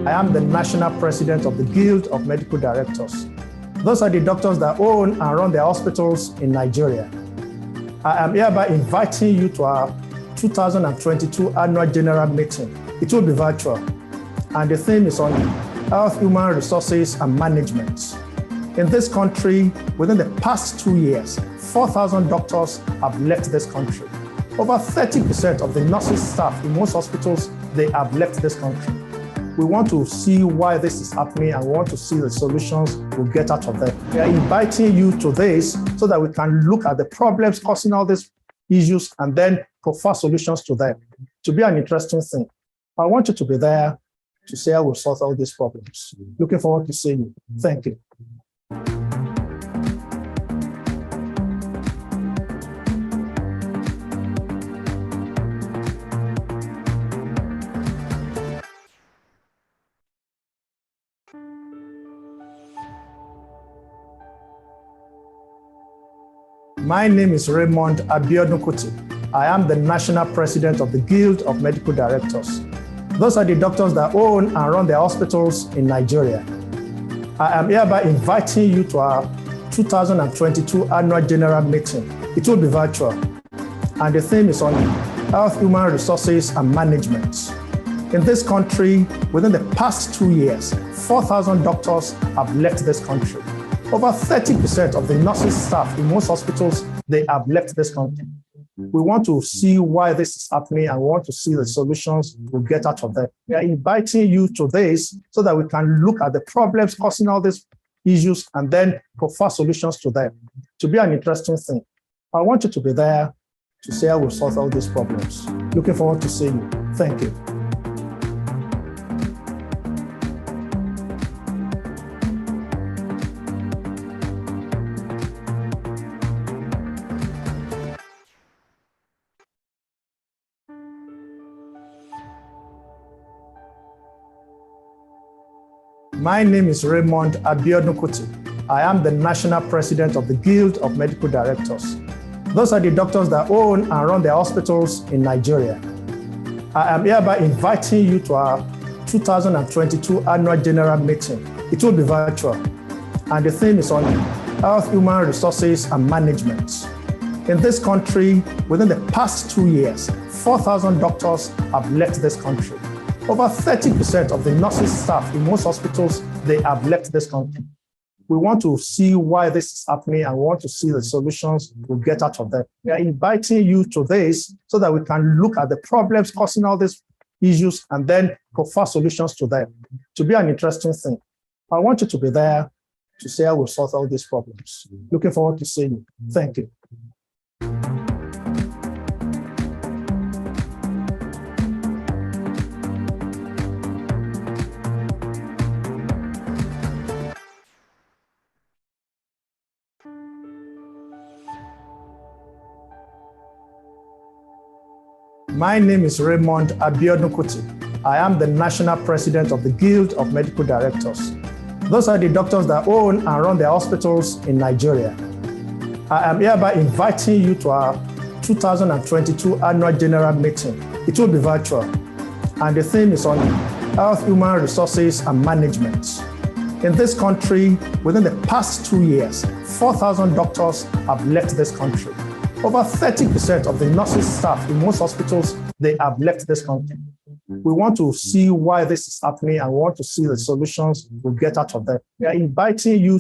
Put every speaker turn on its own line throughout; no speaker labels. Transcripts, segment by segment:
I am the national president of the Guild of Medical Directors. Those are the doctors that own and run their hospitals in Nigeria. I am hereby inviting you to our 2022 annual general meeting. It will be virtual, and the theme is on health, human resources, and management. In this country, within the past 2 years, 4,000 doctors have left this country. Over 30% of the nursing staff in most hospitals, they have left this country. We want to see why this is happening, and we want to see the solutions we'll get out of them. We are inviting you to this so that we can look at the problems causing all these issues and then provide solutions to them. To be an interesting thing. I want you to be there to see how we'll solve all these problems. Looking forward to seeing you. Thank you. My name is Raymond Abiodun Kuti. I am the national president of the Guild of Medical Directors. Those are the doctors that own and run their hospitals in Nigeria. I am hereby inviting you to our 2022 annual general meeting. It will be virtual, and the theme is on health, human resources, and management. In this country, within the past 2 years, 4,000 doctors have left this country. Over 30% of the nursing staff in most hospitals, they have left this country. We want to see why this is happening and we want to see the solutions we'll get out of that. We are inviting you to this so that we can look at the problems causing all these issues and then provide solutions to them. To be an interesting thing. I want you to be there to see how we'll solve all these problems. Looking forward to seeing you. Thank you. My name is Raymond Abiodun Kuti. I am the National President of the Guild of Medical Directors. Those are the doctors that own and run their hospitals in Nigeria. I am hereby inviting you to our 2022 Annual General Meeting. It will be virtual, and the theme is on health, human resources, and management. In this country, within the past 2 years, 4,000 doctors have left this country. Over 30% of the nursing staff in most hospitals, they have left this country. We want to see why this is happening and we want to see the solutions we'll get out of that. We are inviting you to this so that we can look at the problems causing all these issues and then provide solutions to them. To be an interesting thing. I want you to be there to see how we'll solve all these problems. Looking forward to seeing you. Thank you. My name is Raymond Abiodun Kuti. I am the National President of the Guild of Medical Directors. Those are the doctors that own and run their hospitals in Nigeria. I am hereby inviting you to our 2022 Annual General Meeting. It will be virtual, and the theme is on health, human resources, and management. In this country, within the past 2 years, 4,000 doctors have left this country. Over 30% of the nursing staff in most hospitals, they have left this country. We want to see why this is happening and we want to see the solutions we'll get out of that. We are inviting you.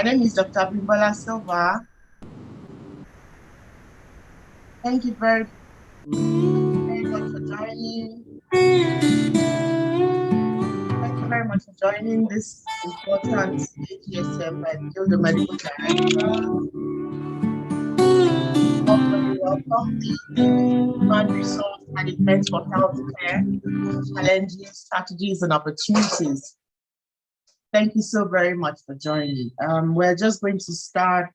My name is Dr. Bimbola Silva. Thank you very much for joining. Thank you very much for joining this important AGSM by the Medical Director. Also, we welcome the Human Resource Management for Healthcare, Challenges, Strategies, and Opportunities. Thank you so very much for joining. We're just going to start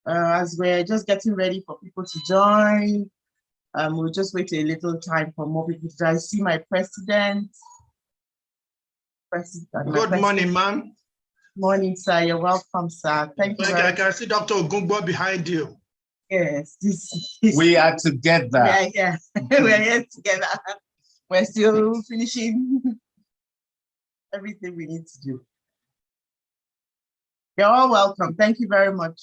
as we're just getting ready for people to join. We'll just wait a little time for more people to join. I see my president.
Good morning, ma'am.
Morning, sir. You're welcome, sir. Thank you.
I can see Dr. Ogungbo behind you.
Yes,
we are together.
Yeah. We're here together. We're still finishing everything we need to do. You're all welcome. Thank you very much.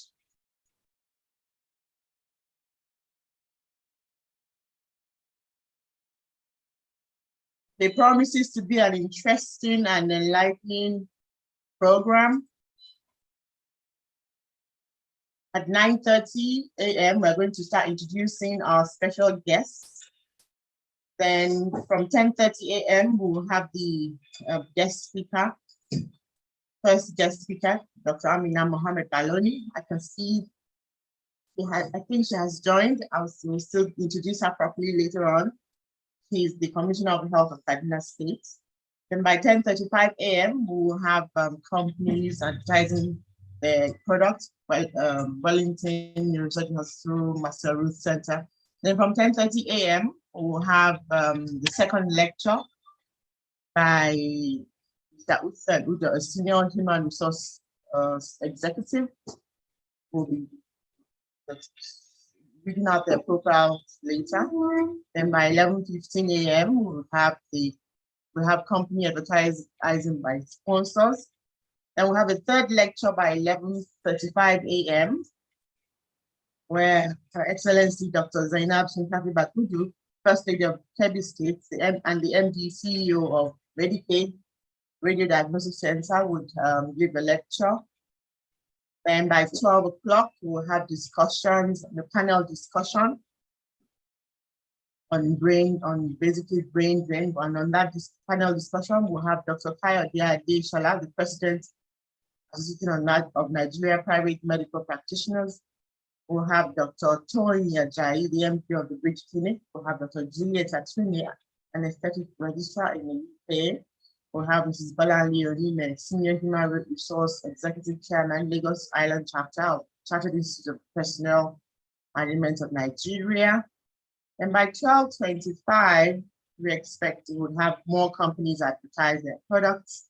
It promises to be an interesting and enlightening program. At 9:30 a.m., we're going to start introducing our special guests. Then from 10:30 a.m., we'll have the guest speaker. First guest speaker, Dr. Amina Mohammed Baloni. I can see I think she has joined. We'll still introduce her properly later on. She's the Commissioner of Health of Kaduna State. Then by 10:35 a.m., we'll have companies advertising their products by Wellington Neurosurgeon Hospital, Master Ruth Center. Then from 10:30 a.m., we'll have the second lecture by Mr. Utsan Udo, a Senior Human Resource Executive, who will be reading out their profiles later. Then by 11:15 a.m., we'll have company advertising by sponsors. Then we'll have a third lecture by 11:35 a.m., where Her Excellency Dr. Zainab Shinkafi Bakudu, First Lady of Kebbi State, and the MD CEO of Medicaid Radio Diagnostic Center would give a lecture. Then by 12 o'clock, we'll have discussions, the panel discussion on basically brain drain. And on that panel discussion, we'll have Dr. Kayode Adeshola, the President of Nigeria Private Medical Practitioners. We'll have Dr. Tony Ajayi, the MP of the Bridge Clinic. We'll have Dr. Juliet Atwini, an aesthetic registrar in the UK. We'll have Mrs. Balanli Onime, Senior Human Resource Executive Chairman, Lagos Island Chapter of Chartered Institute of Personnel Management of Nigeria. And by 12:25, we expect we would have more companies advertise their products.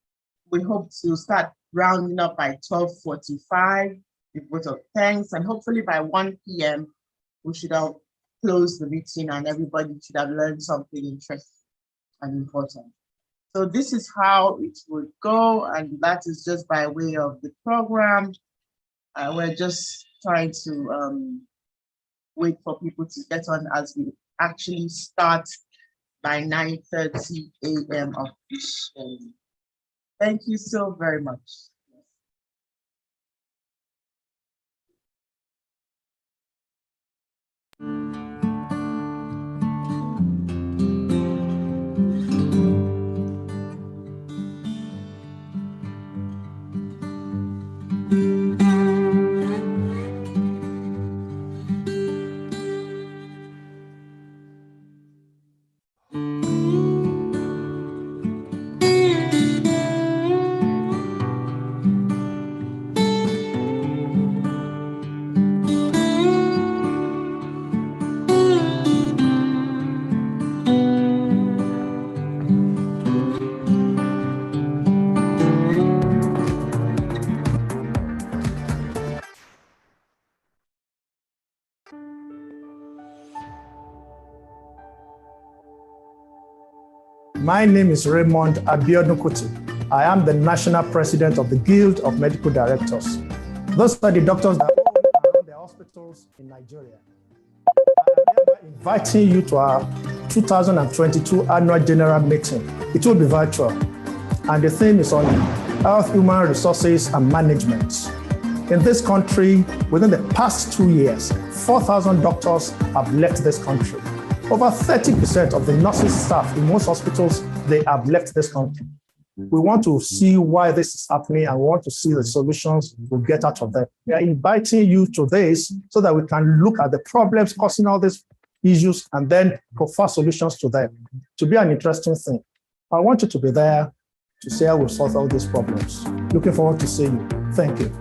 We hope to start rounding up by 12:45 with vote of thanks, and hopefully by 1 p.m. we should have closed the meeting and everybody should have learned something interesting and important. So this is how it would go, and that is just by way of the program. We're just trying to wait for people to get on as we actually start by 9:30 a.m. officially. Thank you so very much.
My name is Raymond Abiodun Kuti. I am the National President of the Guild of Medical Directors. Those are the doctors that own the hospitals in Nigeria. I am hereby inviting you to our 2022 annual general meeting. It will be virtual, and the theme is on health, human resources, and management. In this country, within the past 2 years, 4,000 doctors have left this country. Over 30% of the nursing staff in most hospitals, they have left this country. We want to see why this is happening and we want to see the solutions we'll get out of them. We are inviting you to this so that we can look at the problems causing all these issues and then prefer solutions to them. To be an interesting thing. I want you to be there to see how we'll solve all these problems. Looking forward to seeing you. Thank you.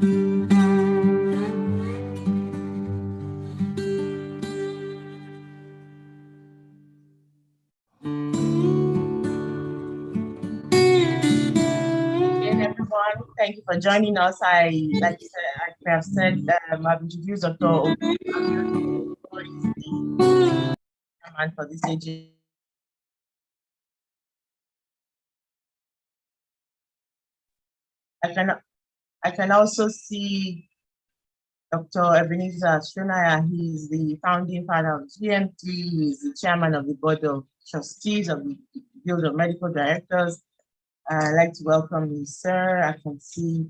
Everyone, thank you for joining us. I have said, I've introduced Dr. Chairman for this AG. I can also see Dr. Ebenezer Shunaya. He's the founding father of GMT. He's the chairman of the board of trustees of the Guild of Medical Directors. I'd like to welcome you, sir. I can see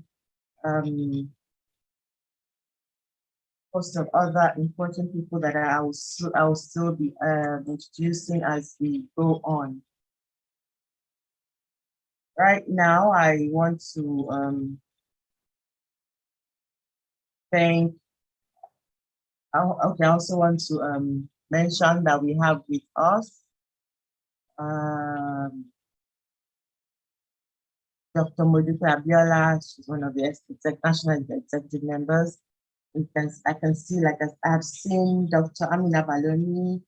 host of other important people that I will still be introducing as we go on. Right now, I want to thank. Okay, I also want to mention that we have with us Dr. Modupe Abiola. She's one of the national executive members. I can see, like I've seen Dr. Amina Baloni.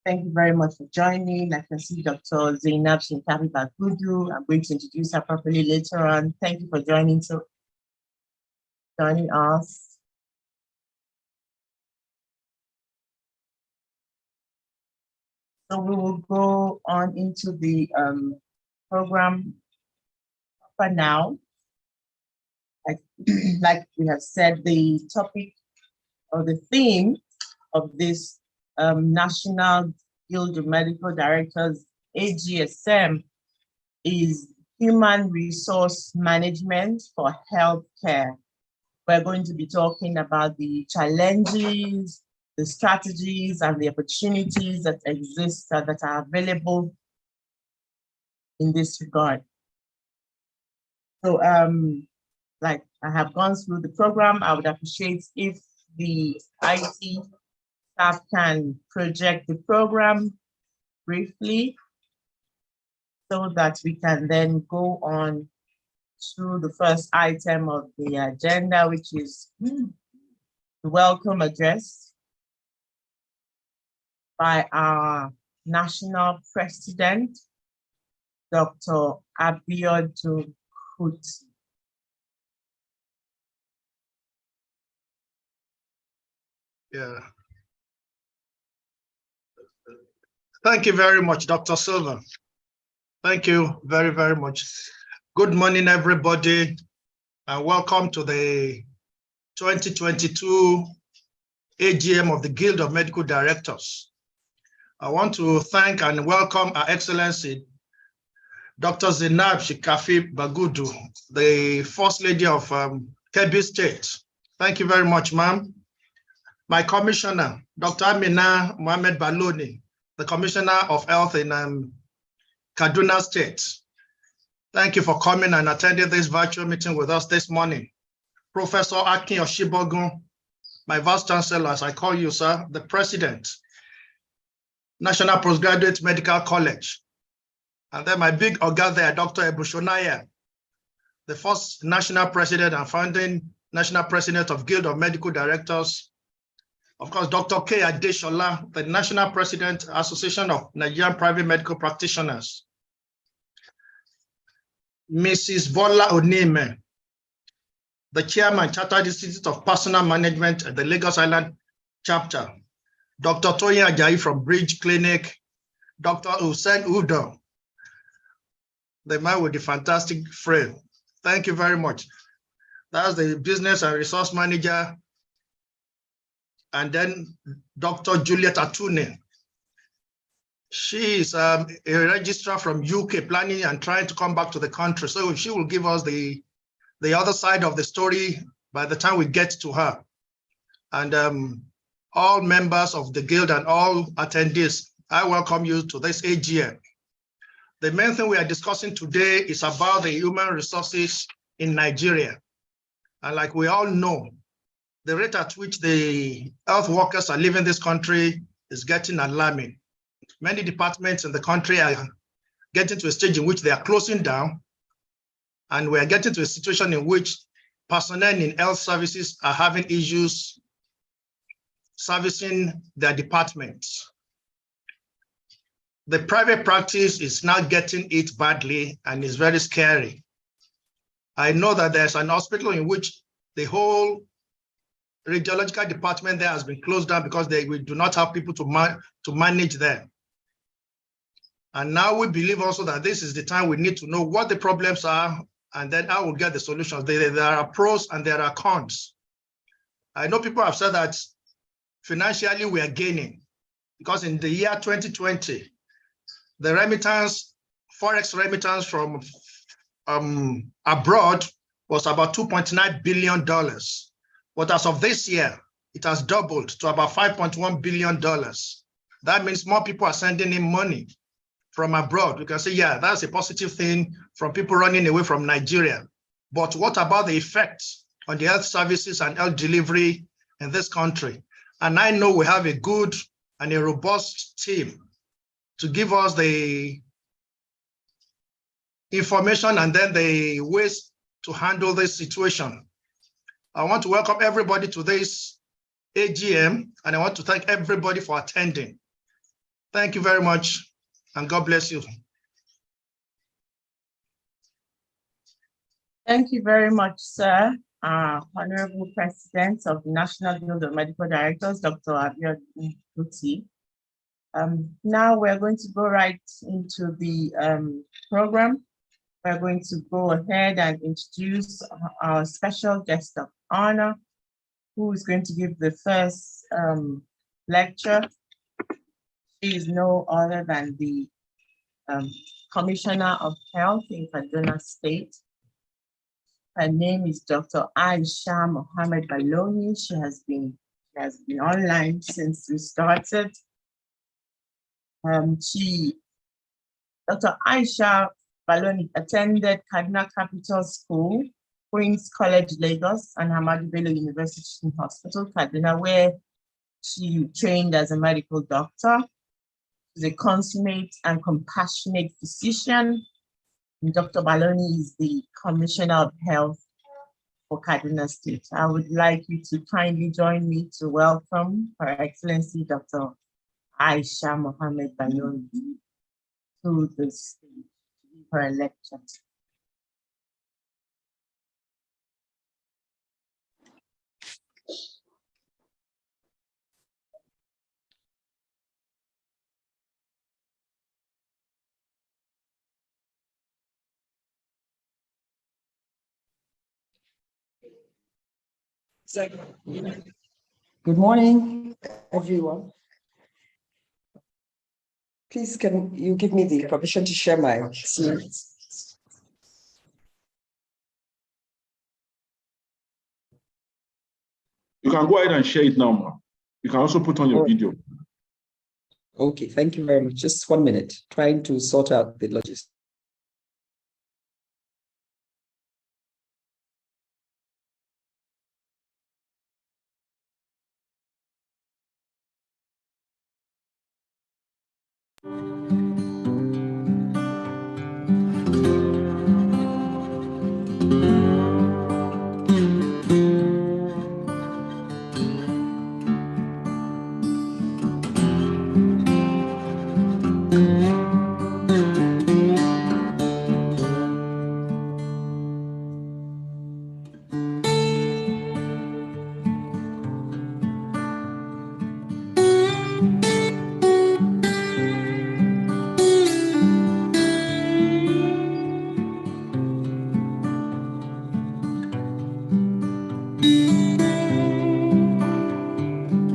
Thank you very much for joining. I can see Dr. Zainab Shinkabi Bagudu. I'm going to introduce her properly later on. Thank you for joining us. So we will go on into the program for now. Like we have said, the topic or the theme of this National Guild of Medical Directors, AGSM, is human resource management for healthcare. We're going to be talking about the challenges, the strategies, and the opportunities that exist that are available in this regard. So, like I have gone through the program, I would appreciate if the IT staff can project the program briefly so that we can then go on to the first item of the agenda, which is the welcome address by our national president, Dr. Abiodun Kuti.
Yeah. Thank you very much, Dr. Silva. Thank you very, very much. Good morning, everybody, and welcome to the 2022 AGM of the Guild of Medical Directors. I want to thank and welcome Her Excellency, Dr. Zainab Shikafi Bagudu, the First Lady of Kebbi State. Thank you very much, ma'am. My commissioner, Dr. Amina Mohammed Baloni, the Commissioner of Health in Kaduna State. Thank you for coming and attending this virtual meeting with us this morning. Professor Akin Oshibogun, my Vice Chancellor, as I call you, sir, the President, National Postgraduate Medical College. And then my big oga there, Dr. Ebushonaya, the first National President and founding National President of Guild of Medical Directors. Of course, Dr. K. Adeshola, the National President, Association of Nigerian Private Medical Practitioners. Mrs. Bola Onime, the Chairman, Chartered Institute of Personal Management at the Lagos Island Chapter. Dr. Toyin Ajayi from Bridge Clinic. Dr. Hussein Udo, the man with the fantastic frame. Thank you very much. That's the Business and Resource Manager. And then Dr. Juliet Atune. She is a registrar from UK, planning and trying to come back to the country. So she will give us the other side of the story by the time we get to her. And all members of the Guild and all attendees, I welcome you to this AGM. The main thing we are discussing today is about the human resources in Nigeria. And like we all know, the rate at which the health workers are leaving this country is getting alarming. Many departments in the country are getting to a stage in which they are closing down, and we are getting to a situation in which personnel in health services are having issues servicing their departments. The private practice is now getting it badly and is very scary. I know that there's an hospital in which the whole radiological department there has been closed down because we do not have people to manage them. And now we believe also that this is the time we need to know what the problems are, and then I will get the solutions. There are pros and there are cons. I know people have said that financially we are gaining because in the year 2020, the remittance, forex remittance from abroad was about $2.9 billion. But as of this year, it has doubled to about $5.1 billion. That means more people are sending in money from abroad. You can say, yeah, that's a positive thing from people running away from Nigeria. But what about the effects on the health services and health delivery in this country? And I know we have a good and a robust team to give us the information and then the ways to handle this situation. I want to welcome everybody to this AGM, and I want to thank everybody for attending. Thank you very much, and God bless you.
Thank you very much, sir. Honorable President of the National Guild of Medical Directors, Dr. Abiodun Kuti. Now we're going to go right into the program. We're going to go ahead and introduce our special guest of honor, who is going to give the first lecture. She is no other than the Commissioner of Health in Kaduna State. Her name is Dr. Aisha Mohammed Baloni. She has been online since we started. Dr. Aisha Baloni attended Kaduna Capital School, Queen's College, Lagos, and Ahmadu Bello University Hospital, Kaduna, where she trained as a medical doctor. She's a consummate and compassionate physician. And Dr. Baloni is the Commissioner of Health for Kaduna State. I would like you to kindly join me to welcome Her Excellency Dr. Aisha Mohammed Baloni to the stage for a lecture.
Good morning, everyone. Please, can you give me the permission to share my slides?
You can go ahead and share it now, ma'am. You can also put on your video.
Okay, thank you very much. Just 1 minute, trying to sort out the logistics.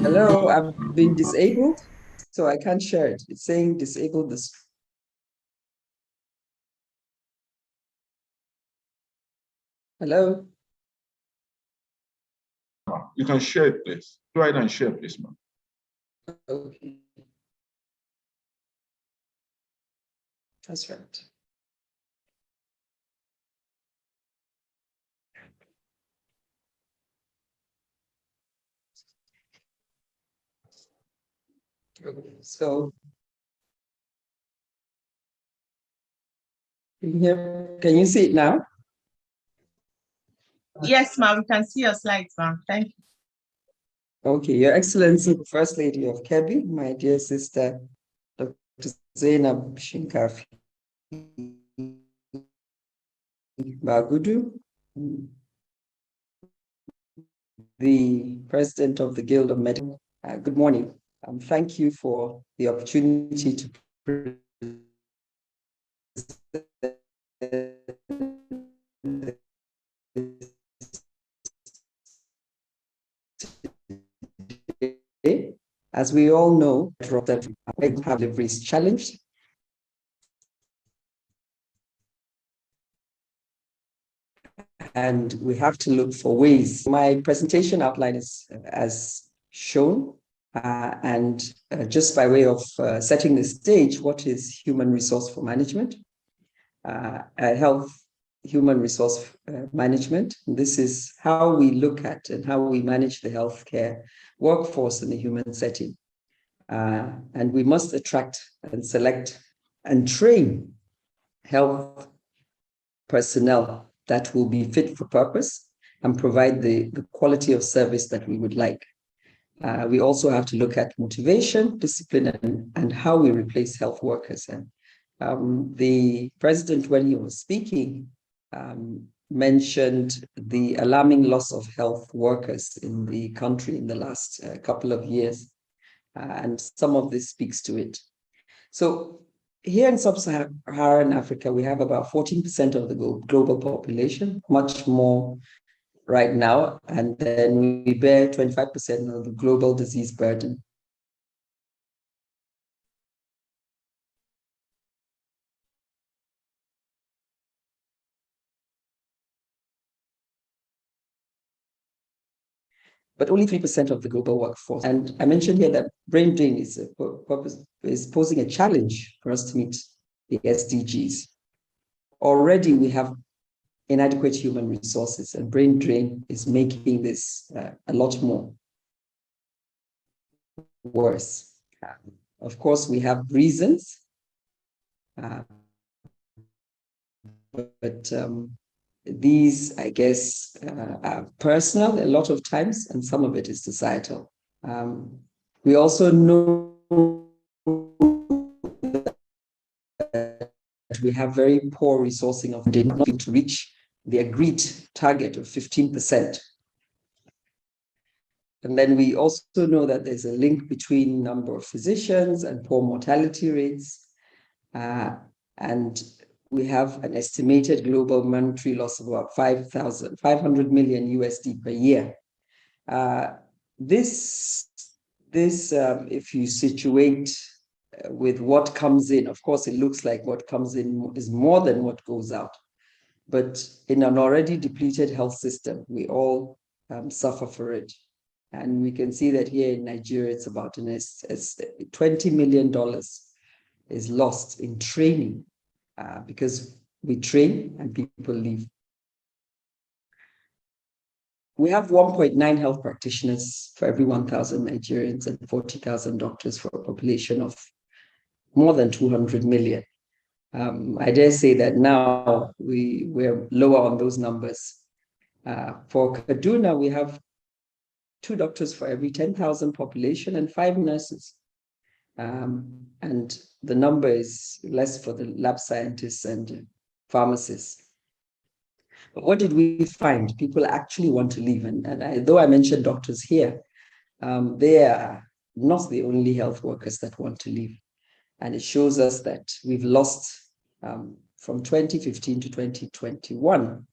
Hello, I've been disabled, so I can't share it. It's saying disable this. Hello?
You can share it, please. Go ahead and share, please, ma'am.
Okay. That's right. Okay, so can you see it now?
Yes, ma'am, we can see your slides, ma'am. Thank you.
Okay, Your Excellency, the First Lady of Kebbi, my dear sister, Dr. Zainab Shinkafi Bagudu, the President of the Guild of Medical. Good morning. Thank you for the opportunity to as we all know, that delivery is challenged. And we have to look for ways. My presentation outline is as shown. Just by way of setting the stage, what is human resource for management? Health human resource management. This is how we look at and how we manage the healthcare workforce in the human setting. And we must attract and select and train health personnel that will be fit for purpose and provide the quality of service that we would like. We also have to look at motivation, discipline, and how we replace health workers. And the president, when he was speaking, mentioned the alarming loss of health workers in the country in the last couple of years. And some of this speaks to it. So here in sub-Saharan Africa, we have about 14% of the global population, much more right now, and then we bear 25% of the global disease burden. But only 3% of the global workforce. And I mentioned here that brain drain is posing a challenge for us to meet the SDGs. Already we have inadequate human resources, and brain drain is making this a lot more worse. Of course, we have reasons, but these, I guess, are personal a lot of times, and some of it is societal. We also know that we have very poor resourcing of data to reach the agreed target of 15%. And then we also know that there's a link between number of physicians and poor mortality rates. And we have an estimated global monetary loss of about 500 million USD per year. If you situate with what comes in, of course, it looks like what comes in is more than what goes out. But in an already depleted health system, we all suffer for it. And we can see that here in Nigeria, it's about $20 million is lost in training because we train and people leave. We have 1.9 health practitioners for every 1,000 Nigerians and 40,000 doctors for a population of more than 200 million. I dare say that now we're lower on those numbers. For Kaduna, we have 2 doctors for every 10,000 population and 5 nurses. And the number is less for the lab scientists and pharmacists. But what did we find? People actually want to leave. And though I mentioned doctors here, they are not the only health workers that want to leave. And it shows us that we've lost from 2015 to 2021,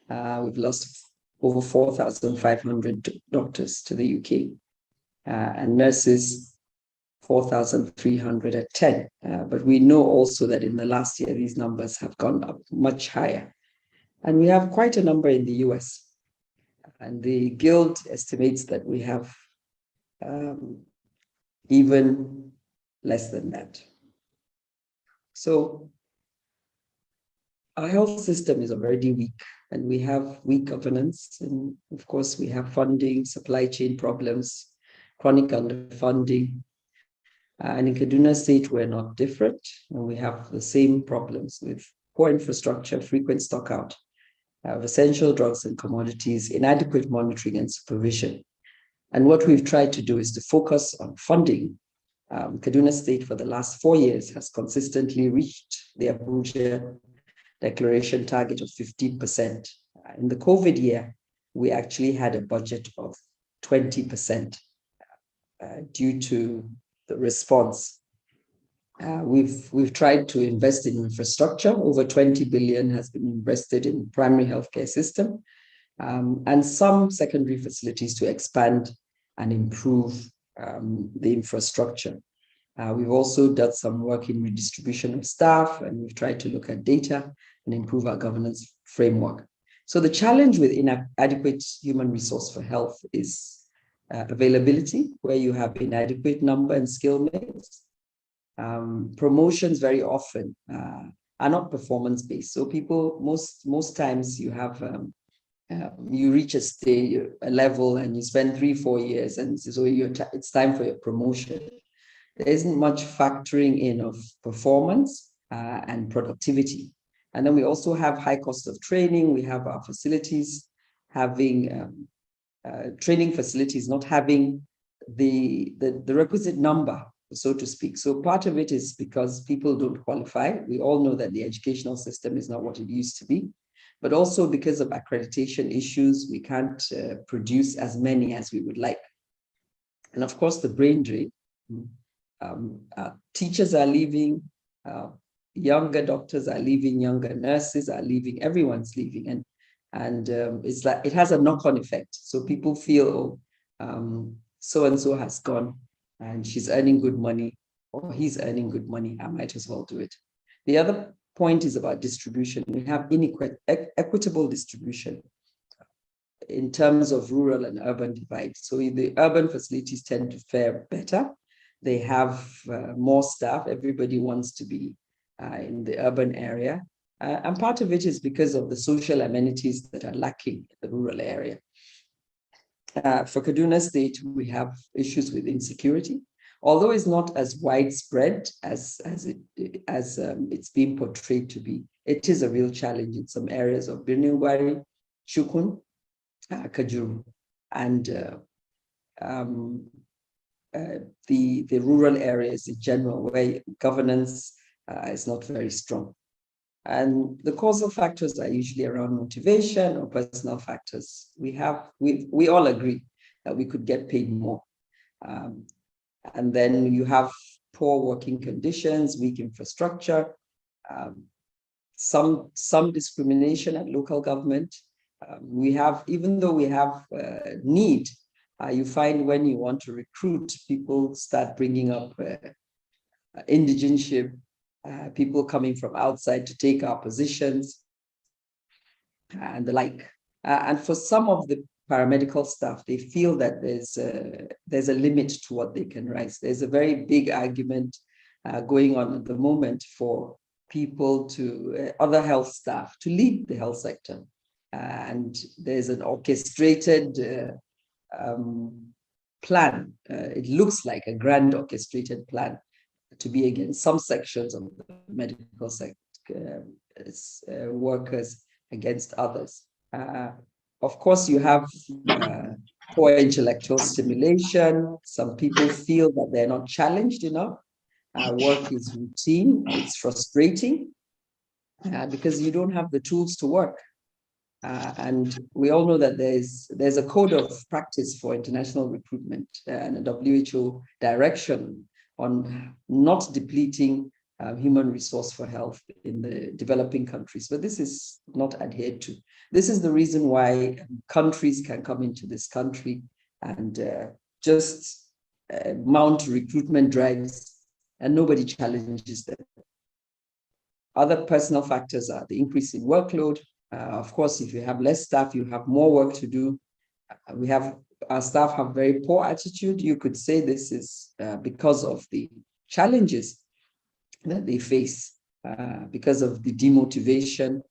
we've lost over 4,500 doctors to the UK and nurses, 4,310. But we know also that in the last year, these numbers have gone up much higher. And we have quite a number in the US. And the Guild estimates that we have even less than that. So our health system is already weak, and we have weak governance. And of course, we have funding, supply chain problems, chronic underfunding. And in Kaduna State, we're not different. And we have the same problems with poor infrastructure, frequent stockout, of essential drugs and commodities, inadequate monitoring and supervision. And what we've tried to do is to focus on funding. Kaduna State for the last 4 years has consistently reached the Abuja Declaration target of 15%. In the COVID year, we actually had a budget of 20% due to the response. We've tried to invest in infrastructure. Over 20 billion has been invested in primary healthcare system and some secondary facilities to expand and improve the infrastructure. We've also done some work in redistribution of staff, and we've tried to look at data and improve our governance framework. So the challenge with inadequate human resource for health is availability, where you have inadequate number and skill mix. Promotions very often are not performance-based. So people, most times you have, you reach a stage, a level, and you spend 3-4 years, and so it's time for your promotion. There isn't much factoring in of performance and productivity. And then we also have high cost of training. We have our facilities having training facilities not having the requisite number, so to speak. So part of it is because people don't qualify. We all know that the educational system is not what it used to be, but also because of accreditation issues, we can't produce as many as we would like. And of course, the brain drain. Teachers are leaving, younger doctors are leaving, younger nurses are leaving, everyone's leaving. And it's like it has a knock-on effect. So people feel, so-and-so has gone and she's earning good money, or he's earning good money, I might as well do it. The other point is about distribution. We have equitable distribution in terms of rural and urban divide. So the urban facilities tend to fare better. They have more staff. Everybody wants to be in the urban area. And part of it is because of the social amenities that are lacking in the rural area. For Kaduna State, we have issues with insecurity, although it's not as widespread as it's being portrayed to be. It is a real challenge in some areas of Birnin-Gwari, Chukun, Kajuru, and the rural areas in general, where governance is not very strong. And the causal factors are usually around motivation or personal factors. We all agree that we could get paid more. And then you have poor working conditions, weak infrastructure, some discrimination at local government. Even though we have need, you find when you want to recruit, people start bringing up indigenship, people coming from outside to take our positions and the like. And for some of the paramedical staff, they feel that there's a limit to what they can rise. There's a very big argument going on at the moment for people to, other health staff, to leave the health sector. And there's an orchestrated plan. It looks like a grand orchestrated plan to be against some sections of the medical sector, workers against others. Of course, you have poor intellectual stimulation. Some people feel that they're not challenged enough. Work is routine. It's frustrating because you don't have the tools to work. And we all know that there's a code of practice for international recruitment and a WHO direction on not depleting human resource for health in the developing countries, but this is not adhered to. This is the reason why countries can come into this country and just mount recruitment drives and nobody challenges them. Other personal factors are the increase in workload. Of course, if you have less staff, you have more work to do. Our staff have very poor attitude. You could say this is because of the challenges that they face, because of the demotivation.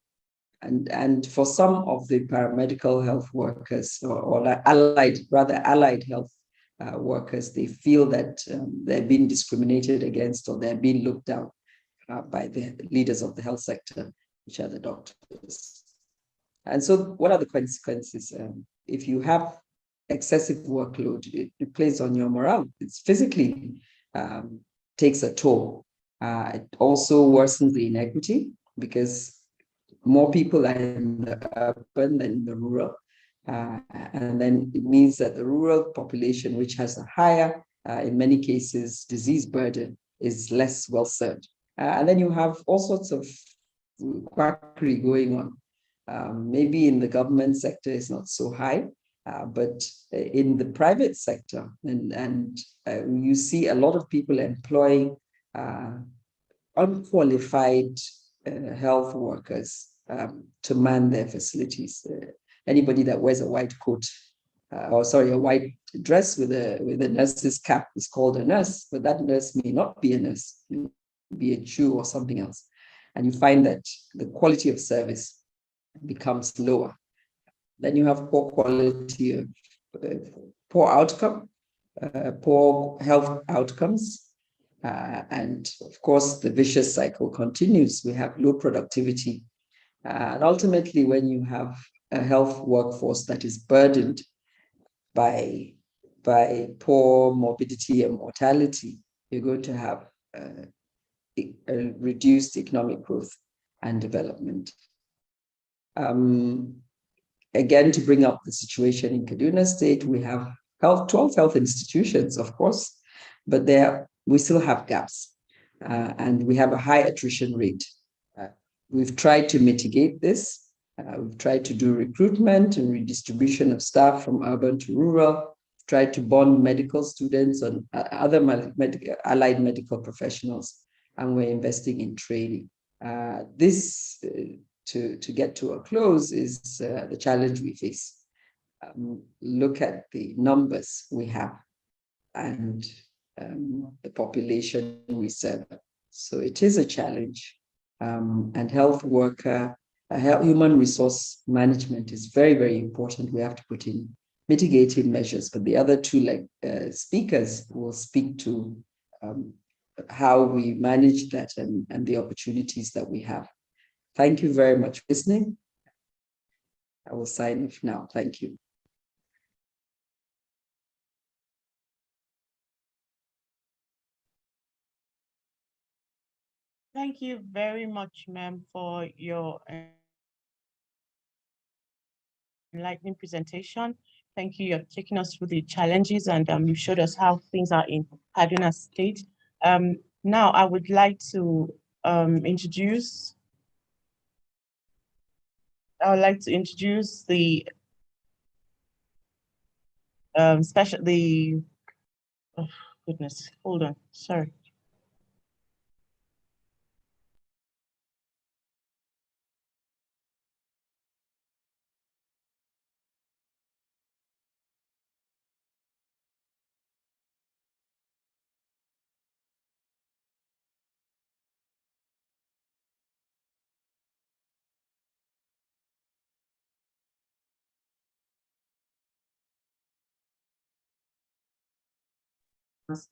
And for some of the paramedical health workers or allied health workers, they feel that they're being discriminated against or they're being looked down by the leaders of the health sector, which are the doctors. And so what are the consequences? If you have excessive workload, it plays on your morale. It's physically takes a toll. It also worsens the inequity because more people are in the urban than in the rural. And then it means that the rural population, which has a higher, in many cases, disease burden, is less well served. And then you have all sorts of quackery going on. Maybe in the government sector is not so high, but in the private sector, and you see a lot of people employing unqualified health workers to man their facilities. Anybody that wears a white coat, a white dress with a nurse's cap is called a nurse, but that nurse may not be a nurse, be a Jew or something else. And you find that the quality of service becomes lower. Then you have poor quality of poor outcome, poor health outcomes. And of course, the vicious cycle continues. We have low productivity. And ultimately, when you have a health workforce that is burdened by poor morbidity and mortality, you're going to have a reduced economic growth and development. Again, to bring up the situation in Kaduna State, we have 12 health institutions, of course, but we still have gaps, and we have a high attrition rate. We've tried to mitigate this. We've tried to do recruitment and redistribution of staff from urban to rural, tried to bond medical students and other allied medical professionals, and we're investing in training. This, to get to a close, is the challenge we face. Look at the numbers we have and the population we serve. So it is a challenge. And health worker, human resource management is very, very important. We have to put in mitigating measures, but the other two speakers will speak to how we manage that and the opportunities that we have. Thank you very much for listening. I will sign off now. Thank you.
Thank you very much, ma'am, for your enlightening presentation. Thank you. You've taken us through the challenges, and you showed us how things are in Kaduna State. Now, I would like to introduce the oh goodness, hold on, sorry.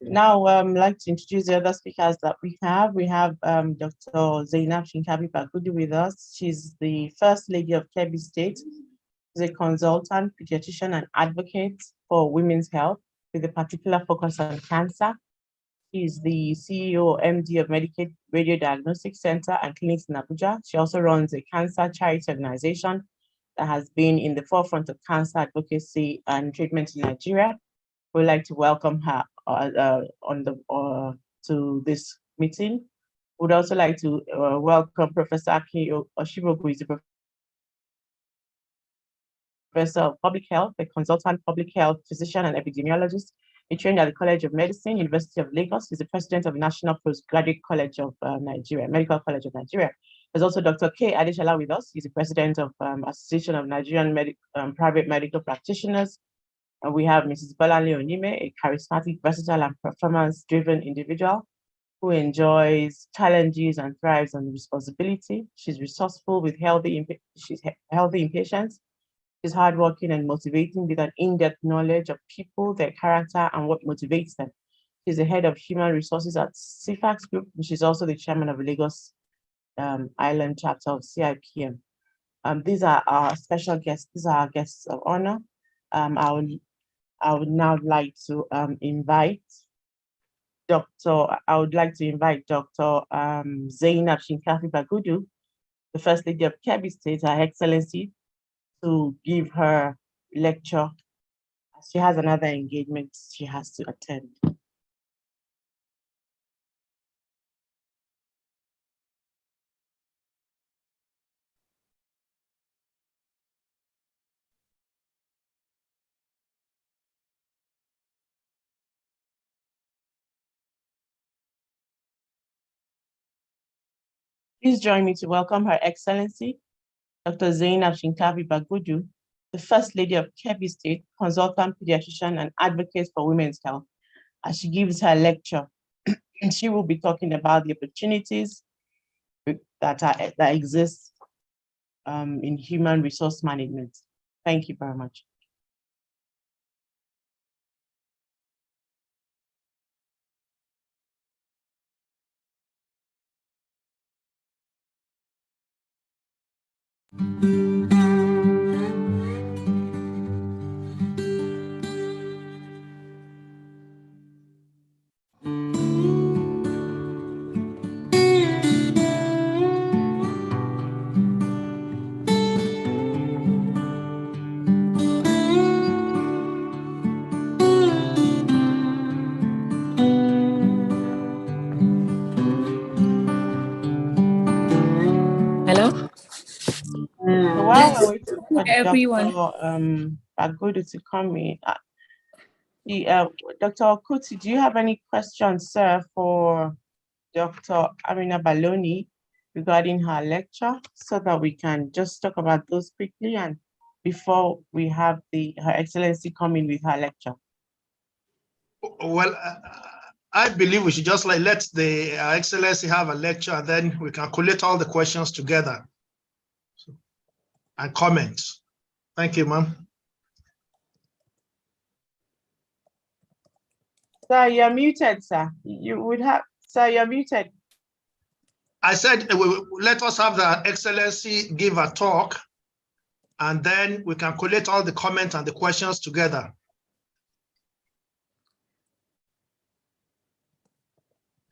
Now, I'd like to introduce the other speakers that we have. We have Dr. Zainab Shinkabi Bagudu with us. She's the First Lady of Kebbi State. She's a consultant, pediatrician, and advocate for women's health with a particular focus on cancer. She's the CEO, MD of Medicaid Radio Diagnostic Center and Clinics in Abuja. She also runs a cancer charity organization that has been in the forefront of cancer advocacy and treatment in Nigeria. We'd like to welcome her to this meeting. We'd also like to welcome Professor Aki Oshibogu, who is a professor of public health, a consultant public health physician and epidemiologist. He trained at the College of Medicine, University of Lagos. He's the president of the National Postgraduate College of Nigeria, Medical College of Nigeria. There's also Dr. K. Adeshala with us. He's the president of Association of Nigerian Private Medical Practitioners. And we have Mrs. Bolanle Onime, a charismatic, versatile, and performance-driven individual who enjoys challenges and thrives on responsibility. She's resourceful with healthy in patients. She's hardworking and motivating with an in-depth knowledge of people, their character, and what motivates them. She's the head of human resources at CFAX Group, and she's also the chairman of the Lagos Island chapter of CIPM. These are our special guests. These are our guests of honor. I would now like to invite Dr. Zainab Shinkafi Bagudu, the First Lady of Kebbi State, Her Excellency, to give her lecture. She has another engagement she has to attend. Please join me to welcome Her Excellency, Dr. Zainab Shinkafi Bagudu, the First Lady of Kebbi State, consultant pediatrician and advocate for women's health, as she gives her lecture. And she will be talking about the opportunities that exist in human resource management. Thank you very much.
Hello.
So while we're waiting for
Everyone.
Dr. Bagudu to come in, Dr. Okuti, do you have any questions, sir, for Dr. Amina Baloni regarding her lecture, so that we can just talk about those quickly and before we have Her Excellency come in with her lecture?
Well, I believe we should just let Her Excellency have a lecture, and then we can collate all the questions together and comments. Thank you, ma'am.
Sir, you're muted, sir. Sir, you're muted.
I said, let us have the Excellency give a talk, and then we can collate all the comments and the questions together.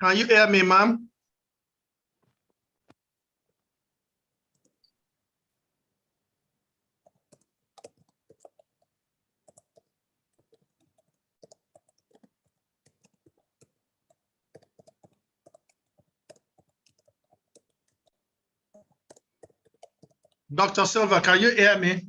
Can you hear me, ma'am? Dr. Silva, can you hear me?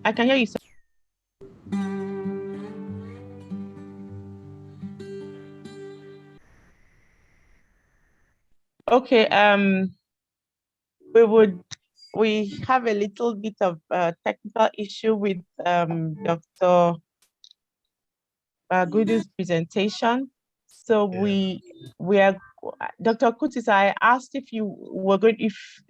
I can hear you, sir. Okay, we have a little bit of technical issue with Dr. Bagudu's presentation. So Dr. Kutis, I asked if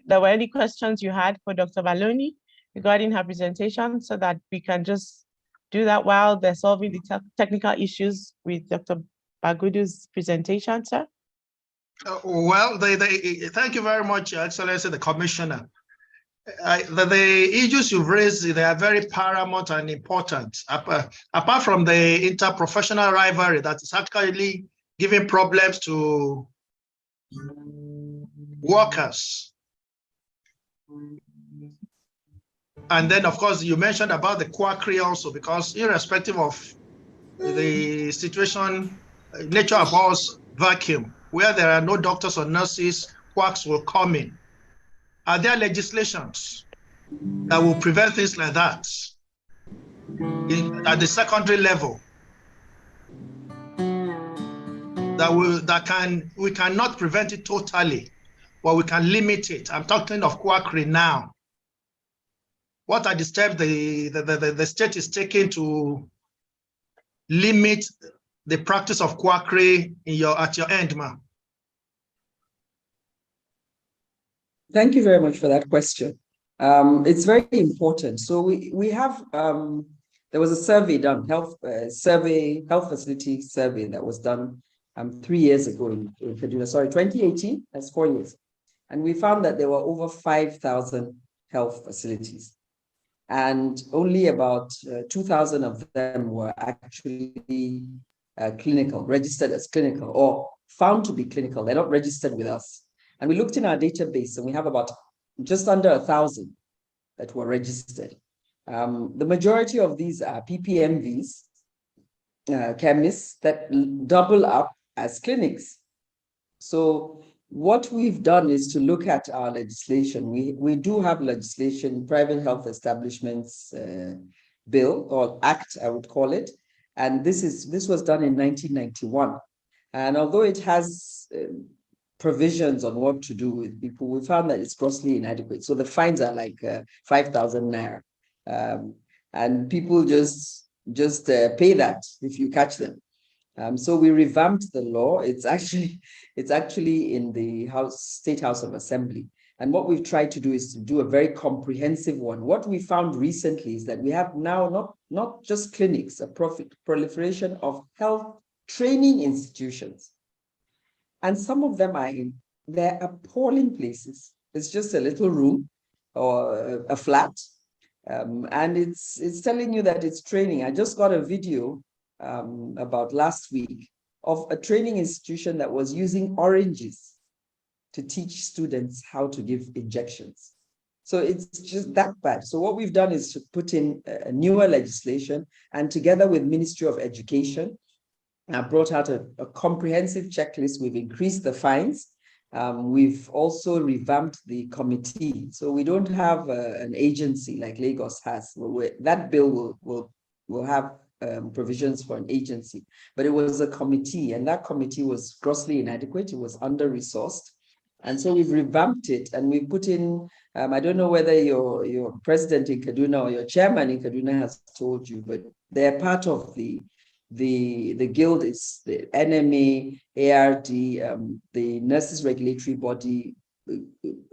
there were any questions you had for Dr. Baloni regarding her presentation, so that we can just do that while they're solving the technical issues with Dr. Bagudu's presentation, sir.
Well, thank you very much, Your Excellency, the Commissioner. The issues you've raised, they are very paramount and important. Apart from the interprofessional rivalry that is actually giving problems to workers. And then, of course, you mentioned about the quackery also, because irrespective of the situation, nature abhors vacuum. Where there are no doctors or nurses, quacks will come in. Are there legislations that will prevent things like that at the secondary level? We cannot prevent it totally, but we can limit it. I'm talking of quackery now. What are the steps the state is taking to limit the practice of quackery at your end, ma'am?
Thank you very much for that question. It's very important. So we have there was a survey done, health facility survey that was done 3 years ago in Kaduna. Sorry, 2018. That's 4 years, and we found that there were over 5,000 health facilities, and only about 2,000 of them were actually clinical, registered as clinical, or found to be clinical. They're not registered with us. And we looked in our database, and we have about just under 1,000 that were registered. The majority of these are PPMVs, chemists that double up as clinics. So what we've done is to look at our legislation. We do have legislation, Private Health Establishments Bill, or Act, I would call it. And this was done in 1991. And although it has provisions on what to do with people, we found that it's grossly inadequate. So the fines are like 5,000 naira. And people just pay that if you catch them. So we revamped the law. It's actually in the State House of Assembly. And what we've tried to do is to do a very comprehensive one. What we found recently is that we have now not just clinics, a proliferation of health training institutions. And some of them they're appalling places. It's just a little room or a flat. And it's telling you that it's training. I just got a video about last week of a training institution that was using oranges to teach students how to give injections. So it's just that bad. So what we've done is to put in a newer legislation, and together with Ministry of Education, brought out a comprehensive checklist. We've increased the fines. We've also revamped the committee. So we don't have an agency like Lagos has. That bill will have provisions for an agency, but it was a committee, and that committee was grossly inadequate. It was under-resourced. And so we've revamped it, and we put in, I don't know whether your president in Kaduna or your chairman in Kaduna has told you, but they're part of the guild, is the NMA, ARD, the Nurses Regulatory Body.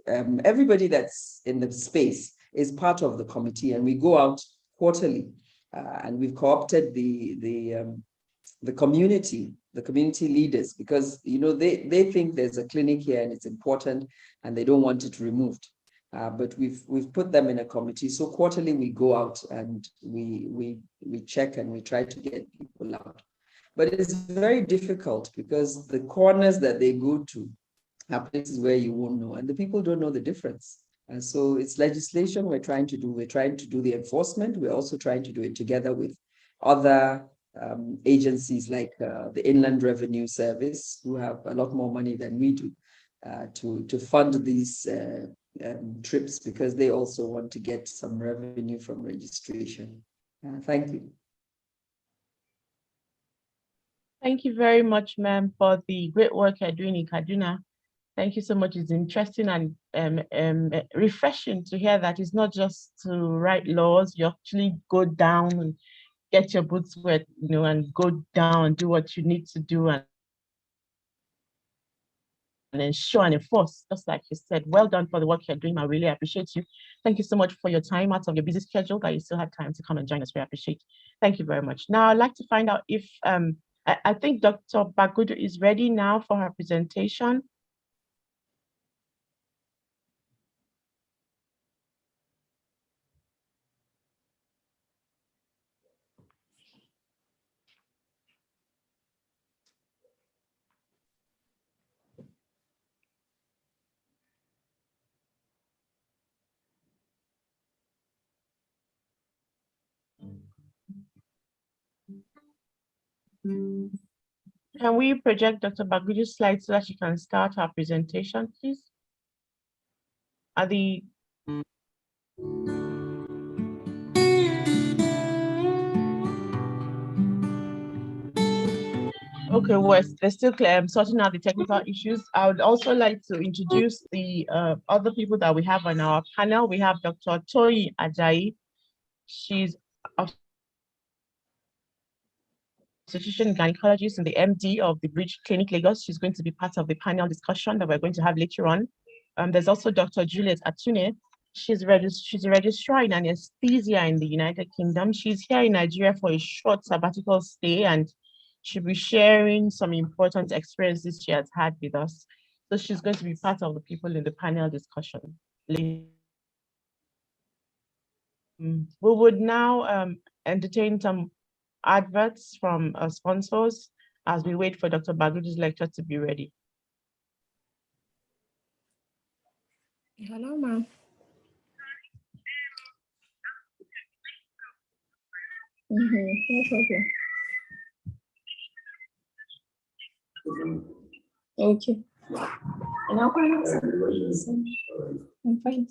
Everybody that's in the space is part of the committee, and we go out quarterly, and we've co-opted the community leaders, because they think there's a clinic here and it's important, and they don't want it removed. But we've put them in a committee. So quarterly we go out and we check and we try to get people out. But it's very difficult because the corners that they go to are places where you won't know, and the people don't know the difference. And so it's legislation we're trying to do. We're trying to do the enforcement. We're also trying to do it together with other agencies like the Inland Revenue Service, who have a lot more money than we do, to fund these trips, because they also want to get some revenue from registration. Thank you.
Thank you very much, ma'am, for the great work you're doing in Kaduna. Thank you so much. It's interesting and refreshing to hear that it's not just to write laws. You actually go down and get your boots wet, and go down and do what you need to do and ensure and enforce, just like you said. Well done for the work you're doing. I really appreciate you. Thank you so much for your time out of your busy schedule, that you still have time to come and join us. We appreciate it. Thank you very much. Now, I'd like to find out if, I think Dr. Bagudu is ready now for her presentation. Can we project Dr. Bagudu's slides so that she can start her presentation, please? Are the Okay, well, they're still sorting out the technical issues. I would also like to introduce the other people that we have on our panel. We have Dr. Toyi Ajayi. She's obstetrician gynecologist and the MD of the Bridge Clinic Lagos. She's going to be part of the panel discussion that we're going to have later on. There's also Dr. Juliet Atune. She's a registrar in anesthesia in the United Kingdom. She's here in Nigeria for a short sabbatical stay, and she'll be sharing some important experiences she has had with us. So she's going to be part of the people in the panel discussion. We would now entertain some adverts from our sponsors as we wait for Dr. Bagudi's lecture to be ready.
Hello, ma'am. That's okay. Okay. And I'm fine.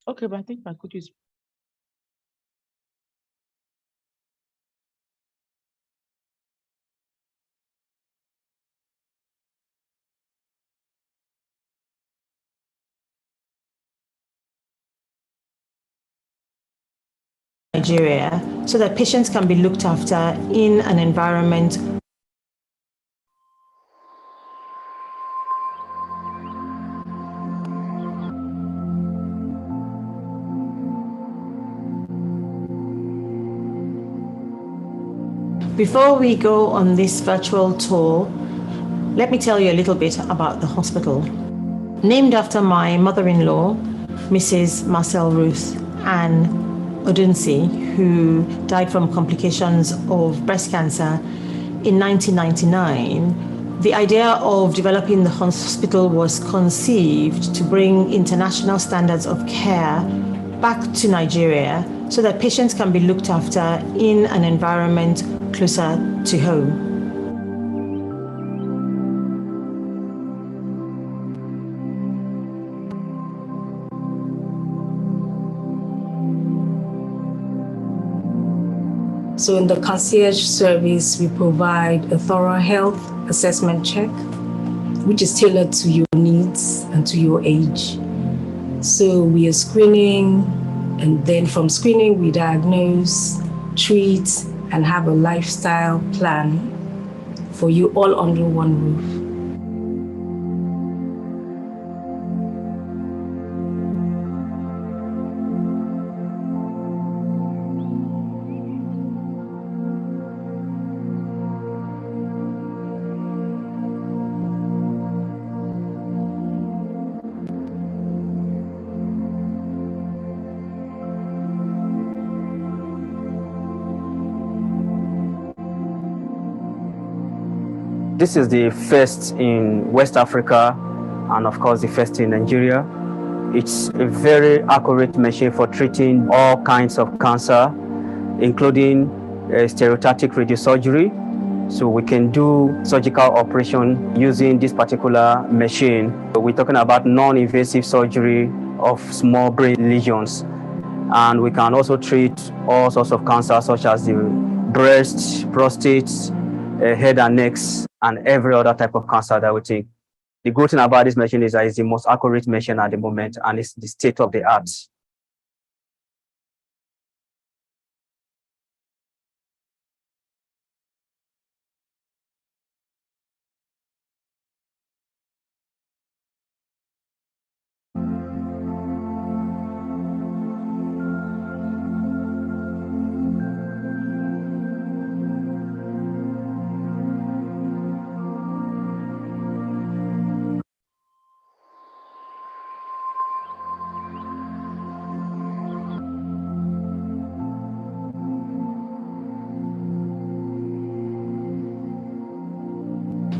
Okay, but I think Bagudu is
Nigeria so that patients can be looked after in an environment. Before we go on this virtual tour, let me tell you a little bit about the hospital. Named after my mother-in-law, Mrs. Marcel Ruth Ann Odunsi, who died from complications of breast cancer in 1999, the idea of developing the hospital was conceived to bring international standards of care back to Nigeria so that patients can be looked after in an environment closer to home.
So in the concierge service, we provide a thorough health assessment check, which is tailored to your needs and to your age. So we are screening, and then from screening, we diagnose, treat, and have a lifestyle plan for you all under one roof.
This is the first in West Africa and of course the first in Nigeria. It's a very accurate machine for treating all kinds of cancer, including stereotactic radiosurgery. So we can do surgical operation using this particular machine. So we're talking about non-invasive surgery of small brain lesions. And we can also treat all sorts of cancer such as the breast, prostate, head and necks, and every other type of cancer that we take. The good thing about this machine is that it's the most accurate machine at the moment, and it's the state of the art.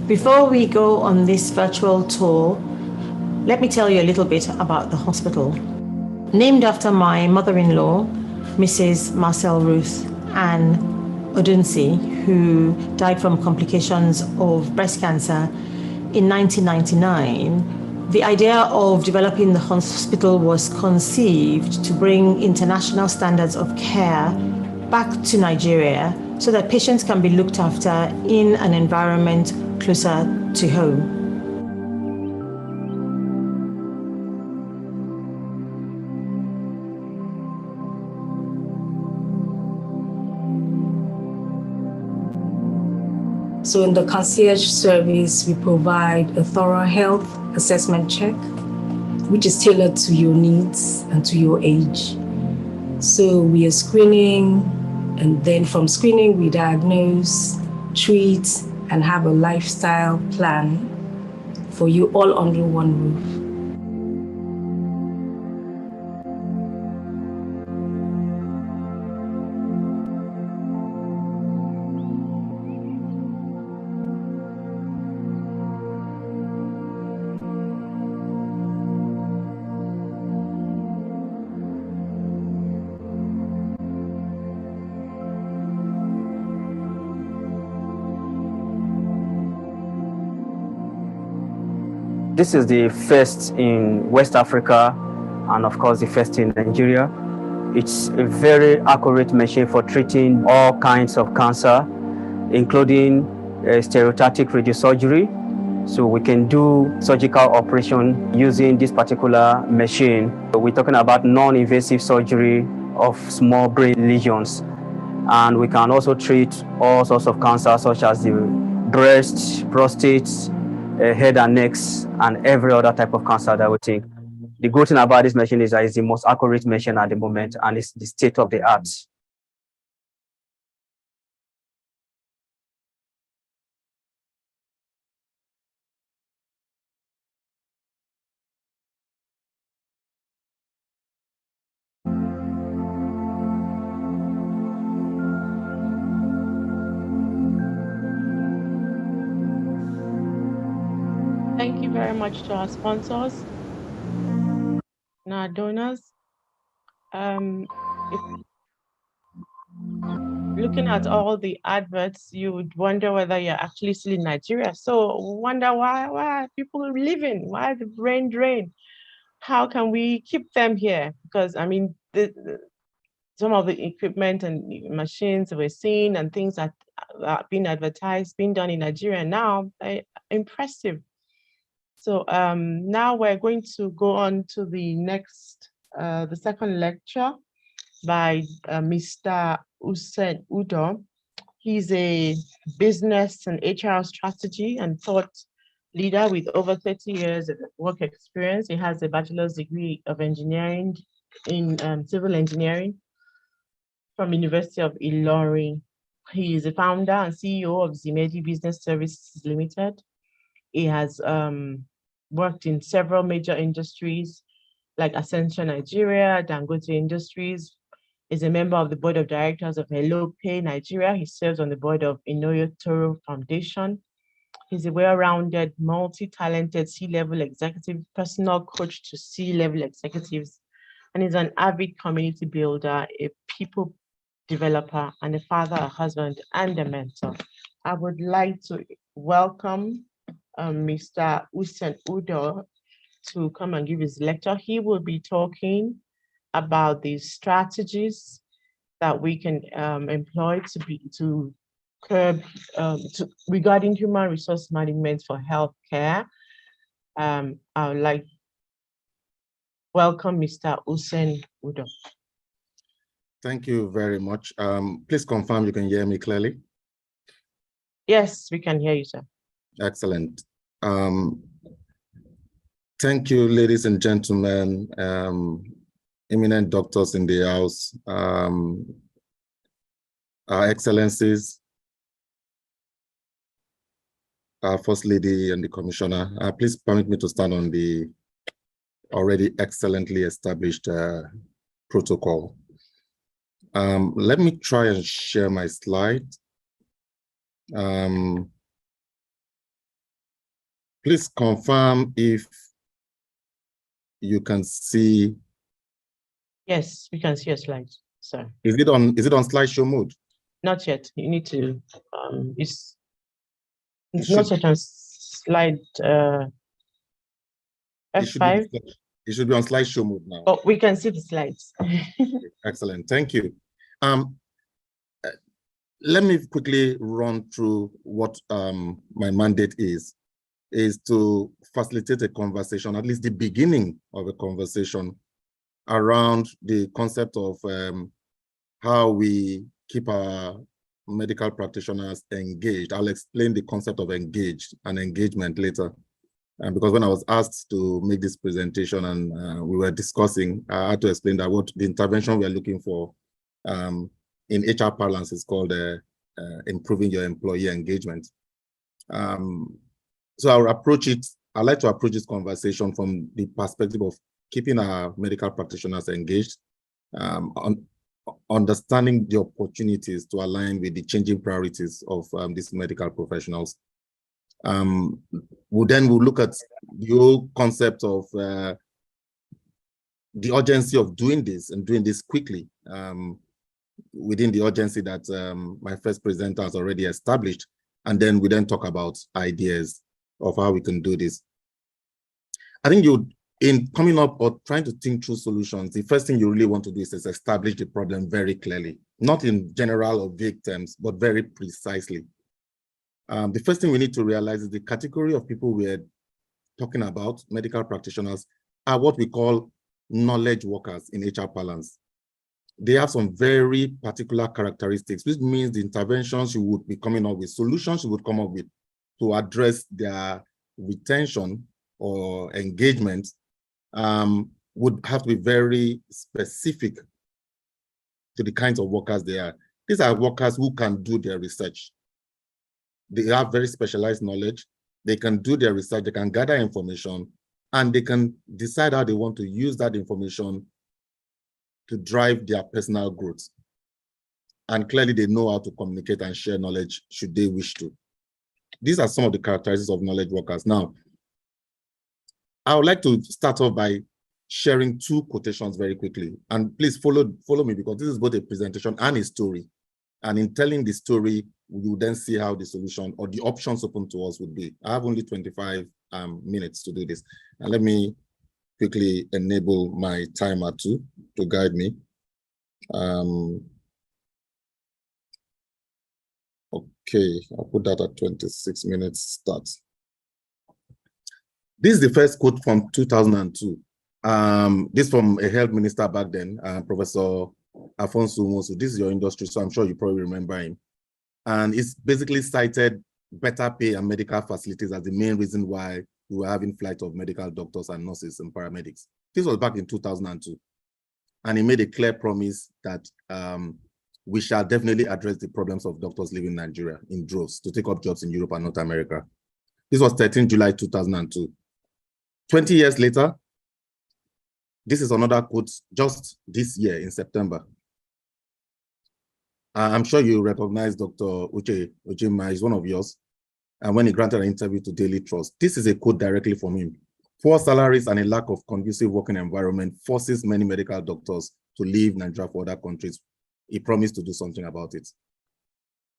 Before we go on this virtual tour, let me tell you a little bit about the hospital. Named after my mother-in-law, Mrs. Marcel Ruth Ann Odunsi, who died from complications of breast cancer in 1999, the idea of developing the hospital was conceived to bring international standards of care back to Nigeria so that patients can be looked after in an environment closer to home.
So in the concierge service, we provide a thorough health assessment check, which is tailored to your needs and to your age. So we are screening, and then from screening, we diagnose, treat, and have a lifestyle plan for you all under one roof.
This is the first in West Africa and of course the first in Nigeria. It's a very accurate machine for treating all kinds of cancer, including stereotactic radiosurgery. So we can do surgical operation using this particular machine. So we're talking about non-invasive surgery of small brain lesions. And we can also treat all sorts of cancer such as the breast, prostate, head and necks, and every other type of cancer that we take. The good thing about this machine is that it's the most accurate machine at the moment, and it's the state of the art.
Thank you very much to our sponsors and our donors. Looking at all the adverts, you would wonder whether you're actually still in Nigeria. So wonder why are people leaving? Why the brain drain? How can we keep them here? Because I mean, some of the equipment and machines we're seeing and things that are being advertised, being done in Nigeria now, are impressive. So now we're going to go on to the next, the second lecture by Mr. Usain Udo. He's a business and HR strategy and thought leader with over 30 years of work experience. He has a bachelor's degree of engineering in civil engineering from University of Ilorin. He is the founder and CEO of Zimedi Business Services Limited. He has worked in several major industries like Accenture Nigeria, Dangote Industries. Is a member of the board of directors of Hello Pay Nigeria. He serves on the board of Inoyo Toro Foundation.
He's a well-rounded, multi-talented C-level executive, personal coach to C-level executives, and is an avid community builder, a people developer, and a father, a husband, and a mentor. I would like to welcome Mr. Usen Udo to come and give his lecture. He will be talking about the strategies that we can employ to curb regarding human resource management for healthcare. I would like welcome Mr. Usen Udo.
Thank you very much. Please confirm you can hear me clearly.
Yes, we can hear you, sir.
Excellent. Thank you, ladies and gentlemen, eminent doctors in the house, our excellencies, our First Lady and the Commissioner. Please permit me to stand on the already excellently established protocol. Let me try and share my slide. Please confirm if you can see.
Yes, we can see your slides, sir.
Is it on slideshow mode?
Not yet. You need to it's not yet on slide F5.
It should be on slideshow mode now.
Oh, we can see the slides.
Excellent, thank you. Let me quickly run through what my mandate is to facilitate a conversation, at least the beginning of a conversation around the concept of how we keep our medical practitioners engaged. I'll explain the concept of engaged and engagement later. Because when I was asked to make this presentation and we were discussing, I had to explain that what the intervention we are looking for in HR parlance is called improving your employee engagement. So I'll approach it, I like to approach this conversation from the perspective of keeping our medical practitioners engaged, understanding the opportunities to align with the changing priorities of these medical professionals. We'll look at the whole concept of the urgency of doing this and doing this quickly within the urgency that my first presenter has already established. And then we then talk about ideas of how we can do this. I think in coming up or trying to think through solutions, the first thing you really want to do is establish the problem very clearly, not in general or vague terms, but very precisely. The first thing we need to realize is the category of people we're talking about, medical practitioners, are what we call knowledge workers in HR parlance. They have some very particular characteristics, which means the interventions you would be coming up with, solutions you would come up with to address their retention or engagement would have to be very specific to the kinds of workers they are. These are workers who can do their research. They have very specialized knowledge. They can do their research, they can gather information, and they can decide how they want to use that information to drive their personal growth. And clearly they know how to communicate and share knowledge should they wish to. These are some of the characteristics of knowledge workers. Now, I would like to start off by sharing two quotations very quickly. And please follow me, because this is both a presentation and a story. And in telling the story, we will then see how the solution or the options open to us would be. I have only 25 minutes to do this. And let me quickly enable my timer to guide me. Okay, I'll put that at 26 minutes start. This is the first quote from 2002. This from a health minister back then, Professor Afonso Umosu. This is your industry, so I'm sure you probably remember him. And it's basically cited better pay and medical facilities as the main reason why we were having flight of medical doctors and nurses and paramedics. This was back in 2002. And he made a clear promise that we shall definitely address the problems of doctors leaving Nigeria in droves to take up jobs in Europe and North America. This was 13 July 2002. 20 years later, this is another quote just this year in September. I'm sure you recognize Dr. Uche Uchima, is one of yours. and when he granted an interview to Daily Trust. This is a quote directly from him. Poor salaries and a lack of conducive working environment forces many medical doctors to leave Nigeria for other countries. He promised to do something about it.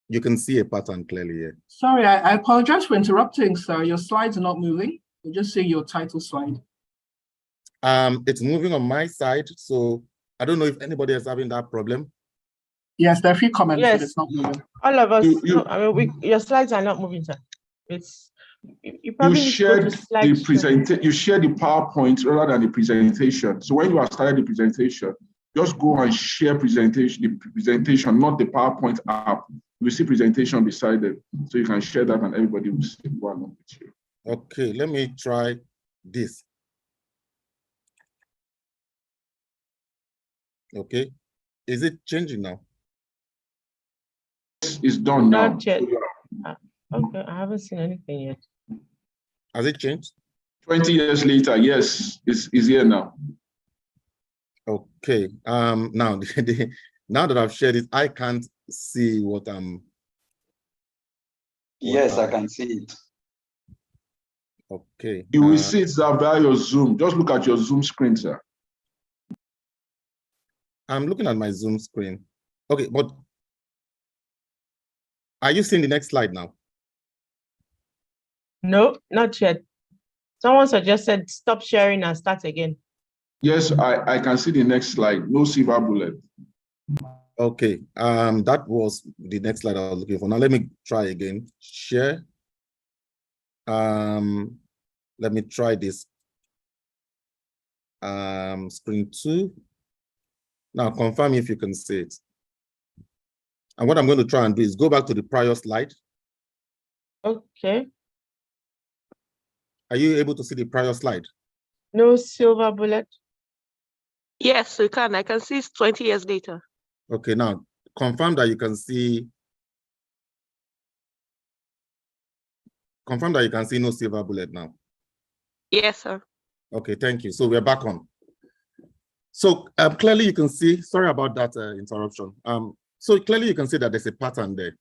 You can see a pattern clearly here.
Sorry, I apologize for interrupting, sir. Your slides are not moving. You just say your title slide.
It's moving on my side, so I don't know if anybody is having that problem.
Yes, there are a few comments,
Yes.
but it's not moving.
All of us, your slides are not moving, sir. You probably need to go to slide show.
You shared the PowerPoint rather than the presentation. So when you are starting the presentation, just go and share the presentation, not the PowerPoint app. You will see presentation beside it. So you can share that and everybody will see one with you.
Okay, let me try this. Okay, is it changing now?
It's done now.
Not yet. Okay, I haven't seen anything yet.
Has it changed?
20 years later, yes, it's here now.
Okay. Now, now that I've shared it, I can't see what I'm.
Yes, I can see it.
Okay.
You will see it via your Zoom. Just look at your Zoom screen, sir.
I'm looking at my Zoom screen. Okay, but are you seeing the next slide now?
No, not yet. Someone suggested stop sharing and start again.
Yes, I can see the next slide. No silver bullet.
Okay, that was the next slide I was looking for. Now let me try again. Share. Let me try this. Screen 2. Now confirm if you can see it. And what I'm going to try and do is go back to the prior slide.
Okay.
Are you able to see the prior slide?
No silver bullet.
Yes, you can. I can see it's 20 years later.
Okay, now confirm that you can see. Confirm that you can see no silver bullet now.
Yes, sir. Okay,
thank you. So we're back on. So clearly you can see, sorry about that interruption. So clearly you can see that there's a pattern there.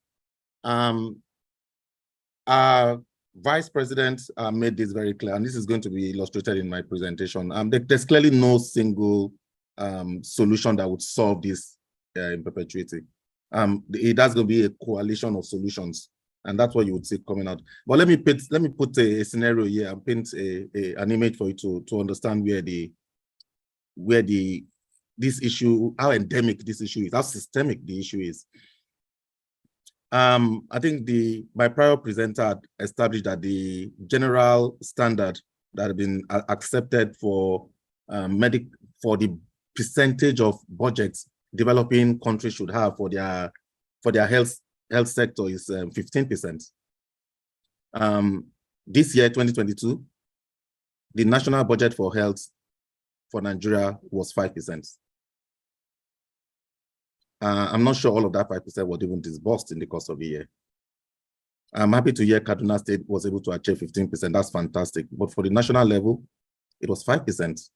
Our Vice President made this very clear, and this is going to be illustrated in my presentation. There's clearly no single solution that would solve this in perpetuity. That's going to be a coalition of solutions, and that's what you would see coming out. But let me put a scenario here and paint an image for you to understand this issue, how endemic this issue is, how systemic the issue is. I think my prior presenter had established that the general standard that had been accepted for the percentage of budgets developing countries should have for their health sector is 15%. This year, 2022, the national budget for health for Nigeria was 5%. I'm not sure all of that 5% was even disbursed in the course of the year. I'm happy to hear Kaduna State was able to achieve 15%. That's fantastic. But for the national level, it was 5%.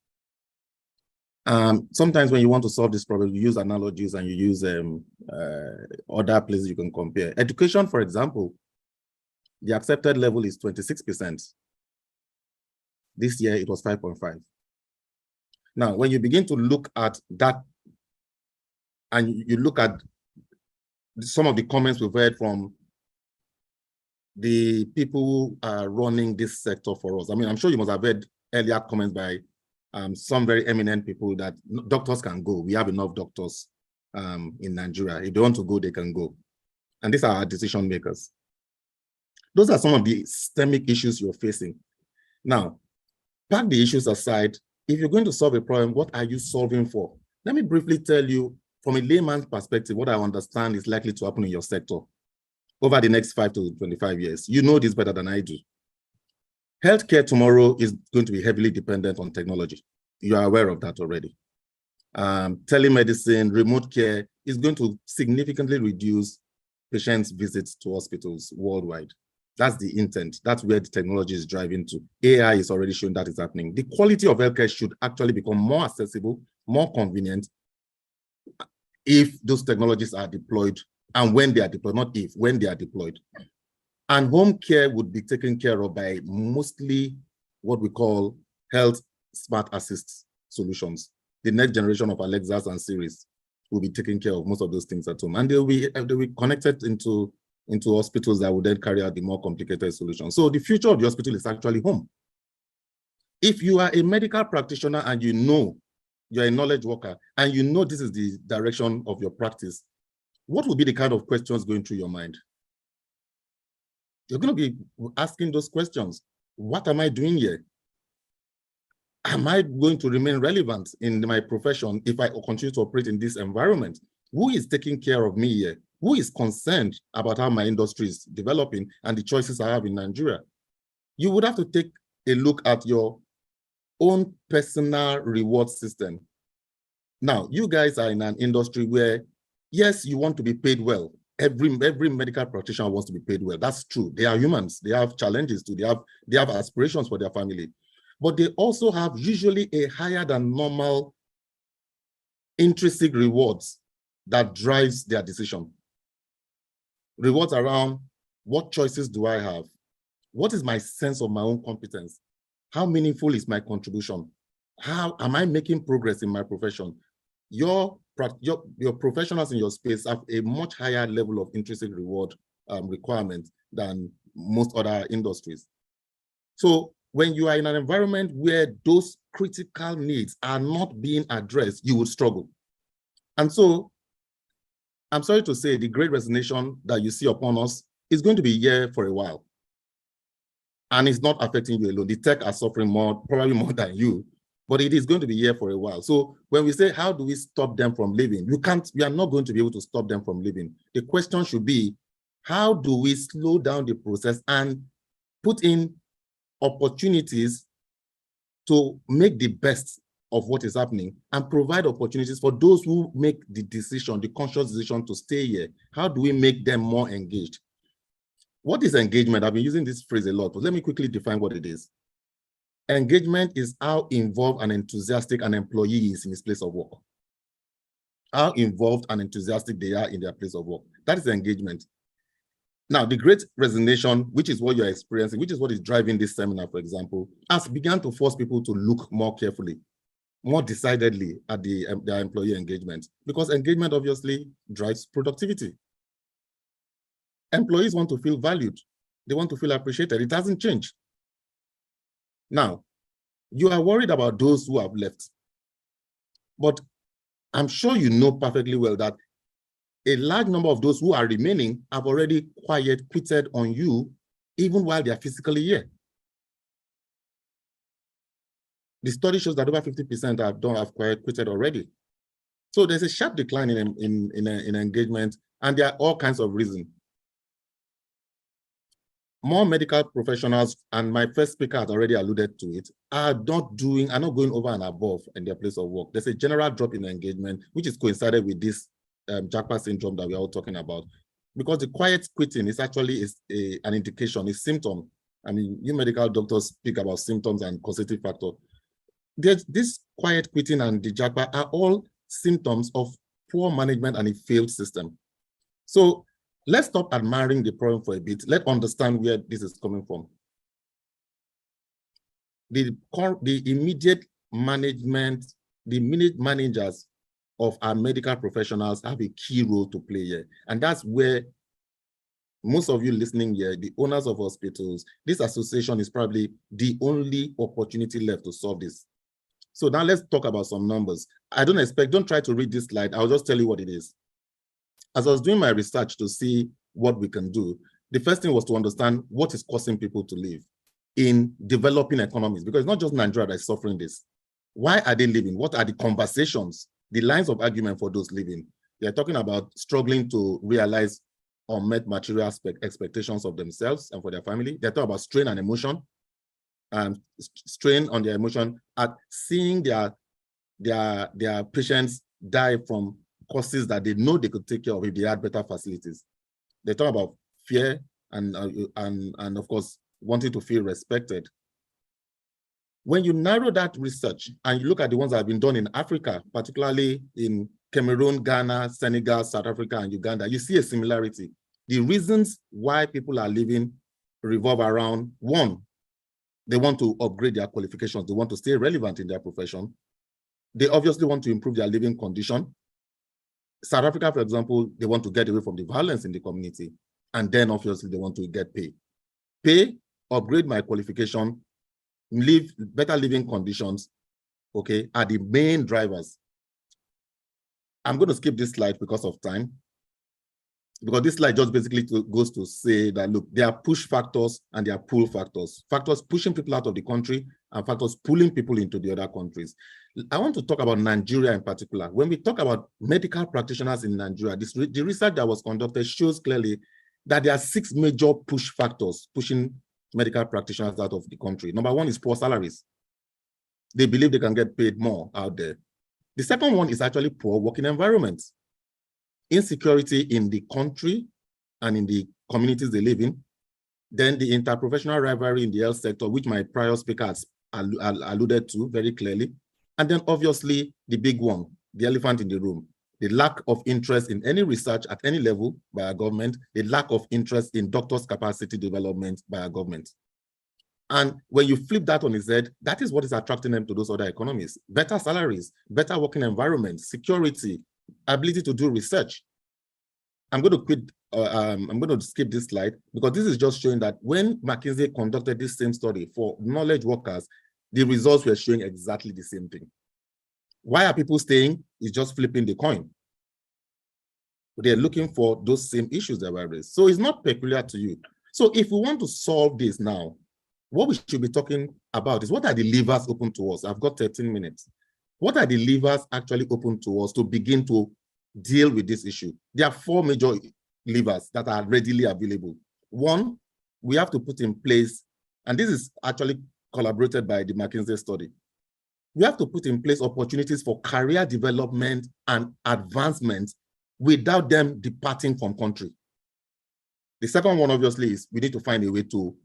Sometimes when you want to solve this problem, you use analogies and you use other places you can compare. Education, for example, the accepted level is 26%. This year, it was 5.5%. Now, when you begin to look at that, and you look at some of the comments we've heard from the people who are running this sector for us. I mean, I'm sure you must have heard earlier comments by some very eminent people that doctors can go. We have enough doctors in Nigeria. If they want to go, they can go. And these are our decision makers. Those are some of the systemic issues you're facing. Now, pack the issues aside. If you're going to solve a problem, what are you solving for? Let me briefly tell you, from a layman's perspective, what I understand is likely to happen in your sector over the next 5 to 25 years. You know this better than I do. Healthcare tomorrow is going to be heavily dependent on technology. You are aware of that already. Telemedicine, remote care is going to significantly reduce patients' visits to hospitals worldwide. That's the intent. That's where the technology is driving to. AI is already showing that is happening. The quality of healthcare should actually become more accessible, more convenient, if those technologies are deployed, and when they are deployed, not if, when they are deployed. And home care would be taken care of by mostly what we call health smart assist solutions. The next generation of Alexas and Siris will be taking care of most of those things at home. And they'll be connected into hospitals that will then carry out the more complicated solutions. So the future of the hospital is actually home. If you are a medical practitioner and you know you're a knowledge worker and you know this is the direction of your practice, what will be the kind of questions going through your mind? You're going to be asking those questions. What am I doing here? Am I going to remain relevant in my profession if I continue to operate in this environment? Who is taking care of me here? Who is concerned about how my industry is developing and the choices I have in Nigeria? You would have to take a look at your own personal reward system. Now, you guys are in an industry where, yes, you want to be paid well. Every medical practitioner wants to be paid well. That's true. They are humans. They have challenges too. They have aspirations for their family. But they also have usually a higher than normal intrinsic rewards that drives their decision. Rewards around what choices do I have? What is my sense of my own competence? How meaningful is my contribution? How am I making progress in my profession? Your professionals in your space have a much higher level of intrinsic reward requirement than most other industries. So when you are in an environment where those critical needs are not being addressed, you would struggle. And so I'm sorry to say the great resignation that you see upon us is going to be here for a while. And it's not affecting you alone. The tech are suffering more, probably more than you, but it is going to be here for a while. So when we say, how do we stop them from leaving? We are not going to be able to stop them from leaving. The question should be, how do we slow down the process and put in opportunities to make the best of what is happening and provide opportunities for those who make the decision, the conscious decision to stay here? How do we make them more engaged? What is engagement? I've been using this phrase a lot, but let me quickly define what it is. Engagement is how involved and enthusiastic an employee is in his place of work. How involved and enthusiastic they are in their place of work. That is engagement. Now, the great resignation, which is what you're experiencing, which is what is driving this seminar, for example, has begun to force people to look more carefully, more decidedly at their employee engagement, because engagement obviously drives productivity. Employees want to feel valued. They want to feel appreciated. It hasn't changed. Now, you are worried about those who have left, but I'm sure you know perfectly well that a large number of those who are remaining have already quitted on you, even while they are physically here. The study shows that over 50% have quitted already. So there's a sharp decline in engagement, and there are all kinds of reasons. More medical professionals, and my first speaker has already alluded to it, are not going over and above in their place of work. There's a general drop in engagement, which is coincided with this Jackpot syndrome that we're all talking about. Because the quiet quitting is actually an indication, a symptom. I mean, you medical doctors speak about symptoms and causative factor. This quiet quitting and the Jackpot are all symptoms of poor management and a failed system. So let's stop admiring the problem for a bit. Let's understand where this is coming from. The immediate management, the immediate managers of our medical professionals have a key role to play here. And that's where most of you listening here, the owners of hospitals, this association is probably the only opportunity left to solve this. So now let's talk about some numbers. Don't try to read this slide. I'll just tell you what it is. As I was doing my research to see what we can do, the first thing was to understand what is causing people to leave in developing economies, because it's not just Nigeria that is suffering this. Why are they leaving? What are the conversations, the lines of argument for those leaving? They're talking about struggling to realize unmet material expectations of themselves and for their family. They're talking about strain and emotion, and strain on their emotion at seeing their patients die from causes that they know they could take care of if they had better facilities. They talk about fear and of course wanting to feel respected. When you narrow that research and you look at the ones that have been done in Africa, particularly in Cameroon, Ghana, Senegal, South Africa, and Uganda, you see a similarity. the reasons why people are leaving revolve around, one, they want to upgrade their qualifications. They want to stay relevant in their profession. They obviously want to improve their living condition. South Africa, for example, they want to get away from the violence in the community. And then obviously they want to get pay. Pay, upgrade my qualification, live better living conditions, okay, are the main drivers. I'm going to skip this slide because of time. Because this slide just basically goes to say that, look, there are push factors and there are pull factors. Factors pushing people out of the country and factors pulling people into the other countries. I want to talk about Nigeria in particular. When we talk about medical practitioners in Nigeria, the research that was conducted shows clearly that there are 6 major push factors pushing medical practitioners out of the country. Number one is poor salaries. They believe they can get paid more out there. The second one is actually poor working environments. Insecurity in the country and in the communities they live in. Then the interprofessional rivalry in the health sector, which my prior speaker has alluded to very clearly. And then obviously the big one, the elephant in the room, the lack of interest in any research at any level by our government, the lack of interest in doctors' capacity development by our government. And when you flip that on its head, that is what is attracting them to those other economies. Better salaries, better working environments, security, ability to do research. I'm going to skip this slide because this is just showing that when McKinsey conducted this same study for knowledge workers, the results were showing exactly the same thing. Why are people staying? It's just flipping the coin. They're looking for those same issues that were raised. So it's not peculiar to you. So if we want to solve this now, what we should be talking about is what are the levers open to us? I've got 13 minutes. What are the levers actually open to us to begin to deal with this issue? There are 4 major levers that are readily available. One, we have to put in place, and this is actually collaborated by the McKinsey study. We have to put in place opportunities for career development and advancement without them departing from country. The second one, obviously, is we need to find a way to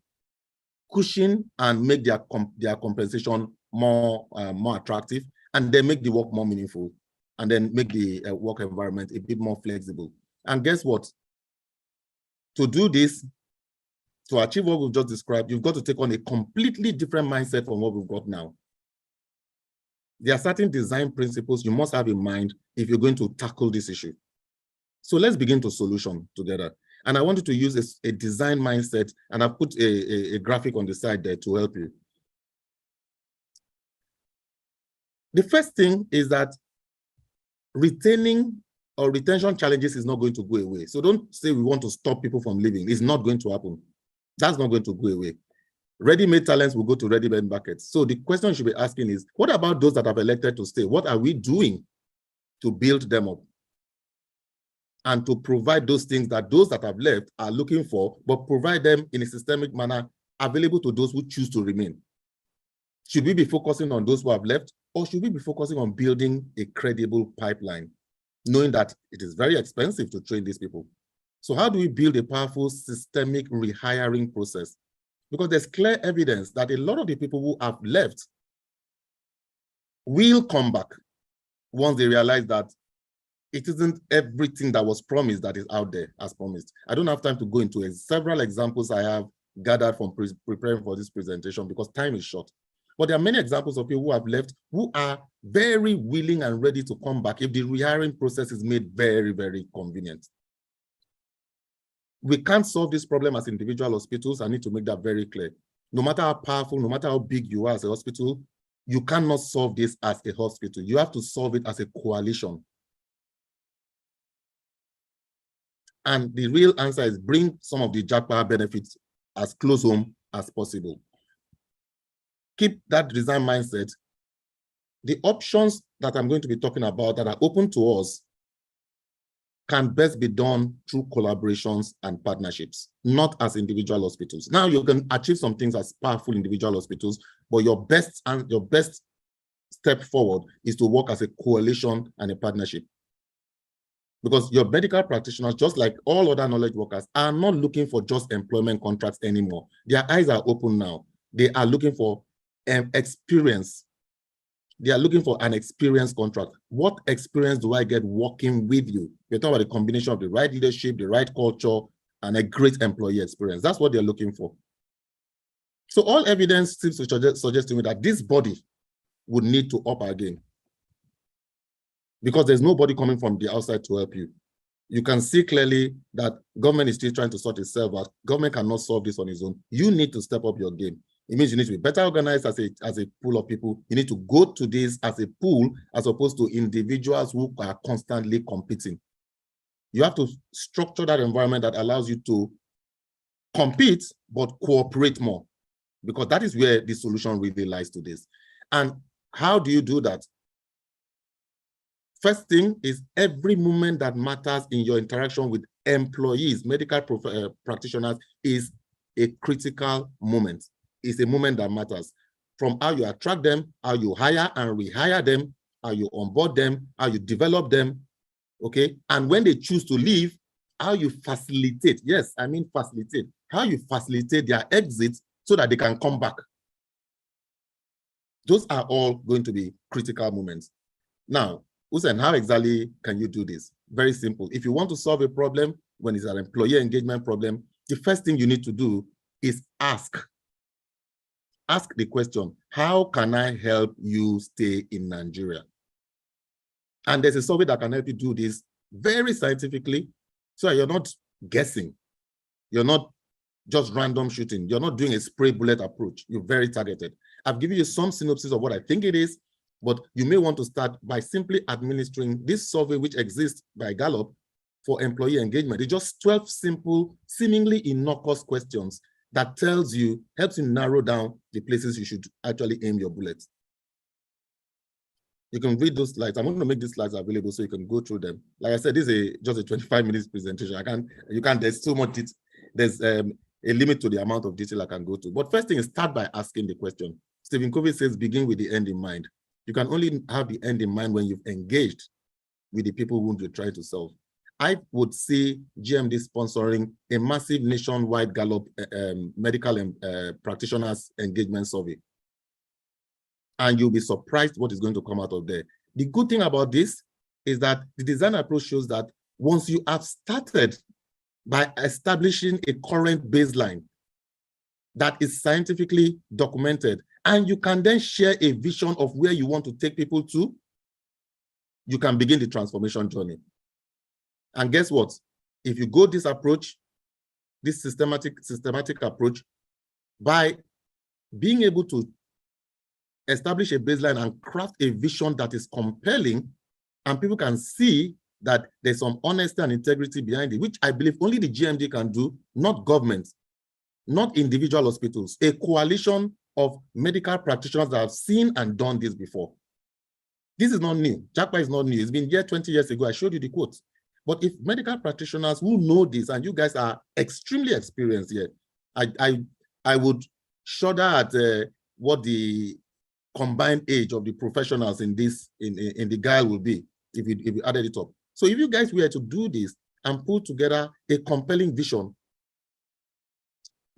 cushion and make their compensation more attractive, and then make the work more meaningful, and then make the work environment a bit more flexible. And guess what? To do this, to achieve what we've just described, you've got to take on a completely different mindset from what we've got now. There are certain design principles you must have in mind if you're going to tackle this issue. So let's begin to solution together. And I wanted to use a design mindset, and I've put a graphic on the side there to help you. The first thing is that retaining or retention challenges is not going to go away. So don't say we want to stop people from leaving. It's not going to happen. That's not going to go away. Ready-made talents will go to ready-made buckets. So the question you should be asking is, what about those that have elected to stay? What are we doing to build them up? And to provide those things that those that have left are looking for, but provide them in a systemic manner available to those who choose to remain. Should we be focusing on those who have left, or should we be focusing on building a credible pipeline, knowing that it is very expensive to train these people? So how do we build a powerful systemic rehiring process? Because there's clear evidence that a lot of the people who have left will come back once they realize that it isn't everything that was promised that is out there as promised. I don't have time to go into several examples I have gathered from preparing for this presentation because time is short. But there are many examples of people who have left who are very willing and ready to come back if the rehiring process is made very, very convenient. We can't solve this problem as individual hospitals. I need to make that very clear. No matter how powerful, no matter how big you are as a hospital, you cannot solve this as a hospital. You have to solve it as a coalition. And the real answer is bring some of the JAPA benefits as close home as possible. Keep that design mindset. The options that I'm going to be talking about that are open to us can best be done through collaborations and partnerships, not as individual hospitals. Now you can achieve some things as powerful individual hospitals, but your best step forward is to work as a coalition and a partnership. Because your medical practitioners, just like all other knowledge workers, are not looking for just employment contracts anymore. Their eyes are open now. They are looking for experience. They are looking for an experience contract. What experience do I get working with you? We're talking about a combination of the right leadership, the right culture, and a great employee experience. That's what they're looking for. So all evidence seems to suggest to me that this body would need to up our game, because there's nobody coming from the outside to help you. You can see clearly that government is still trying to sort itself out. Government cannot solve this on its own. You need to step up your game. It means you need to be better organized as a pool of people. You need to go to this as a pool as opposed to individuals who are constantly competing. You have to structure that environment that allows you to compete, but cooperate more, because that is where the solution really lies to this. And how do you do that? First thing is every moment that matters in your interaction with employees, medical practitioners, is a critical moment. It's a moment that matters. From how you attract them, how you hire and rehire them, how you onboard them, how you develop them, okay? And when they choose to leave, how you facilitate, yes, I mean facilitate, how you facilitate their exit so that they can come back. Those are all going to be critical moments. Now, Hussein, how exactly can you do this? Very simple. If you want to solve a problem, when it's an employee engagement problem, the first thing you need to do is ask. Ask the question, how can I help you stay in Nigeria? And there's a survey that can help you do this very scientifically, so you're not guessing. You're not just random shooting. You're not doing a spray bullet approach. You're very targeted. I've given you some synopsis of what I think it is, but you may want to start by simply administering this survey, which exists by Gallup for employee engagement. It's just 12 simple, seemingly innocuous questions that helps you narrow down the places you should actually aim your bullets. You can read those slides. I'm going to make these slides available so you can go through them. Like I said, this is just a 25 minutes presentation. There's so much, there's a limit to the amount of detail I can go to. But first thing is start by asking the question. Stephen Covey says, begin with the end in mind. You can only have the end in mind when you've engaged with the people whom you're trying to solve. I would see GMD sponsoring a massive nationwide Gallup medical practitioners engagement survey. And you'll be surprised what is going to come out of there. The good thing about this is that the design approach shows that once you have started by establishing a current baseline that is scientifically documented, and you can then share a vision of where you want to take people to, you can begin the transformation journey. And guess what? If you go this approach, this systematic approach, by being able to establish a baseline and craft a vision that is compelling, and people can see that there's some honesty and integrity behind it, which I believe only the GMD can do, not government, not individual hospitals, a coalition of medical practitioners that have seen and done this before. This is not new. JAPA is not new. It's been here 20 years ago. I showed you the quotes. But if medical practitioners who know this, and you guys are extremely experienced here, I would shudder at what the combined age of the professionals in this in the GAL will be if you added it up. So if you guys were to do this and put together a compelling vision,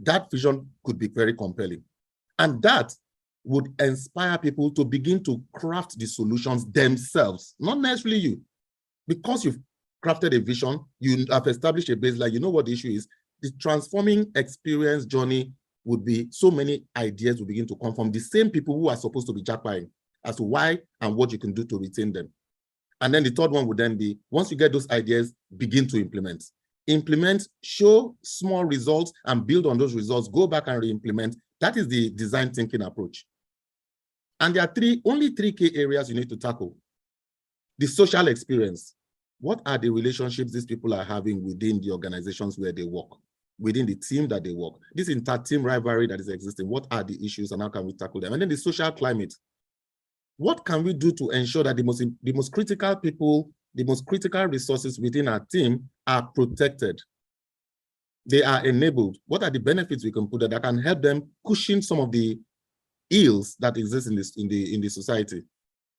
that vision could be very compelling. And that would inspire people to begin to craft the solutions themselves, not necessarily you. Because you've crafted a vision, you have established a baseline, you know what the issue is. The transforming experience journey would be so many ideas will begin to come from the same people who are supposed to be jackpying as to why and what you can do to retain them. And then the third one would then be, once you get those ideas, begin to implement. Implement, show small results and build on those results, go back and re-implement. That is the design thinking approach. And there are only three key areas you need to tackle. The social experience. What are the relationships these people are having within the organizations where they work, within the team that they work? This inter-team rivalry that is existing, what are the issues and how can we tackle them? And then the social climate. What can we do to ensure that the most critical people, the most critical resources within our team are protected? They are enabled. What are the benefits we can put that can help them cushion some of the ills that exist in the society,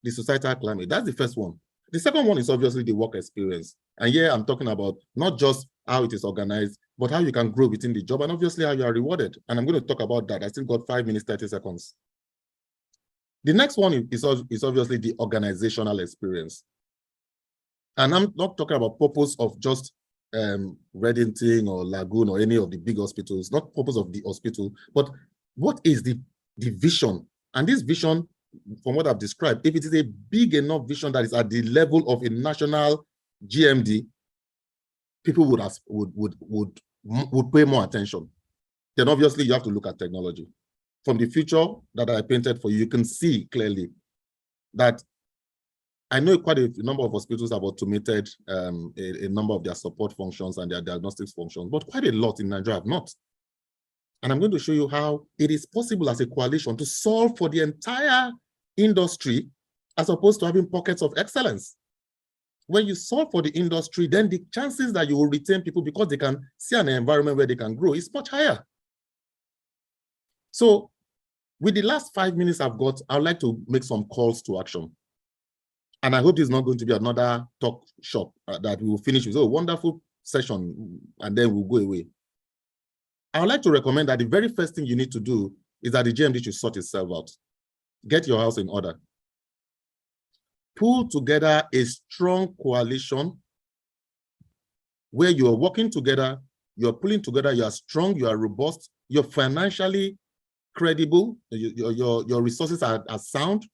the societal climate? That's the first one. The second one is obviously the work experience. And here I'm talking about not just how it is organized, but how you can grow within the job and obviously how you are rewarded. And I'm going to talk about that. I still got 5 minutes, 30 seconds. The next one is obviously the organizational experience. And I'm not talking about purpose of just Reddington or Lagoon or any of the big hospitals, not purpose of the hospital, but what is the vision? And this vision, from what I've described, if it is a big enough vision that is at the level of a national GMD, people would pay more attention. Then obviously you have to look at technology. From the future that I painted for you, you can see clearly that I know quite a number of hospitals have automated a number of their support functions and their diagnostics functions, but quite a lot in Nigeria have not. And I'm going to show you how it is possible as a coalition to solve for the entire industry as opposed to having pockets of excellence. When you solve for the industry, then the chances that you will retain people because they can see an environment where they can grow is much higher. So with the last 5 minutes I've got, I'd like to make some calls to action. And I hope this is not going to be another talk shop that we will finish with. Oh, wonderful session, and then we'll go away. I would like to recommend that the very first thing you need to do is that the GMD should sort itself out. Get your house in order. Pull together a strong coalition where you are working together, you're pulling together, you are strong, you are robust, you're financially credible, your resources are sound,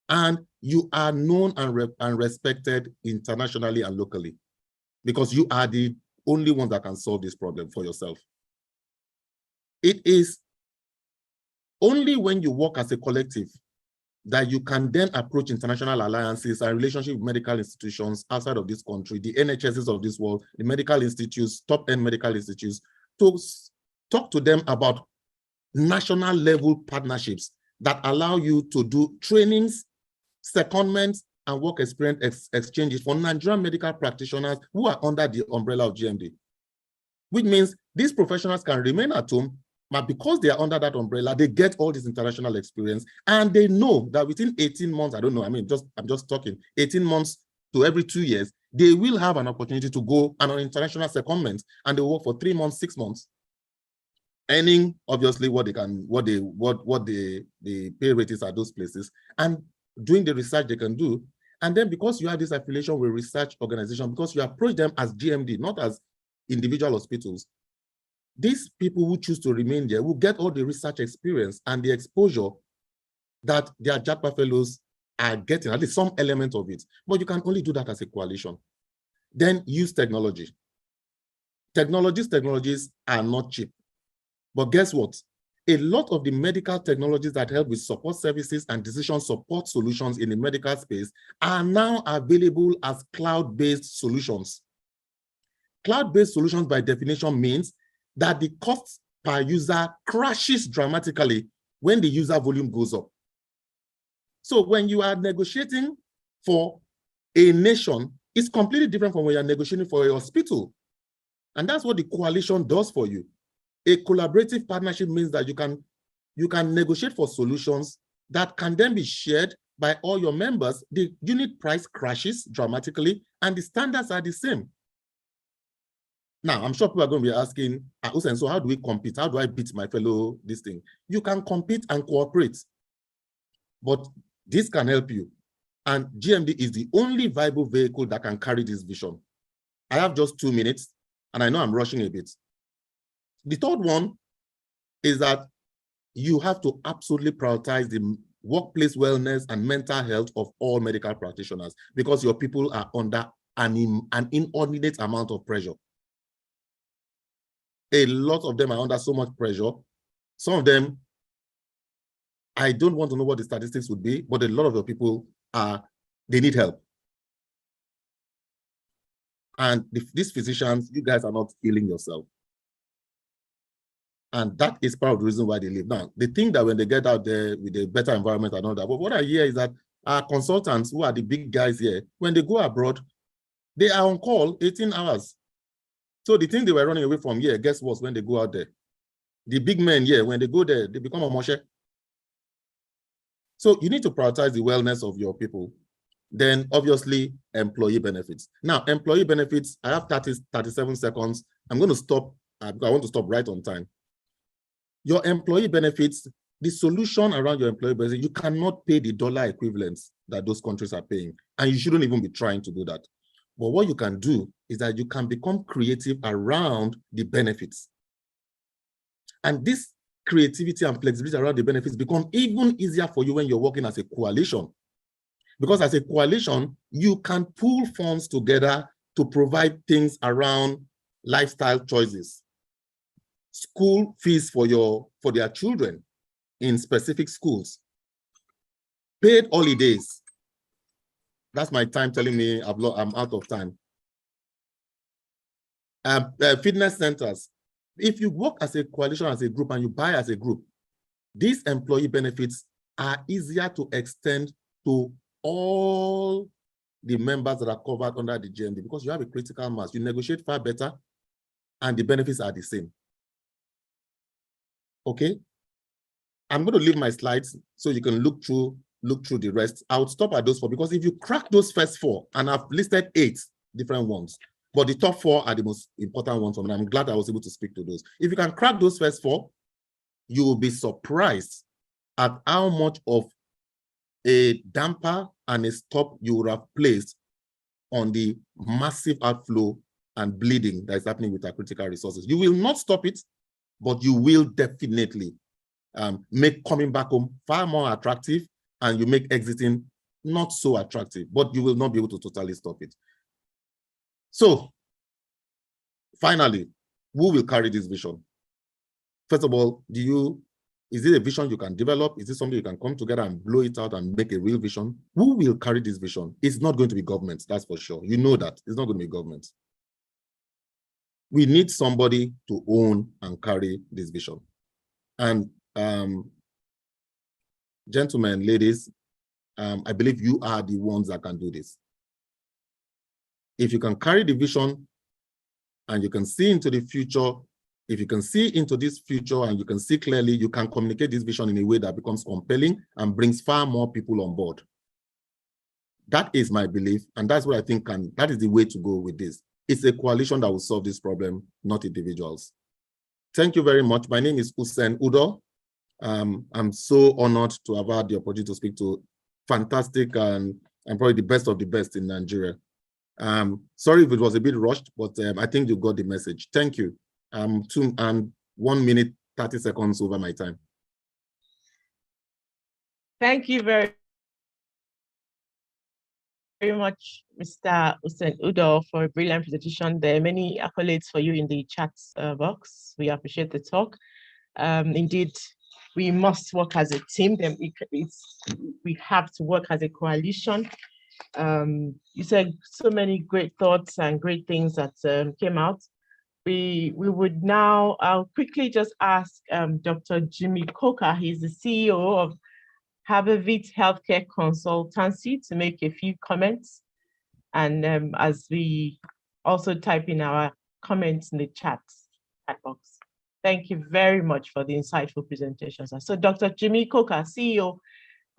and you are known and respected internationally and locally, because you are the only one that can solve this problem for yourself. It is only when you work as a collective that you can then approach international alliances and relationship with medical institutions outside of this country, the NHSs of this world, the medical institutes, top-end medical institutes, to talk to them about national level partnerships that allow you to do trainings, secondments, and work experience exchanges for Nigerian medical practitioners who are under the umbrella of GMD, which means these professionals can remain at home, but because they are under that umbrella, they get all this international experience, and they know that within 18 months, I don't know, I'm just talking, 18 months to every 2 years, they will have an opportunity to go on an international secondment, and they work for 3 months, 6 months, earning obviously what they can, what the pay rate is at those places, and doing the research they can do. And then because you have this affiliation with research organization, because you approach them as GMD, not as individual hospitals, these people who choose to remain there will get all the research experience and the exposure that their JAPA fellows are getting, at least some element of it. But you can only do that as a coalition. Then use technology. Technologies are not cheap. But guess what? A lot of the medical technologies that help with support services and decision support solutions in the medical space are now available as cloud-based solutions. Cloud-based solutions by definition means that the cost per user crashes dramatically when the user volume goes up. So when you are negotiating for a nation, it's completely different from when you're negotiating for a hospital. And that's what the coalition does for you. A collaborative partnership means that you can negotiate for solutions that can then be shared by all your members. The unit price crashes dramatically and the standards are the same. Now, I'm sure people are going to be asking, Hussein, so how do we compete? How do I beat my fellow this thing? You can compete and cooperate, but this can help you. And GMD is the only viable vehicle that can carry this vision. I have just 2 minutes, and I know I'm rushing a bit. The third one is that you have to absolutely prioritize the workplace wellness and mental health of all medical practitioners, because your people are under an inordinate amount of pressure. A lot of them are under so much pressure. Some of them, I don't want to know what the statistics would be, but a lot of the people they need help. And these physicians, you guys are not healing yourself. And that is part of the reason why they leave. Now, they think that when they get out there with a better environment and all that, but what I hear is that our consultants, who are the big guys here, when they go abroad, they are on call 18 hours. So the thing they were running away from here, guess what, when they go out there? The big men here, when they go there, they become a moshe. So you need to prioritize the wellness of your people. Then obviously employee benefits. Now, employee benefits, I have 37 seconds. I'm going to stop. I want to stop right on time. Your employee benefits, the solution around your employee benefits, you cannot pay the dollar equivalents that those countries are paying. And you shouldn't even be trying to do that. But what you can do is that you can become creative around the benefits. And this creativity and flexibility around the benefits become even easier for you when you're working as a coalition. Because as a coalition, you can pool funds together to provide things around lifestyle choices, school fees for their children in specific schools, paid holidays. That's my time telling me I'm out of time. Fitness centers. If you work as a coalition, as a group, and you buy as a group, these employee benefits are easier to extend to all the members that are covered under the GMD because you have a critical mass. You negotiate far better, and the benefits are the same. Okay? I'm going to leave my slides so you can look through the rest. I would stop at those 4 because if you crack those first 4, and I've listed 8 different ones, but the top 4 are the most important ones, and I'm glad I was able to speak to those. If you can crack those first 4, you will be surprised at how much of a damper and a stop you would have placed on the massive outflow and bleeding that is happening with our critical resources. You will not stop it, but you will definitely make coming back home far more attractive, and you make exiting not so attractive, but you will not be able to totally stop it. So, finally, who will carry this vision? First of all, is it a vision you can develop? Is it something you can come together and blow it out and make a real vision? Who will carry this vision? It's not going to be government, that's for sure. You know that. It's not going to be government. We need somebody to own and carry this vision. And gentlemen, ladies, I believe you are the ones that can do this. If you can carry the vision and you can see into the future, if you can see into this future and you can see clearly, you can communicate this vision in a way that becomes compelling and brings far more people on board. That is my belief, and that's what I think that is the way to go with this. It's a coalition that will solve this problem, not individuals. Thank you very much. My name is Hussein Udo. I'm so honored to have had the opportunity to speak to fantastic and probably the best of the best in Nigeria. Sorry if it was a bit rushed, but I think you got the message. Thank you. 1 minute, 30 seconds over my time.
Thank you very much, Mr. Hussein Udo, for a brilliant presentation. There are many accolades for you in the chat box. We appreciate the talk. Indeed, we must work as a team. Then we have to work as a coalition. You said so many great thoughts and great things that came out. We would now, I'll quickly just ask Dr. Jimmy Coker. He's the CEO of Habervit Healthcare Consultancy, to make a few comments. And as we also type in our comments in the chat box. Thank you very much for the insightful presentations. So Dr. Jimmy Coker, CEO,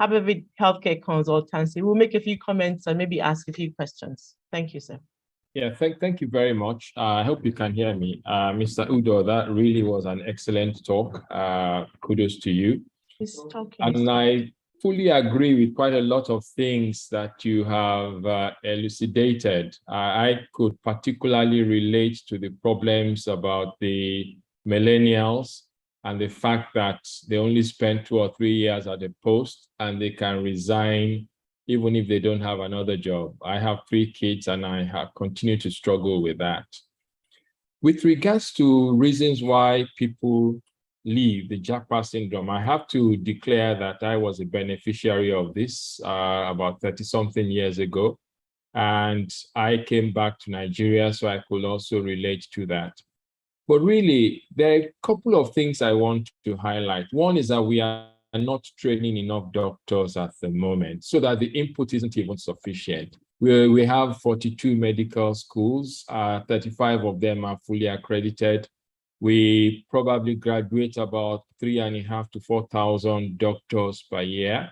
Habervit Healthcare Consultancy, will make a few comments and maybe ask a few questions. Thank you, sir.
Yeah, thank you very much. I hope you can hear me. Mr. Udo, that really was an excellent talk. Kudos to you.
He's talking.
And I fully agree with quite a lot of things that you have elucidated. I could particularly relate to the problems about the millennials and the fact that they only spend 2 or 3 years at the post and they can resign even if they don't have another job. I have 3 kids and I have continued to struggle with that. With regards to reasons why people leave, the Japa syndrome, I have to declare that I was a beneficiary of this about 30-something years ago. And I came back to Nigeria, so I could also relate to that. But really, there are a couple of things I want to highlight. One is that we are not training enough doctors at the moment, so that the input isn't even sufficient. We have 42 medical schools, 35 of them are fully accredited. We probably graduate about 3,500 to 4,000 doctors per year.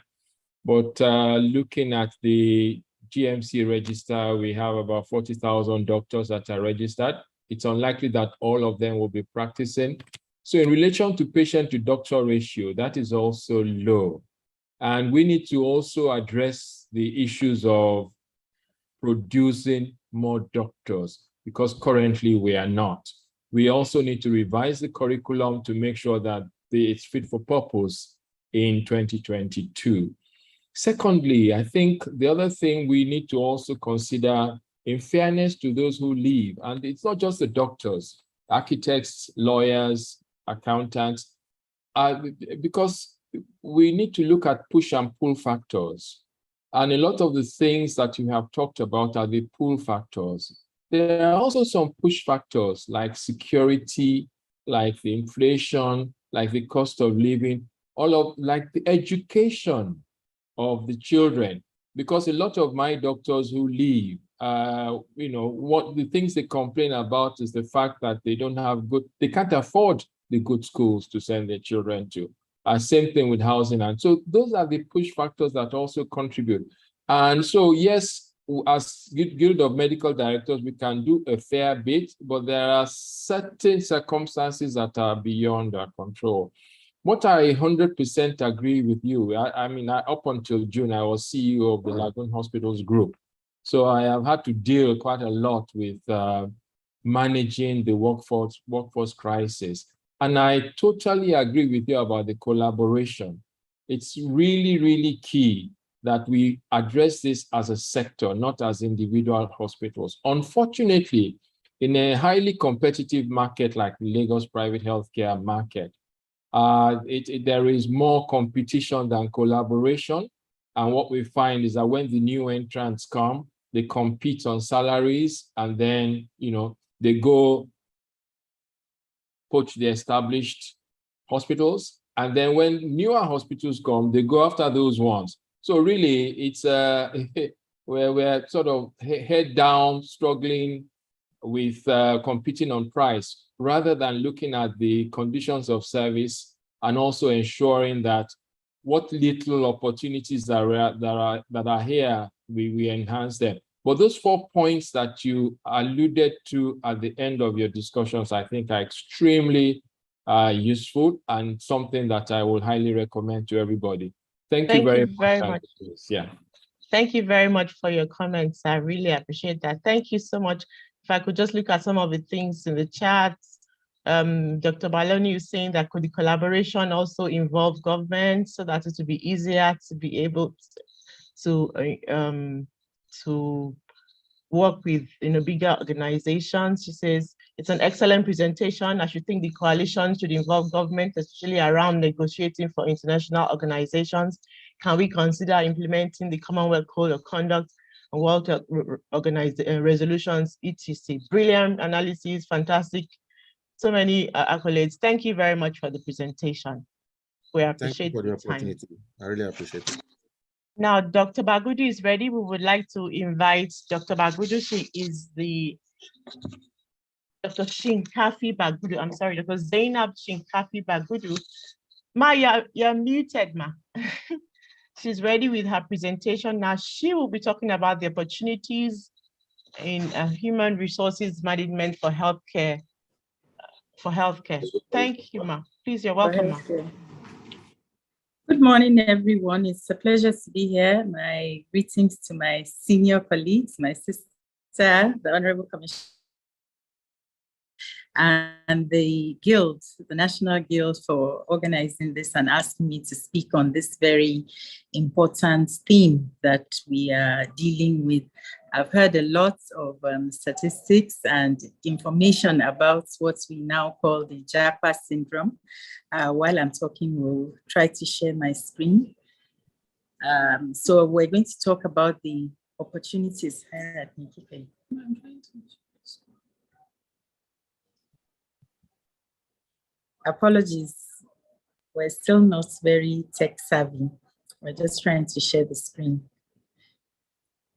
But looking at the GMC register, we have about 40,000 doctors that are registered. It's unlikely that all of them will be practicing. So in relation to patient to doctor ratio, that is also low. And we need to also address the issues of producing more doctors, because currently we are not. We also need to revise the curriculum to make sure that it's fit for purpose in 2022. Secondly, I think the other thing we need to also consider, in fairness to those who leave, and it's not just the doctors, architects, lawyers, accountants, because we need to look at push and pull factors. And a lot of the things that you have talked about are the pull factors. There are also some push factors like security, like the inflation, like the cost of living, like the education of the children. Because a lot of my doctors who leave, what the things they complain about is the fact that they can't afford the good schools to send their children to. Same thing with housing. And so those are the push factors that also contribute. And so, yes, as Guild of Medical Directors, we can do a fair bit, but there are certain circumstances that are beyond our control. What I 100% agree with you, up until June, I was CEO of the Lagoon Hospitals Group. So I have had to deal quite a lot with managing the workforce crisis. And I totally agree with you about the collaboration. It's really, really key that we address this as a sector, not as individual hospitals. Unfortunately, in a highly competitive market like the Lagos private healthcare market, there is more competition than collaboration. And what we find is that when the new entrants come, they compete on salaries, and then, they go poach the established hospitals. And then when newer hospitals come, they go after those ones. So really, it's we're sort of head down, struggling with competing on price, rather than looking at the conditions of service and also ensuring that what little opportunities that are here, we enhance them. But those 4 points that you alluded to at the end of your discussions, I think are extremely useful and something that I would highly recommend to everybody. Thank you very much. Yeah.
Thank you very much for your comments. I really appreciate that. Thank you so much. If I could just look at some of the things in the chat. Dr. Baloni is saying that could the collaboration also involve government so that it would be easier to be able to work with bigger organizations. She says it's an excellent presentation. I should think the coalition should involve government, especially around negotiating for international organizations. Can we consider implementing the Commonwealth Code of Conduct and World resolutions, etc.? Brilliant analysis, fantastic. So many accolades. Thank you very much for the presentation. We appreciate
Thank you for the
time.
opportunity. I really appreciate it.
Now, Dr. Bagudu is ready. We would like to invite Dr. Bagudu. She is the Dr. Shinkafi Bagudu. I'm sorry, Dr. Zainab Shinkafi Bagudu. Ma, you're muted, ma. She's ready with her presentation. Now, she will be talking about the opportunities in human resources management for healthcare. Thank you, ma. Please, you're welcome, ma.
Good morning, everyone. It's a pleasure to be here. My greetings to my senior colleagues, my sister, the Honorable Commissioner, and the Guild, the National Guild, for organizing this and asking me to speak on this very important theme that we are dealing with. I've heard a lot of statistics and information about what we now call the JAPA syndrome. While I'm talking, we'll try to share my screen. So we're going to talk about the opportunities. Apologies, we're still not very tech savvy. We're just trying to share the screen.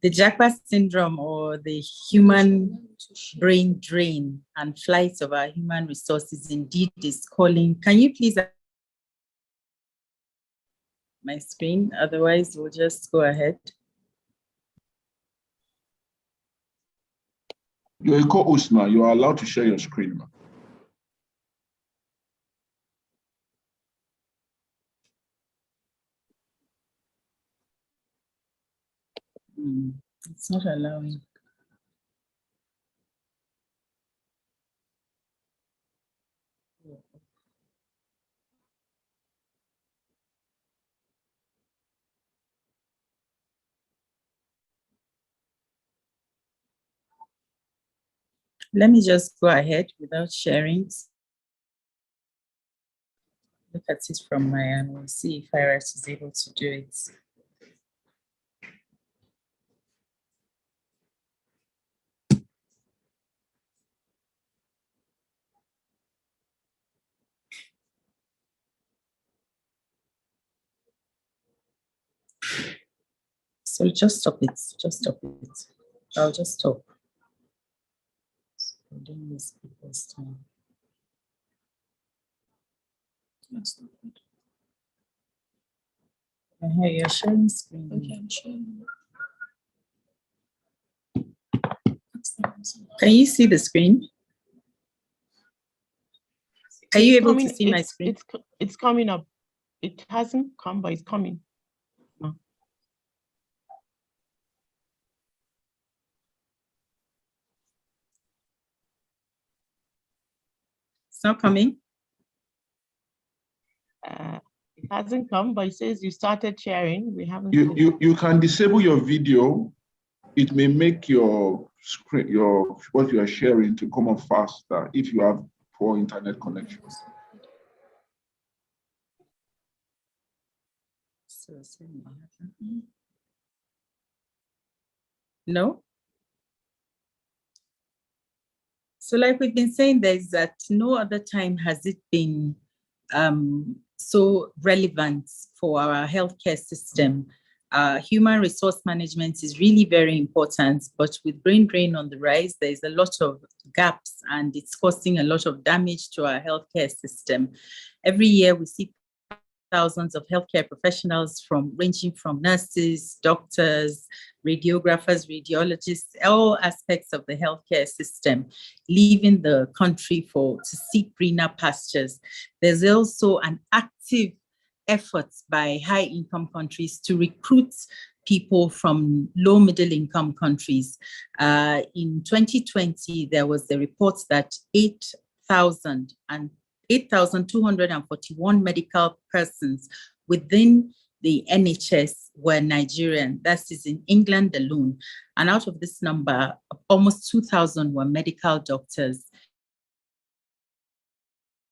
The JAPA syndrome, or the human brain drain and flight of our human resources, indeed is calling. Can you please my screen? Otherwise, we'll just go ahead.
You're a co-host, ma. You are allowed to share your screen, ma.
It's not allowing. Let me just go ahead without sharing. Look at it from my end. We'll see if Iris is able to do it. So just stop it. Just stop it. I'll just stop. I don't waste people's time. You're sharing screen. Okay, I'm sharing. Can you see the screen? Are you able to see my screen?
It's coming up. It hasn't come, but it's coming.
It's not coming?
It hasn't come, but it says you started sharing. We haven't.
You can disable your video. It may make your screen, what you are sharing to come up faster if you have poor internet connections.
No? So like we've been saying, there's that no other time has it been so relevant for our healthcare system. Human resource management is really very important, but with brain drain on the rise, there's a lot of gaps and it's causing a lot of damage to our healthcare system. Every year we see thousands of healthcare professionals ranging from nurses, doctors, radiographers, radiologists, all aspects of the healthcare system, leaving the country to seek greener pastures. There's also an active effort by high-income countries to recruit people from low middle income countries. In 2020, there was a report that 8,241 medical persons within the NHS were Nigerian. That is in England alone. And out of this number, almost 2,000 were medical doctors.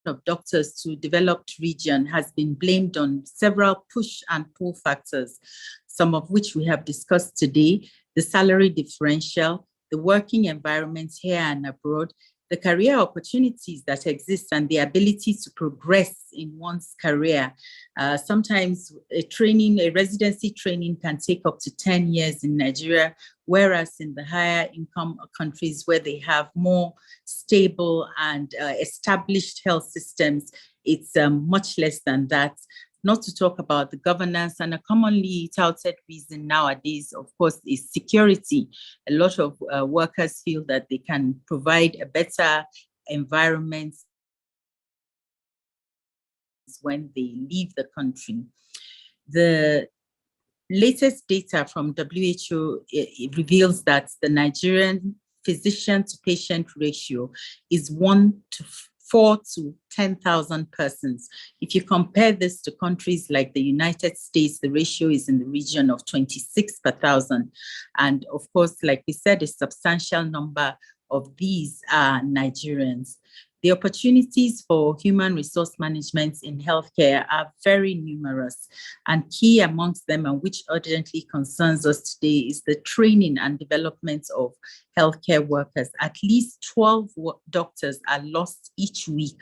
Of doctors to developed region has been blamed on several push and pull factors, some of which we have discussed today: the salary differential, the working environment here and abroad, the career opportunities that exist, and the ability to progress in one's career. Sometimes a residency training can take up to 10 years in Nigeria, whereas in the higher income countries where they have more stable and established health systems, it's much less than that. Not to talk about the governance, and a commonly touted reason nowadays, of course, is security. A lot of workers feel that they can provide a better environment when they leave the country. The latest data from WHO reveals that the Nigerian physician-to-patient ratio is 1:4 to 10,000 persons. If you compare this to countries like the United States, the ratio is in the region of 26 per thousand. And of course, like we said, a substantial number of these are Nigerians. The opportunities for human resource management in healthcare are very numerous, and key amongst them, and which urgently concerns us today, is the training and development of healthcare workers. At least 12 doctors are lost each week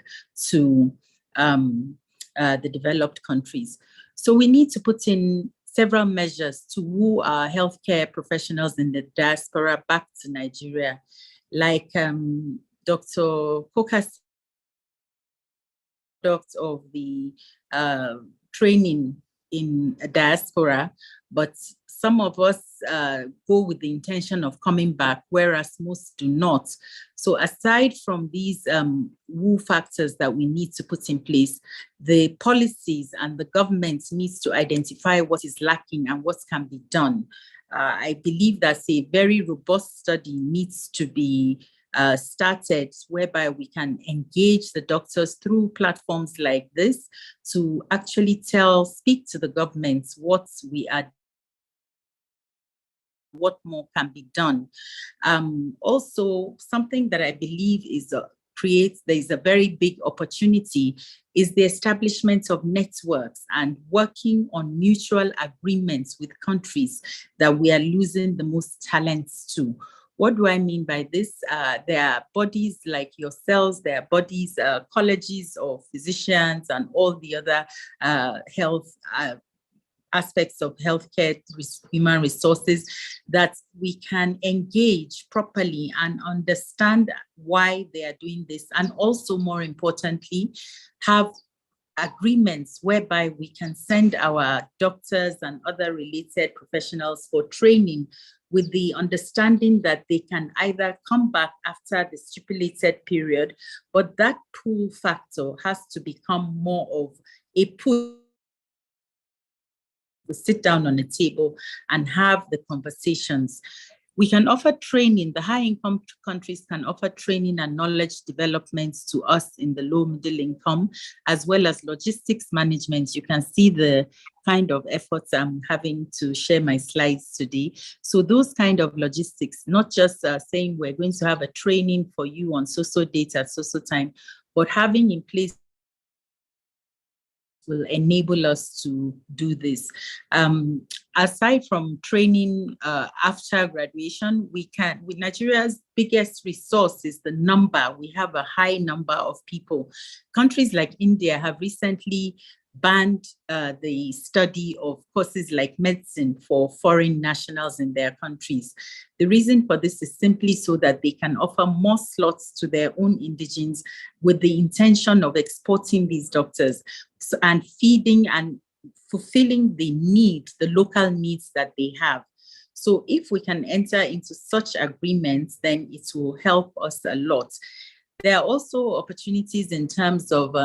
to the developed countries. So we need to put in several measures to woo our healthcare professionals in the diaspora back to Nigeria, like Dr. Kokas of the training in a diaspora, but some of us go with the intention of coming back, whereas most do not. So aside from these woo factors that we need to put in place, the policies and the government needs to identify what is lacking and what can be done. I believe that a very robust study needs to be started, whereby we can engage the doctors through platforms like this to actually speak to the government what we are what more can be done. Also, something that I believe is there's a very big opportunity is the establishment of networks and working on mutual agreements with countries that we are losing the most talents to. What do I mean by this? There are bodies like yourselves, there are bodies, colleges of physicians and all the other health aspects of healthcare, human resources, that we can engage properly and understand why they are doing this. And also, more importantly, have agreements whereby we can send our doctors and other related professionals for training with the understanding that they can either come back after the stipulated period, but that pull factor has to become more of a pull. We sit down on a table and have the conversations. We can offer training. The high-income countries can offer training and knowledge development to us in the low middle income, as well as logistics management. You can see the kind of efforts I'm having to share my slides today. So those kind of logistics, not just saying we're going to have a training for you on so-so date at so-so time, but having in place will enable us to do this. Aside from training after graduation, Nigeria's biggest resource is the number. We have a high number of people. Countries like India have recently banned the study of courses like medicine for foreign nationals in their countries. The reason for this is simply so that they can offer more slots to their own indigenes with the intention of exporting these doctors and feeding and fulfilling the needs, the local needs that they have. So if we can enter into such agreements, then it will help us a lot. There are also opportunities in terms of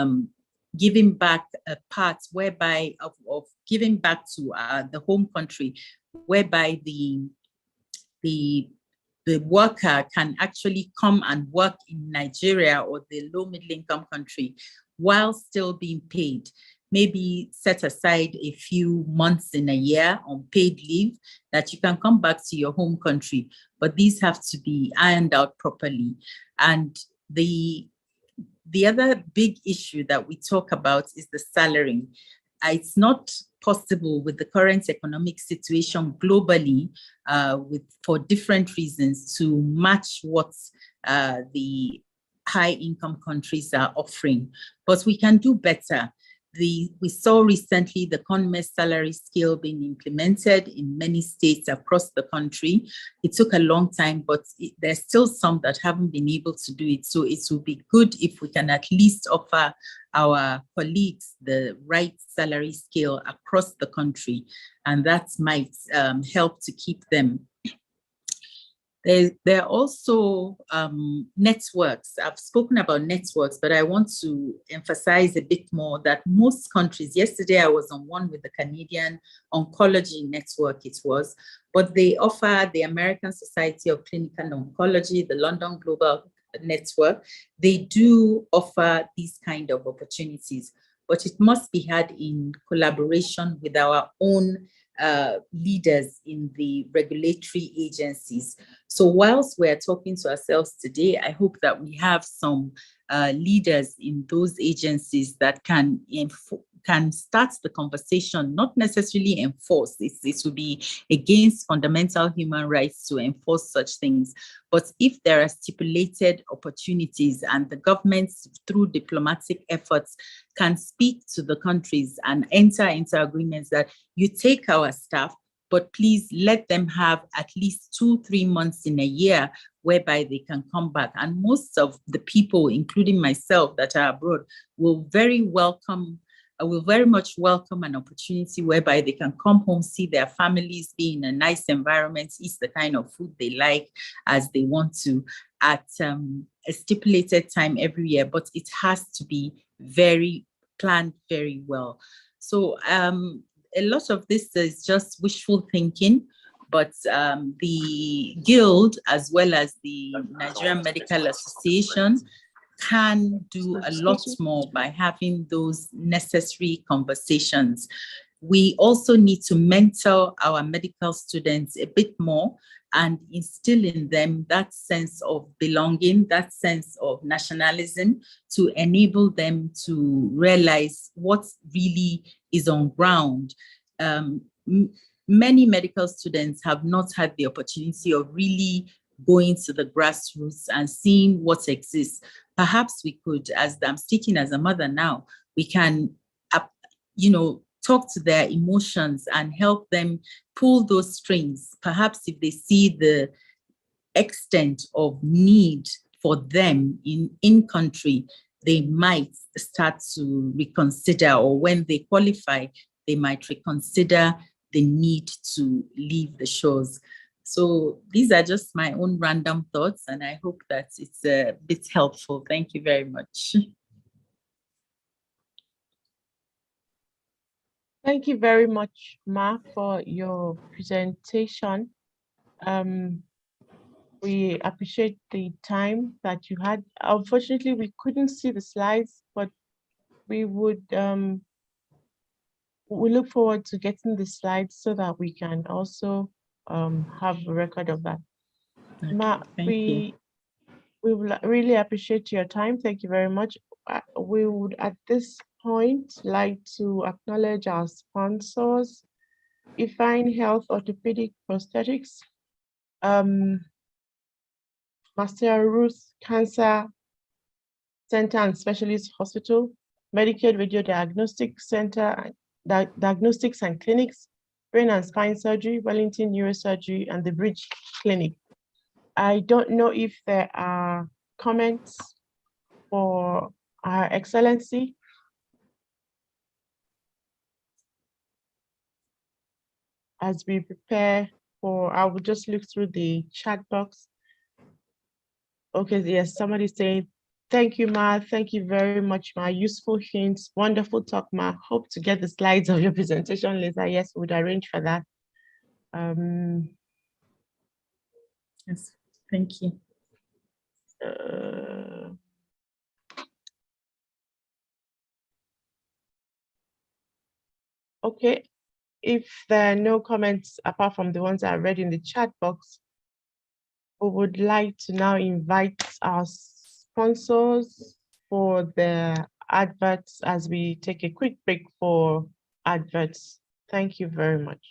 giving back a part whereby of giving back to the home country, whereby the worker can actually come and work in Nigeria or the low middle income country while still being paid. Maybe set aside a few months in a year on paid leave that you can come back to your home country, but these have to be ironed out properly. And the other big issue that we talk about is the salary. It's not possible with the current economic situation globally for different reasons to match what the high income countries are offering, but we can do better. We saw recently the CONMES salary scale being implemented in many states across the country. It took a long time, but there's still some that haven't been able to do it. So it will be good if we can at least offer our colleagues the right salary scale across the country, and that might help to keep them. There are also networks. I've spoken about networks, but I want to emphasize a bit more that most countries, yesterday I was on one with the Canadian Oncology Network, but they offer the American Society of Clinical Oncology, the London Global Network. They do offer these kind of opportunities, but it must be had in collaboration with our own leaders in the regulatory agencies. So whilst we're talking to ourselves today, I hope that we have some leaders in those agencies that can start the conversation, not necessarily enforce. This will be against fundamental human rights to enforce such things. But if there are stipulated opportunities and the governments, through diplomatic efforts, can speak to the countries and enter into agreements that you take our staff, but please let them have at least 2-3 months in a year whereby they can come back. And most of the people, including myself, that are abroad will very much welcome an opportunity whereby they can come home, see their families, be in a nice environment, eat the kind of food they like as they want to at a stipulated time every year. But it has to be planned very well. So a lot of this is just wishful thinking, but the Guild, as well as the Nigerian Medical Association, can do a lot more by having those necessary conversations. we also need to mentor our medical students a bit more and instill in them that sense of belonging, that sense of nationalism, to enable them to realize what really is on ground. Many medical students have not had the opportunity of really going to the grassroots and seeing what exists. Perhaps we could, as I'm speaking as a mother now, we can, talk to their emotions and help them pull those strings. Perhaps if they see the extent of need for them in country, they might start to reconsider, or when they qualify, they might reconsider the need to leave the shores. So these are just my own random thoughts, and I hope that it's a bit helpful. Thank you very much.
Thank you very much, Ma, for your presentation. We appreciate the time that you had. Unfortunately, we couldn't see the slides, but we would we look forward to getting the slides so that we can also have a record of that. Okay, Ma, we will really appreciate your time. Thank you very much. We would at this point like to acknowledge our sponsors: Ifine Health Orthopedic Prosthetics, Master Ruth Cancer Center and Specialist Hospital, Medicaid Radio Diagnostic Center, Diagnostics and Clinics, Brain and Spine Surgery, Wellington Neurosurgery, and the Bridge Clinic. I don't know if there are comments for Her Excellency. As we prepare for, I will just look through the chat box. Okay, yes, somebody's saying, thank you, Ma. Thank you very much, Ma. Useful hints, wonderful talk, Ma. Hope to get the slides of your presentation later. Yes, we'd arrange for that.
Yes, thank you.
Okay, if there are no comments apart from the ones I read in the chat box, we would like to now invite our sponsors for the adverts as we take a quick break for adverts. Thank you very much.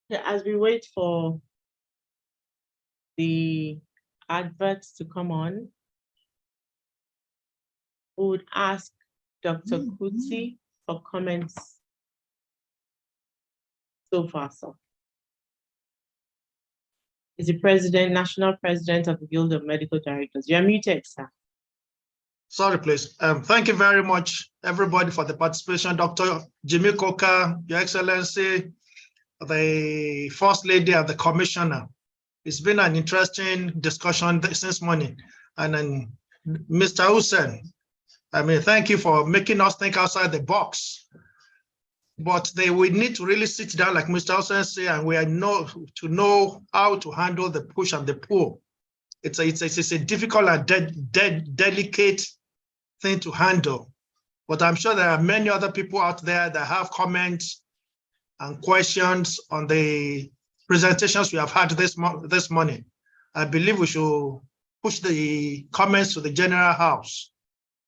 Yeah, as we wait for the adverts to come on, we would ask Dr. Kuti for comments so far. So, is the president, national president of the Guild of Medical Directors. You're muted, sir.
Sorry, please. Thank you very much, everybody, for the participation. Dr. Jimmy Coker, Your Excellency, the First Lady and the Commissioner. It's been an interesting discussion since morning. And then Mr. Hussein, thank you for making us think outside the box. But we need to really sit down, like Mr. Hussein said, and we know how to handle the push and the pull. It's a difficult and delicate thing to handle. but I'm sure there are many other people out there that have comments and questions on the presentations we have had this morning. I believe we should push the comments to the General House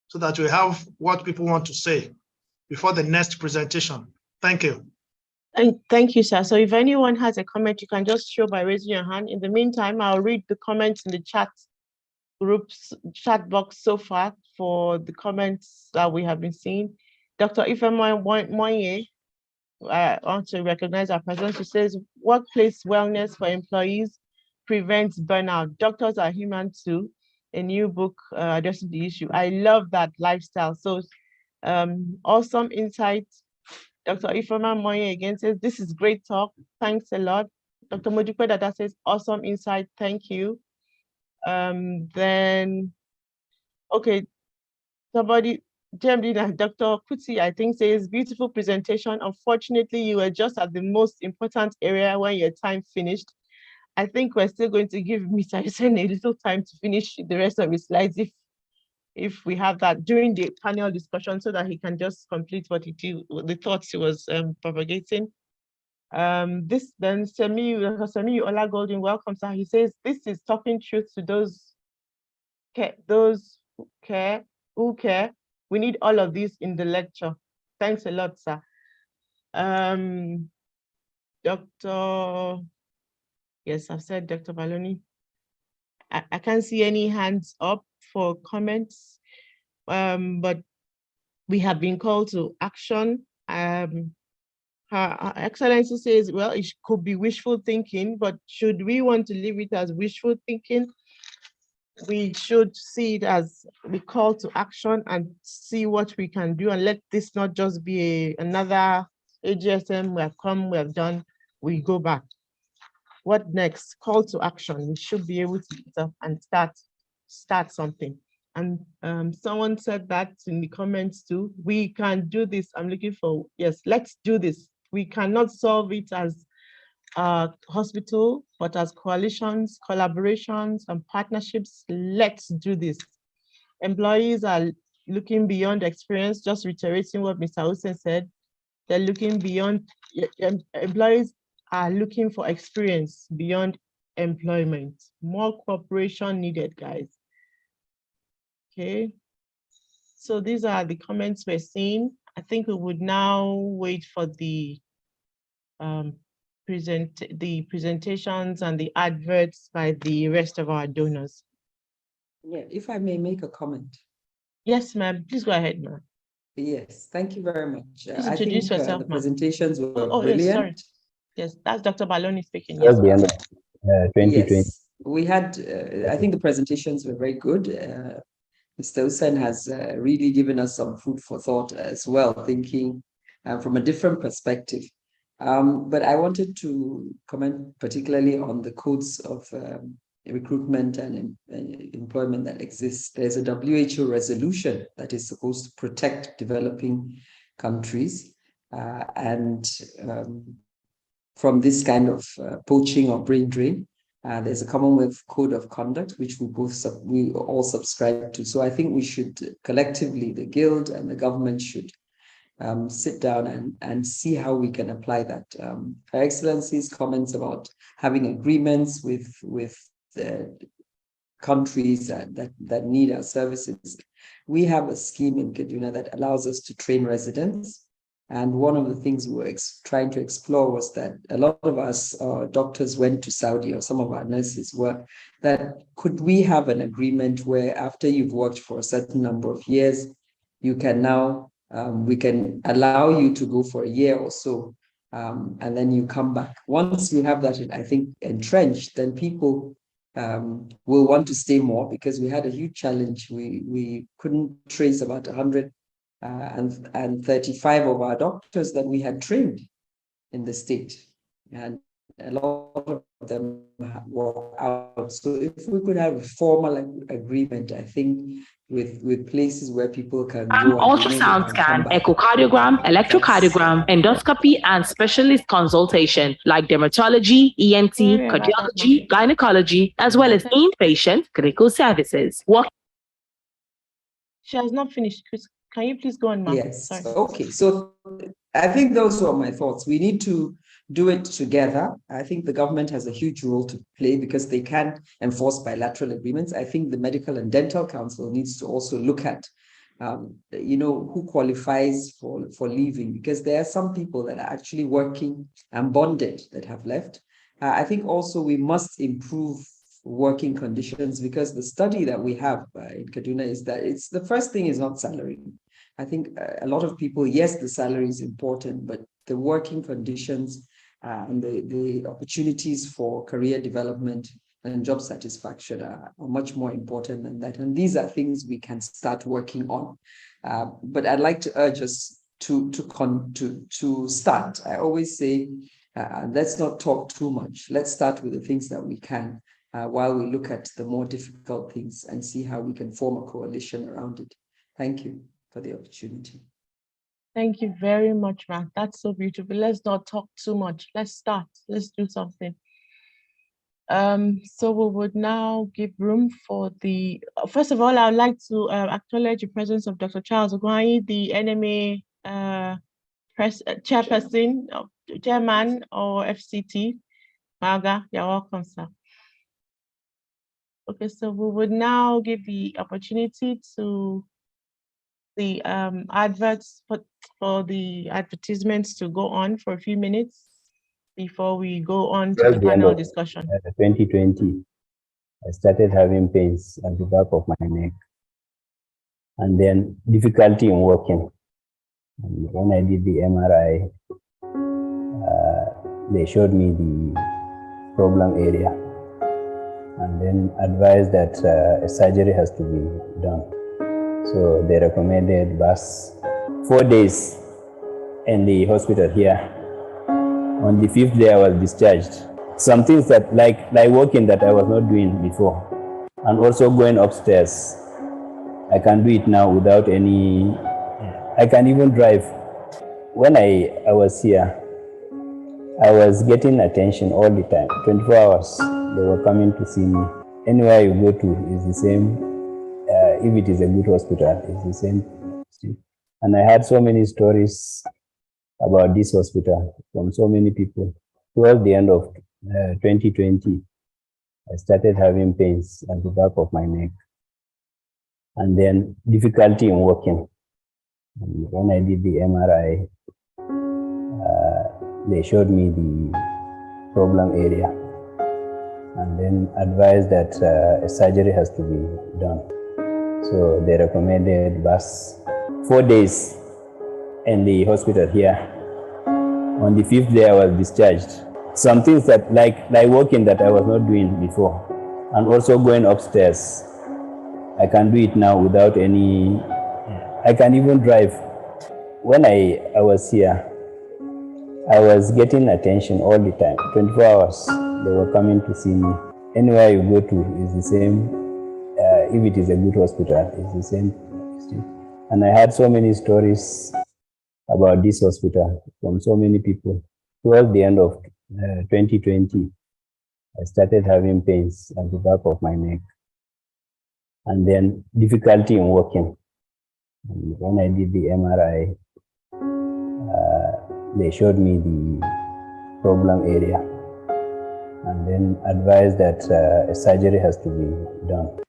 so that we have what people want to say before the next presentation. Thank you.
Thank you, sir. So if anyone has a comment, you can just show by raising your hand. In the meantime, I'll read the comments in the chat box so far for the comments that we have been seeing. Dr. Ifeanyi, I want to recognize our presence. She says, workplace wellness for employees prevents burnout. Doctors are human too. A new book addressing the issue. I love that lifestyle. So awesome insight. Dr. Ifeanyi again says, this is great talk. Thanks a lot. Dr. Mojukwe Dada says, awesome insight. Thank you. Then, okay, somebody, Dr. Kuti, I think, says, beautiful presentation. Unfortunately, you were just at the most important area when your time finished. I think we're still going to give Mr. Hussein a little time to finish the rest of his slides if we have that during the panel discussion so that he can just complete what the thoughts he was propagating. Then Semi Ola Golden welcomes her. He says, this is talking truth to those who care. We need all of these in the lecture. Thanks a lot, sir. Yes, I've said Dr. Baloni. I can't see any hands up for comments, but we have been called to action. Her Excellency says, well, it could be wishful thinking, but should we want to leave it as wishful thinking? We should see it as the call to action and see what we can do, and let this not just be another AGSM, we have come, we have done, we go back. What next? Call to action. We should be able to get up and start something. And someone said that in the comments too. We can do this. I'm looking for, yes, let's do this. We cannot solve it as a hospital, but as coalitions, collaborations, and partnerships. Let's do this. Employees are looking beyond experience, just reiterating what Mr. Hussein said. They're looking beyond, employees are looking for experience beyond employment. More cooperation needed, guys. Okay, so these are the comments we're seeing. I think we would now wait for the presentations and the adverts by the rest of our donors.
Yeah, if I may make a comment.
Yes, ma'am. Please go ahead, ma'am.
Yes, thank you very much.
Please introduce yourself,
the presentations were
Yes,
brilliant.
sorry. Yes, that's Dr. Baloni speaking.
That's
Yes,
the end of 2020.
Yes, we had, I think the presentations were very good. Mr. Hussein has really given us some food for thought as well, thinking from a different perspective. But I wanted to comment particularly on the codes of recruitment and employment that exists. There's a WHO resolution that is supposed to protect developing countries from this kind of poaching or brain drain. There's a Commonwealth Code of Conduct, which we all subscribe to. So I think we should collectively, the Guild and the government should sit down and see how we can apply that. Her Excellency's comments about having agreements with countries that need our services. We have a scheme in Kaduna that allows us to train residents. And one of the things we were trying to explore was that a lot of us doctors went to Saudi, or some of our nurses were, that could we have an agreement where after you've worked for a certain number of years, you can now, we can allow you to go for a year or so, and then you come back. Once you have that, I think, entrenched, then people will want to stay more, because we had a huge challenge. We couldn't trace about 135 of our doctors that we had trained in the state, and a lot of them were out. So if we could have a formal agreement, I think with places where people can go.
Ultrasound scan, echocardiogram, electrocardiogram, endoscopy, and specialist consultation like dermatology, ENT, cardiology, gynecology, as well as inpatient critical services.
She has not finished. Can you please go on, ma'am?
Yes.
Sorry.
Okay. So I think those were my thoughts. We need to do it together. I think the government has a huge role to play because they can enforce bilateral agreements. I think the Medical and Dental Council needs to also look at, who qualifies for leaving, because there are some people that are actually working and bonded that have left. I think also we must improve working conditions, because the study that we have in Kaduna is that it's the first thing is not salary. I think a lot of people, yes, the salary is important, but the working conditions and the opportunities for career development and job satisfaction are much more important than that. And these are things we can start working on. But I'd like to urge us to start. I always say, let's not talk too much. Let's start with the things that we can, while we look at the more difficult things and see how we can form a coalition around it. Thank you for the opportunity.
Thank you very much, ma'am. That's so beautiful. Let's not talk too much. Let's start. Let's do something. So we would now give room for the, first of all, I would like to acknowledge the presence of Dr. Charles Ogwani, the NMA chairperson, chairman or FCT. Maga, you're welcome, sir. Okay, so we would now give the opportunity to the adverts for the advertisements to go on for a few minutes before we go on to the panel discussion.
2020, I started having pains at the back of my neck, and then difficulty in walking. And when I did the MRI, they showed me the problem area, and then advised that a surgery has to be done. So they recommended bus. 4 days in the hospital here. On the 5th day, I was discharged. Some things that like walking that I was not doing before, and also going upstairs, I can do it now without any. I can even drive. When I was here, I was getting attention all the time, 24 hours. They were coming to see me. Anywhere you go to is the same. If it is a good hospital, it's the same. And I had so many stories about this hospital from so many people. Towards the end of 2020, I started having pains at the back of my neck, and then difficulty in walking. And when I did the MRI, they showed me the problem area, and then advised that a surgery has to be done. So they recommended bus. 4 days in the hospital here. On the 5th day, I was discharged. Some things that like walking that I was not doing before, and also going upstairs, I can do it now without any. I can even drive. When I was here, I was getting attention all the time, 24 hours. They were coming to see me. Anywhere you go to is the same. If it is a good hospital, it's the same. And I had so many stories about this hospital from so many people. Towards the end of 2020, I started having pains at the back of my neck, and then difficulty in walking. And when I did the MRI, they showed me the problem area, and then advised that a surgery has to be done.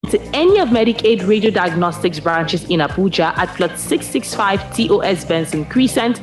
To any of Medicaid Radio Diagnostics branches in Abuja at plot 665 TOS Benson Crescent.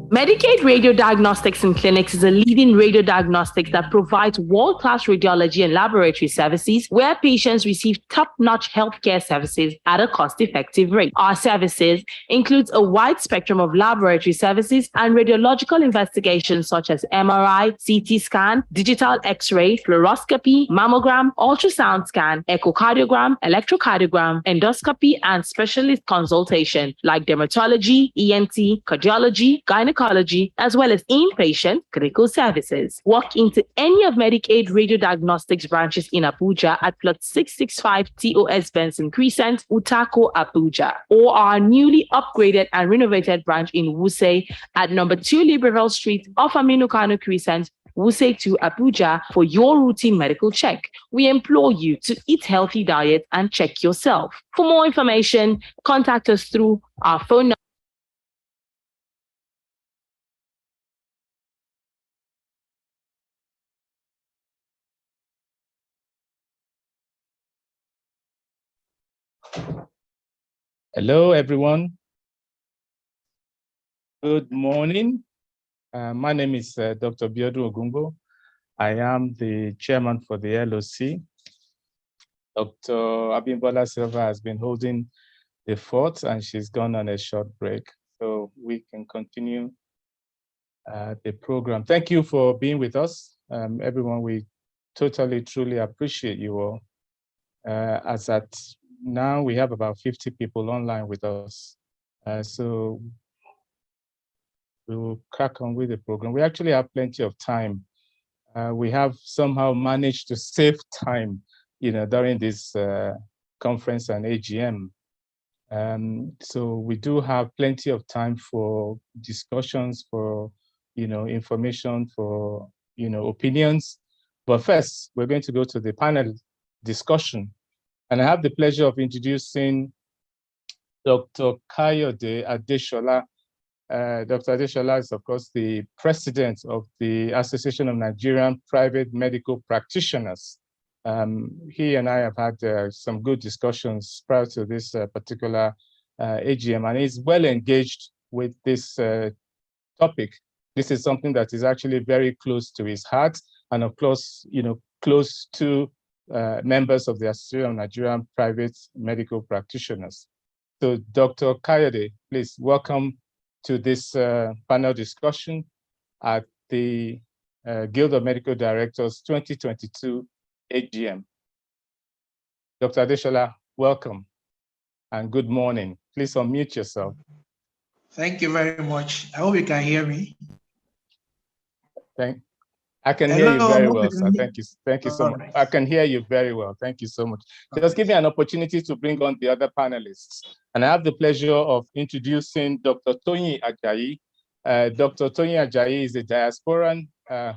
Medicaid Radio Diagnostics and Clinics is a leading radio diagnostics that provides world-class radiology and laboratory services where patients receive top-notch healthcare services at a cost-effective rate. Our services includes a wide spectrum of laboratory services and radiological investigations such as MRI, CT scan, digital X-ray, fluoroscopy, mammogram, ultrasound scan, echocardiogram, electrocardiogram, endoscopy, and specialist consultation like dermatology, ENT, cardiology, gynecology, oncology, as well as inpatient critical services. Walk into any of Medicaid radiodiagnostics branches in Abuja at plot 665 TOS Benson Crescent, Utako, Abuja, or our newly upgraded and renovated branch in Wuse at number 2 Libreville Street off Aminu Kano Crescent, Wuse to Abuja for your routine medical check. We implore you to eat healthy diet and check yourself. For more information, contact us through our phone number.
Hello, everyone. Good morning. My name is Dr. Biodun Ogumbo. I am the chairman for the LOC. Dr. Abimbola Silva has been holding the fort and she's gone on a short break. So we can continue the program. Thank you for being with us. Everyone, we totally, truly appreciate you all. As at now, we have about 50 people online with us. So we will crack on with the program. We actually have plenty of time. We have somehow managed to save time, during this conference and AGM. So we do have plenty of time for discussions, for, information, for, opinions. But first, we're going to go to the panel discussion. And I have the pleasure of introducing Dr. Kayode Adeshola. Dr. Adeshola is, of course, the president of the Association of Nigerian Private Medical Practitioners. He and I have had some good discussions prior to this particular AGM, and he's well engaged with this topic. This is something that is actually very close to his heart, and of course, close to members of the Association of Nigerian Private Medical Practitioners. So, Dr. Kayode, please welcome to this panel discussion at the Guild of Medical Directors 2022 AGM. Dr. Adeshola, welcome and good morning. Please unmute yourself.
Thank you very much. I hope you can hear me.
I can hear you very well, sir. Thank you so much. I can hear you very well. Thank you so much. Just give me an opportunity to bring on the other panelists. And I have the pleasure of introducing Dr. Toyin Ajayi. Dr. Toyin Ajayi is a diasporan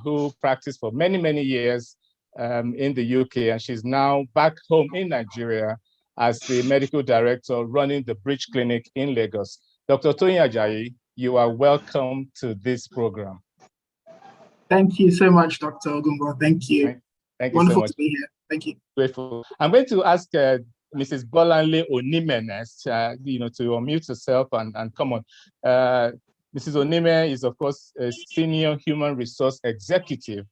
who practiced for many, many years in the UK, and she's now back home in Nigeria as the medical director running the Bridge Clinic in Lagos. Dr. Toyin Ajayi, you are welcome to this program.
Thank you so much, Dr. Ogumbo. Thank you.
Thank you
Wonderful
so much.
To be here. Thank you.
Grateful. I'm going to ask Mrs. Bolanle Onime next, to unmute herself and come on. Mrs. Onime is, of course, a senior human resource executive,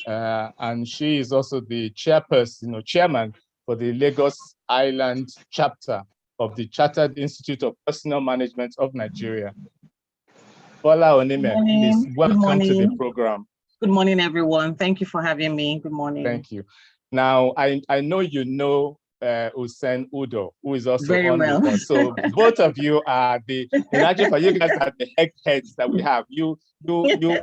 and she is also the chairperson, chairman for the Lagos Island chapter of the Chartered Institute of Personnel Management of Nigeria. Bola Onime, please welcome to the program.
Good morning, everyone. Thank you for having me. Good morning.
Thank you. Now, I know you know Hussein Udo, who is also
very
on
well.
with us. So both of you are you guys are the heads that we have. You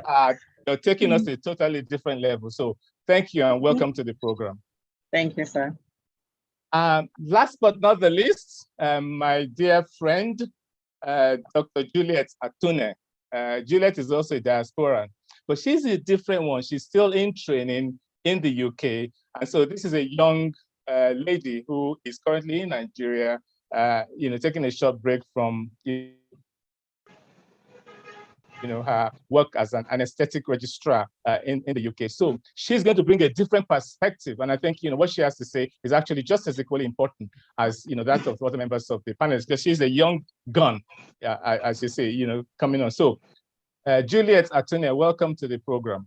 are taking us to a totally different level. So thank you and welcome to the program.
Thank you, sir.
Last but not the least, my dear friend, Dr. Juliet Atune. Juliet is also a diasporan, but she's a different one. She's still in training in the UK. And so this is a young lady who is currently in Nigeria, taking a short break from, her work as an anesthetic registrar in the UK. So she's going to bring a different perspective. And I think, what she has to say is actually just as equally important as, that of other members of the panel, because she's a young gun, as you say, coming on. So Juliet Atune, welcome to the program.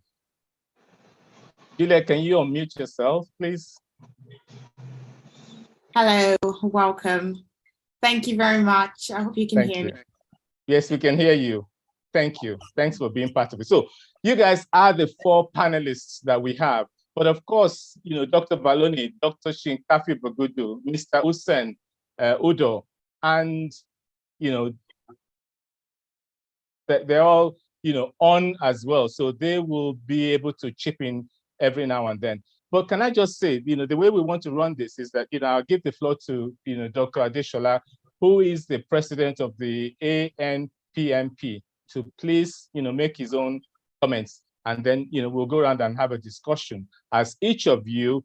Juliet, can you unmute yourself, please?
Hello, welcome. Thank you very much. I hope you can hear me.
Yes, we can hear you. Thank you. Thanks for being part of it. So you guys are the 4 panelists that we have. But of course, Dr. Baloni, Dr. Shinkafi Bagudu, Mr. Hussein Udo, and, they're all on as well. So they will be able to chip in every now and then. But can I just say, the way we want to run this is that, I'll give the floor to, Dr. Adeshola, who is the president of the ANPMP, to please, make his own comments. And then, we'll go around and have a discussion as each of you,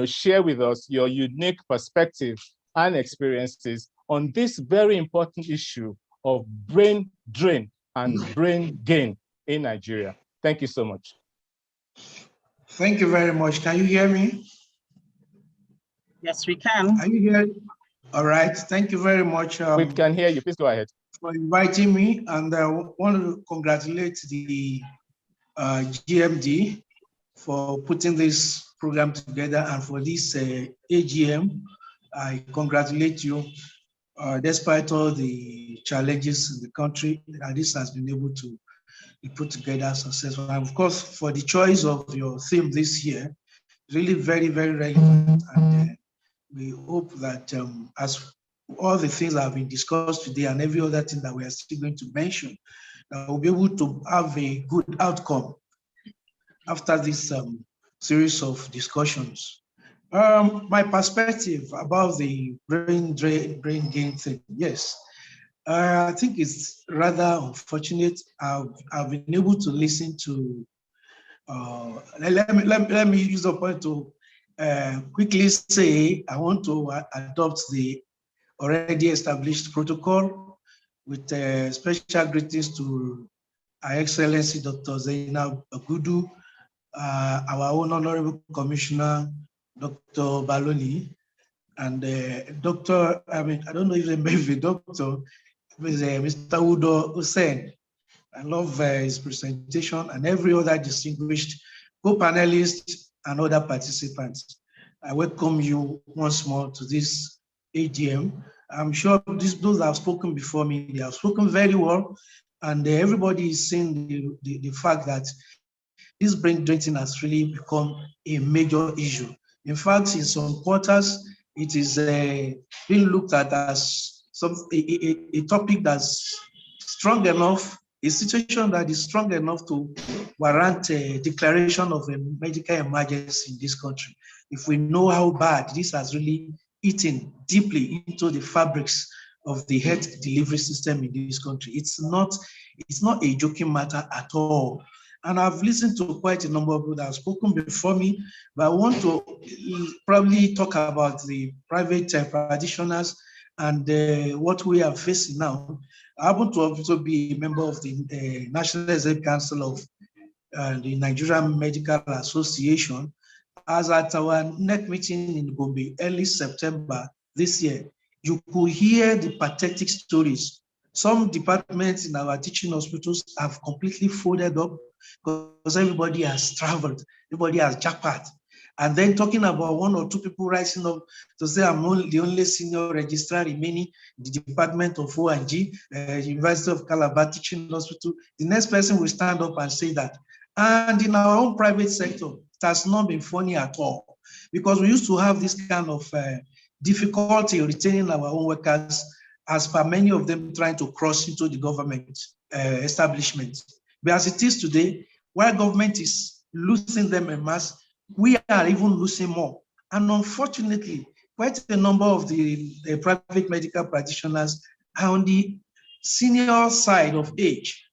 share with us your unique perspective and experiences on this very important issue of brain drain and brain gain in Nigeria. Thank you so much.
Thank you very much. Can you hear me?
Yes, we can.
Are you here? All right. Thank you very much.
We can hear you. Please go ahead.
For inviting me, and I want to congratulate the GMD for putting this program together, and for this AGM. I congratulate you. Despite all the challenges in the country, that this has been able to be put together successfully. And of course, for the choice of your theme this year, really very, very relevant. And we hope that as all the things that have been discussed today and every other thing that we are still going to mention, we'll be able to have a good outcome after this series of discussions. My perspective about the brain gain thing, yes. I think it's rather unfortunate. I've been able to listen to, let me use the point to quickly say, I want to adopt the already established protocol with special greetings to Her Excellency Dr. Zainab Agudu, our own Honorable Commissioner, Dr. Baloni, and Dr. I don't know if they may be doctor, Mr. Udo Hussein. I love his presentation and every other distinguished co-panelists and other participants. I welcome you once more to this AGM. I'm sure those that have spoken before me, they have spoken very well, and everybody is seeing the fact that this brain drain has really become a major issue. In fact, in some quarters, it is being looked at as a topic that's strong enough, a situation that is strong enough to warrant a declaration of a medical emergency in this country. If we know how bad this has really eaten deeply into the fabrics of the health delivery system in this country, it's not a joking matter at all. And I've listened to quite a number of people that have spoken before me, but I want to probably talk about the private practitioners and what we are facing now. I happen to also be a member of the National Executive Council of the Nigerian Medical Association. As at our NEC meeting in Gombe early September this year, you could hear the pathetic stories. Some departments in our teaching hospitals have completely folded up because everybody has traveled, everybody has jackpot. And then talking about one or two people rising up to say, I'm the only senior registrar remaining in the Department of O&G, University of Calabar Teaching Hospital. The next person will stand up and say that. And in our own private sector, it has not been funny at all, because we used to have this kind of difficulty retaining our own workers, as per many of them trying to cross into the government establishment. But as it is today, while government is losing them en masse, we are even losing more. And unfortunately, quite a number of the private medical practitioners are on the senior side of age.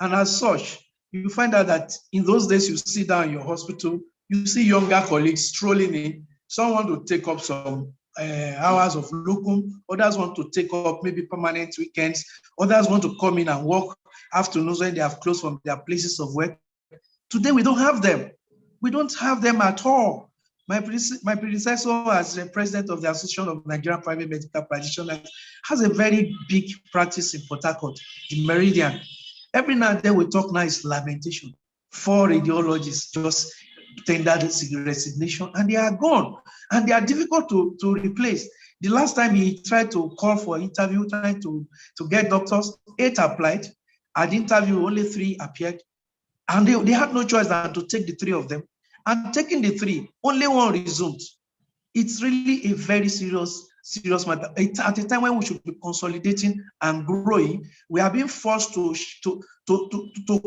And as such, you find out that in those days, you sit down in your hospital, you see younger colleagues strolling in, some want to take up some hours of locum, others want to take up maybe permanent weekends, others want to come in and work afternoons when they have closed from their places of work. Today, we don't have them. We don't have them at all. My predecessor as the president of the Association of Nigerian Private Medical Practitioners has a very big practice in Port Harcourt, the Meridian. Every now and then we talk now is lamentation. 4 radiologists just tendered resignation and they are gone. And they are difficult to replace. The last time he tried to call for interview, trying to get doctors, 8 applied. At the interview, only 3 appeared. And they had no choice than to take the 3 of them. And taking the 3, only 1 resumed. It's really a very serious serious matter. At a time when we should be consolidating and growing, we are being forced to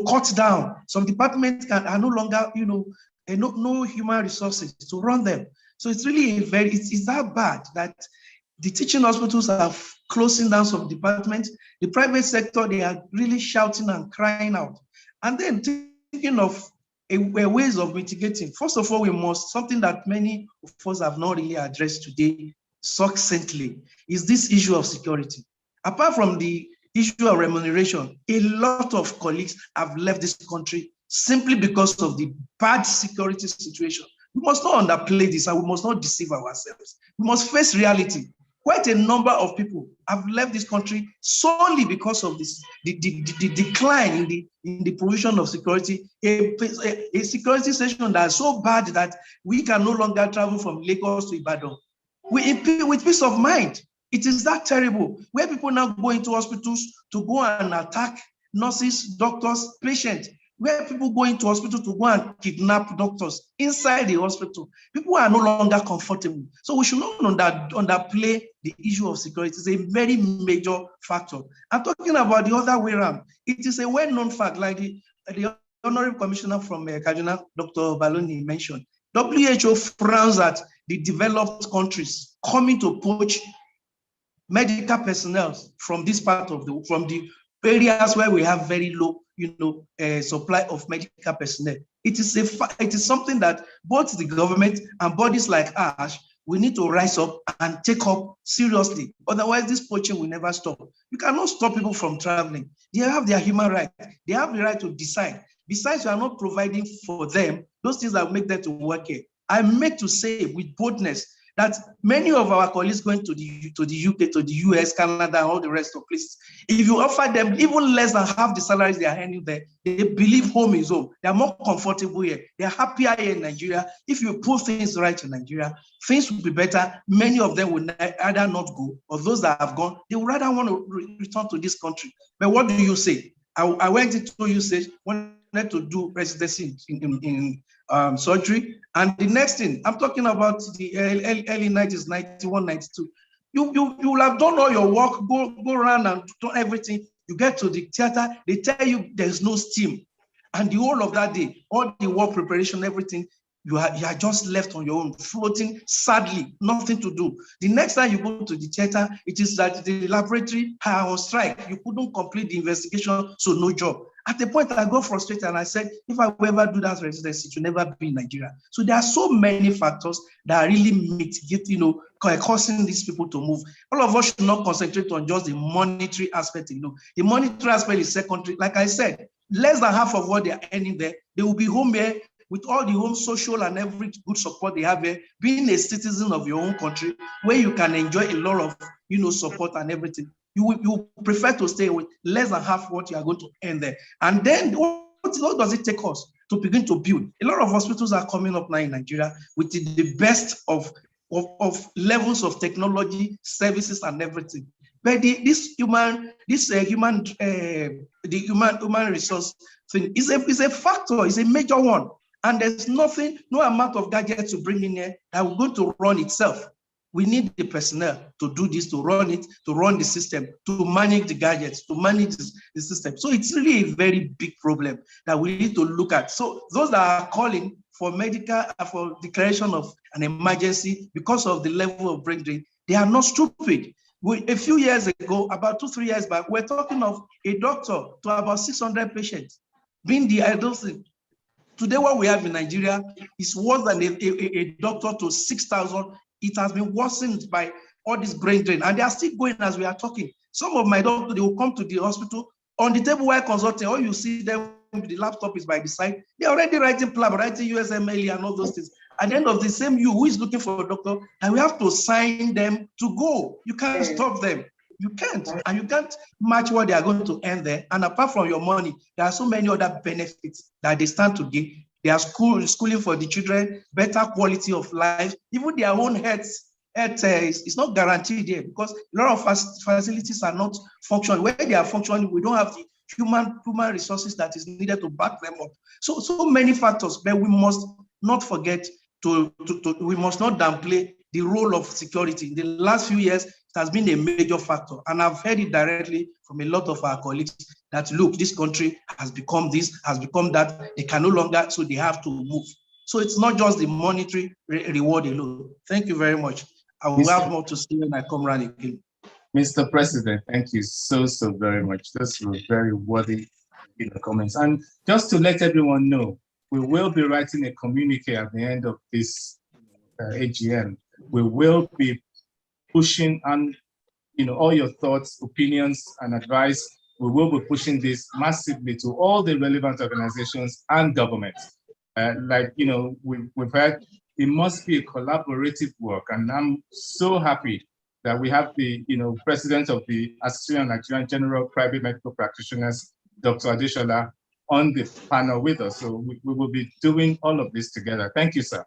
cut down. Some departments are no longer, no human resources to run them. So it's really it's that bad that the teaching hospitals are closing down some departments. The private sector, they are really shouting and crying out. And then thinking of ways of mitigating. First of all, something that many of us have not really addressed today succinctly is this issue of security. Apart from the issue of remuneration, a lot of colleagues have left this country simply because of the bad security situation. We must not underplay this and we must not deceive ourselves. We must face reality. Quite a number of people have left this country solely because of this, the decline in the provision of security, a security situation that is so bad that we can no longer travel from Lagos to Ibadan with peace of mind. It is that terrible, where people now go into hospitals to go and attack nurses, doctors, patients, where people go into hospital to go and kidnap doctors inside the hospital. People are no longer comfortable. So we should not underplay the issue of security. It's a very major factor. I'm talking about the other way around. It is a well-known fact, like the Honorable Commissioner from Kaduna, Dr. Baloni, mentioned. WHO frowns at the developed countries coming to poach medical personnel from this part of from the areas where we have very low, supply of medical personnel. It is something that both the government and bodies like ours, we need to rise up and take up seriously. Otherwise, this poaching will never stop. You cannot stop people from traveling. They have their human right. They have the right to decide. Besides, you are not providing for them those things that make them to work here. I make to say with boldness that many of our colleagues going to the UK, to the US, Canada, and all the rest of places, if you offer them even less than half the salaries they are earning there, they believe home is home. They are more comfortable here. They are happier here in Nigeria. If you put things right in Nigeria, things will be better. Many of them will either not go, or those that have gone, they would rather want to return to this country. But what do you say? I went into usage, wanted to do residency in surgery. And the next thing, I'm talking about the early 90s, 91, 92. You will have done all your work, go around and do everything. You get to the theater, they tell you there's no steam. And the whole of that day, all the work preparation, everything, you are just left on your own, floating sadly, nothing to do. The next time you go to the theater, it is that the laboratory are on strike. You couldn't complete the investigation, so no job. At the point I got frustrated and I said, if I will ever do that residency, it will never be in Nigeria. So there are so many factors that really mitigate, causing these people to move. All of us should not concentrate on just the monetary aspect. The monetary aspect is secondary. Like I said, less than half of what they are earning there, they will be home here with all the home social and every good support they have here, being a citizen of your own country, where you can enjoy a lot of support and everything. You prefer to stay with less than half what you are going to earn there. And then what does it take us to begin to build? A lot of hospitals are coming up now in Nigeria with the best of levels of technology, services, and everything. But the human resource thing is a factor, is a major one. And there's no amount of gadgets to bring in here that will go to run itself. We need the personnel to do this, to run it, to run the system, to manage the gadgets, to manage the system. So it's really a very big problem that we need to look at. So those that are calling for for declaration of an emergency because of the level of brain drain, they are not stupid. A few years ago, about 2-3 years back, we're talking of a doctor to about 600 patients being the ideal thing. Today, what we have in Nigeria is worse than a doctor to 6,000. It has been worsened by all this brain drain, and they are still going as we are talking. Some of my doctors, they will come to the hospital on the table while consulting. All you see them, the laptop is by the side. They're already writing PLAB, writing USMLE and all those things. At the end of the same, who is looking for a doctor, and we have to sign them to go. You can't stop them. You can't, and you can't match what they are going to earn there. And apart from your money, there are so many other benefits that they stand to gain. They are schooling for the children, better quality of life. Even their own health is not guaranteed here because a lot of facilities are not functioning. Where they are functioning, we don't have the human resources that is needed to back them up. So many factors, but we must not forget we must not downplay the role of security. In the last few years, it has been a major factor. And I've heard it directly from a lot of our colleagues that, look, this country has become this, has become that, they can no longer, so they have to move. So it's not just the monetary reward alone. Thank you very much. I will have more to say when I come around again.
Mr. President, thank you so very much. Those were very worthy comments. And just to let everyone know, we will be writing a communique at the end of this AGM. We will be pushing on all your thoughts, opinions, and advice. We will be pushing this massively to all the relevant organizations and governments. We've heard, it must be a collaborative work, and I'm so happy that we have the president of the Association of Nigerian General Private Medical Practitioners, Dr. Adeshola, on the panel with us. So we will be doing all of this together. Thank you, sir.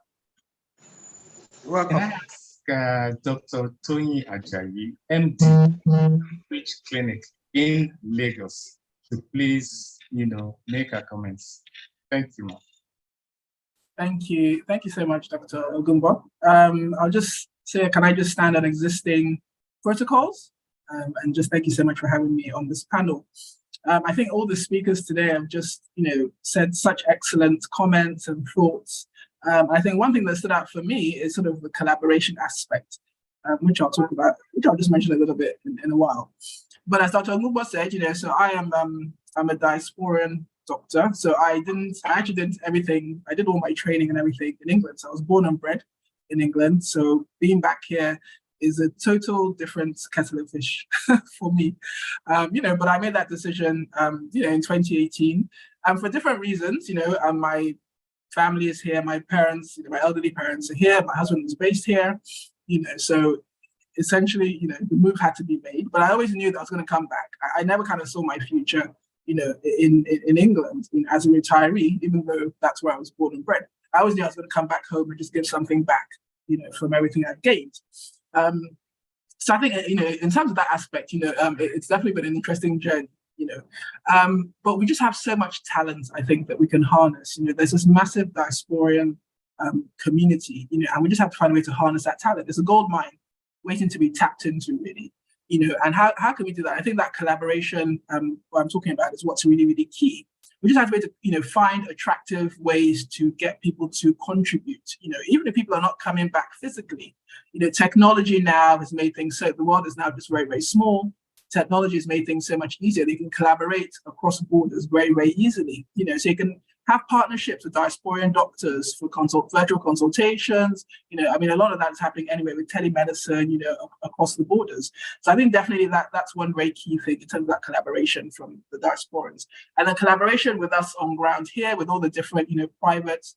Welcome.
Can I ask Dr. Tony Ajayi, MD, Reach Clinic in Lagos, to please, make our comments. Thank you, ma'am.
Thank you. Thank you so much, Dr. Ogumbo. I'll just say, can I just stand on existing protocols? And just thank you so much for having me on this panel. I think all the speakers today have just, said such excellent comments and thoughts. I think one thing that stood out for me is sort of the collaboration aspect, which I'll talk about, which I'll just mention a little bit in a while. But as Dr. Ogumbo said, so I'm a diasporan doctor. So I actually did everything. I did all my training and everything in England. So I was born and bred in England. So being back here is a total different kettle of fish for me. But I made that decision, in 2018, and for different reasons. My family is here. My parents, my elderly parents are here. My husband is based here. So essentially, the move had to be made. But I always knew that I was going to come back. I never kind of saw my future, in England as a retiree, even though that's where I was born and bred. I always knew I was going to come back home and just give something back, from everything I've gained. So I think, in terms of that aspect, it's definitely been an interesting journey, but we just have so much talent, I think, that we can harness. There's this massive diasporan community, and we just have to find a way to harness that talent. There's a gold mine waiting to be tapped into, really. And how can we do that? I think that collaboration, what I'm talking about, is what's really, really key. We just have to find attractive ways to get people to contribute. Even if people are not coming back physically, technology now has made things so the world is now just very, very small. Technology has made things so much easier. They can collaborate across borders very, very easily. So you can have partnerships with diasporan doctors for virtual consultations. A lot of that is happening anyway with telemedicine, across the borders. So I think definitely that's one very key thing in terms of that collaboration from the diasporans. And then collaboration with us on ground here, with all the different, private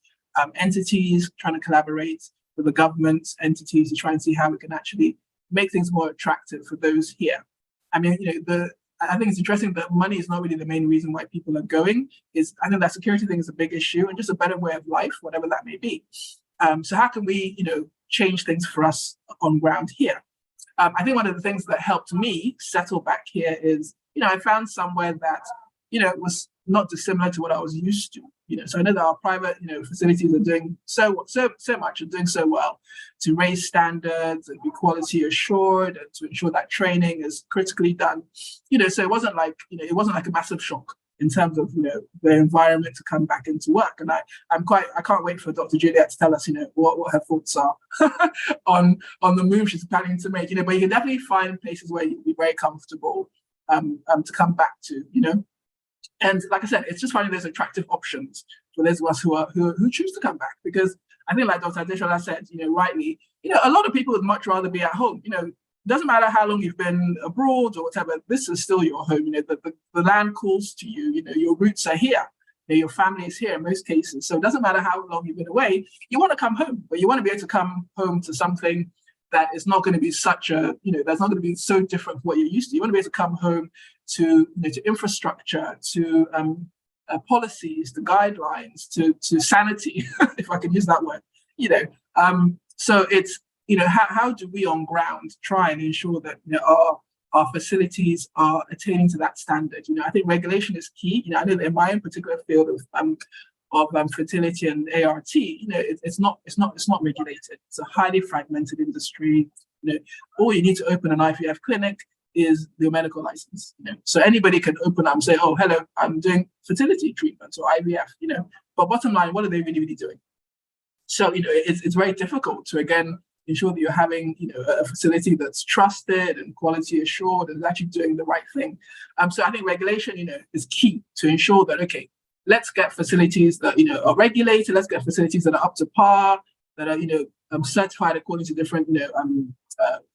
entities trying to collaborate with the government entities to try and see how we can actually make things more attractive for those here. I think it's interesting that money is not really the main reason why people are going. I think that security thing is a big issue, and just a better way of life, whatever that may be. So how can we, change things for us on ground here? I think one of the things that helped me settle back here is, I found somewhere that, was not dissimilar to what I was used to. So I know that our private, facilities are doing so much and doing so well to raise standards and be quality assured and to ensure that training is critically done. So it wasn't like a massive shock in terms of the environment to come back into work. And I can't wait for Dr. Juliet to tell us what her thoughts are on the move she's planning to make. But you can definitely find places where you'll be very comfortable to come back to. And like I said, it's just finding those attractive options for those of us who choose to come back. Because I think, like Dr. Adeshola said, rightly, a lot of people would much rather be at home. It doesn't matter how long you've been abroad or whatever, this is still your home. The land calls to you, your roots are here. Your family is here in most cases. So it doesn't matter how long you've been away, you want to come home, but you want to be able to come home to something that is not going to be such a, that's not going to be so different from what you're used to. You want to be able to come home to, to infrastructure, to policies, to guidelines, to sanity, if I can use that word, So it's, how do we on ground try and ensure that our facilities are attaining to that standard? I think regulation is key. I know that in my own particular field of fertility and ART, it's not regulated. It's a highly fragmented industry. All you need to open an IVF clinic is the medical license. So anybody can open up and say, oh, hello, I'm doing fertility treatments or IVF. But bottom line, what are they really doing? So it's very difficult to again ensure that you're having a facility that's trusted and quality assured and is actually doing the right thing. So I think regulation is key to ensure that, okay, let's get facilities that are regulated, let's get facilities that are up to par, that are certified according to different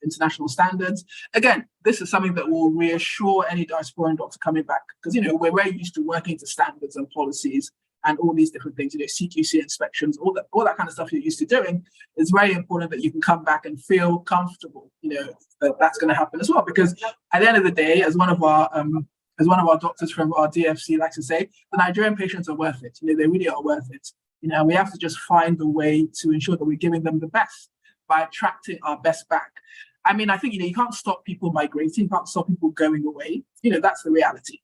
international standards. Again, this is something that will reassure any diasporan doctor coming back, because we're very used to working to standards and policies and all these different things, CQC inspections, all that kind of stuff you're used to doing. It's very important that you can come back and feel comfortable, that that's going to happen as well. Because at the end of the day, as one of our doctors from our DFC likes to say, the Nigerian patients are worth it. They really are worth it. We have to just find a way to ensure that we're giving them the best by attracting our best back. I mean, I think, you can't stop people migrating, you can't stop people going away. That's the reality.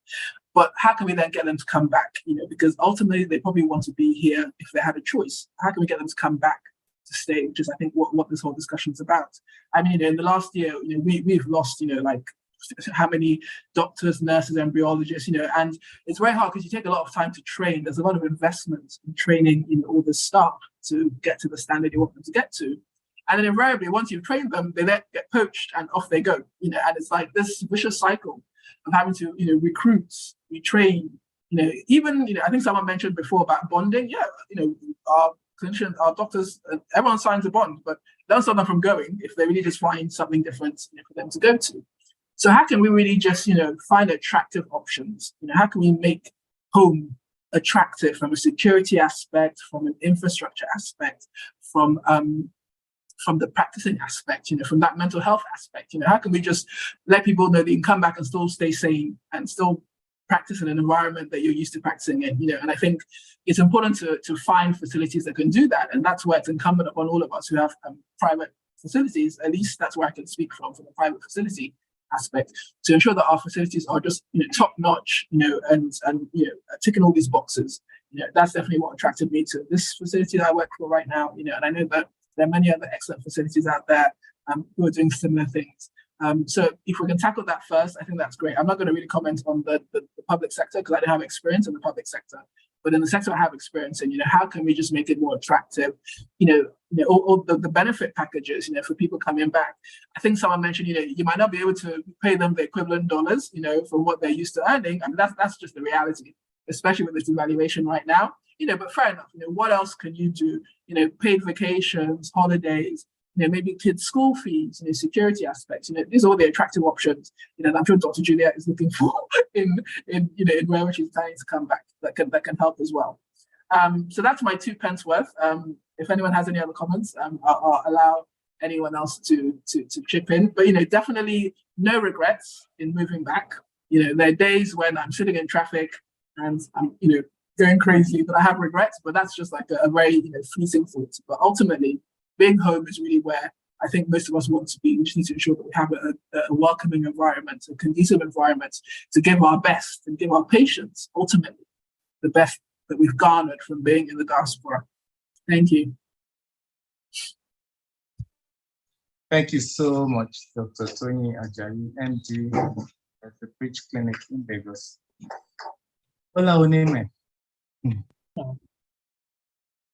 But how can we then get them to come back? Because ultimately they probably want to be here if they had a choice. How can we get them to come back to stay, which is, I think, what this whole discussion is about. I mean, in the last year, we've lost, like how many doctors, nurses, embryologists, and it's very hard because you take a lot of time to train. There's a lot of investment in training all the staff to get to the standard you want them to get to. And then invariably, once you've trained them, they then get poached and off they go, and it's like this vicious cycle of having to, recruit, retrain, even, I think someone mentioned before about bonding. Yeah, our clinicians, our doctors, everyone signs a bond, but don't stop them from going if they really just find something different for them to go to. So how can we really just, find attractive options? How can we make home attractive from a security aspect, from an infrastructure aspect, from the practicing aspect, from that mental health aspect? How can we just let people know they can come back and still stay sane and still practice in an environment that you're used to practicing in? And I think it's important to find facilities that can do that. And that's where it's incumbent upon all of us who have private facilities. At least that's where I can speak from the private facility aspect, to ensure that our facilities are just top notch, and ticking all these boxes. That's definitely what attracted me to this facility that I work for right now. And I know that there are many other excellent facilities out there who are doing similar things. So if we can tackle that first, I think that's great. I'm not going to really comment on the public sector because I don't have experience in the public sector. But in the sector I have experience in, how can we just make it more attractive? All the benefit packages, for people coming back. I think someone mentioned, you might not be able to pay them the equivalent dollars, for what they're used to earning. I mean, that's just the reality, especially with this devaluation right now. But fair enough. What else can you do? Paid vacations, holidays, maybe kids' school fees, security aspects. These are all the attractive options. I'm sure Dr. Julia is looking for in wherever she's planning to come back. That can help as well. So that's my 2 pence worth. If anyone has any other comments, I'll allow anyone else to chip in. But definitely no regrets in moving back. There are days when I'm sitting in traffic and I'm going crazy, but I have regrets. But that's just like a very fleeting thought. But ultimately, being home is really where I think most of us want to be. We just need to ensure that we have a welcoming environment, a conducive environment to give our best and give our patients ultimately the best that we've garnered from being in the diaspora. Thank you.
Thank you so much, Dr. Tony Ajayi, MD at the Bridge Clinic in Lagos. Hola, Onime.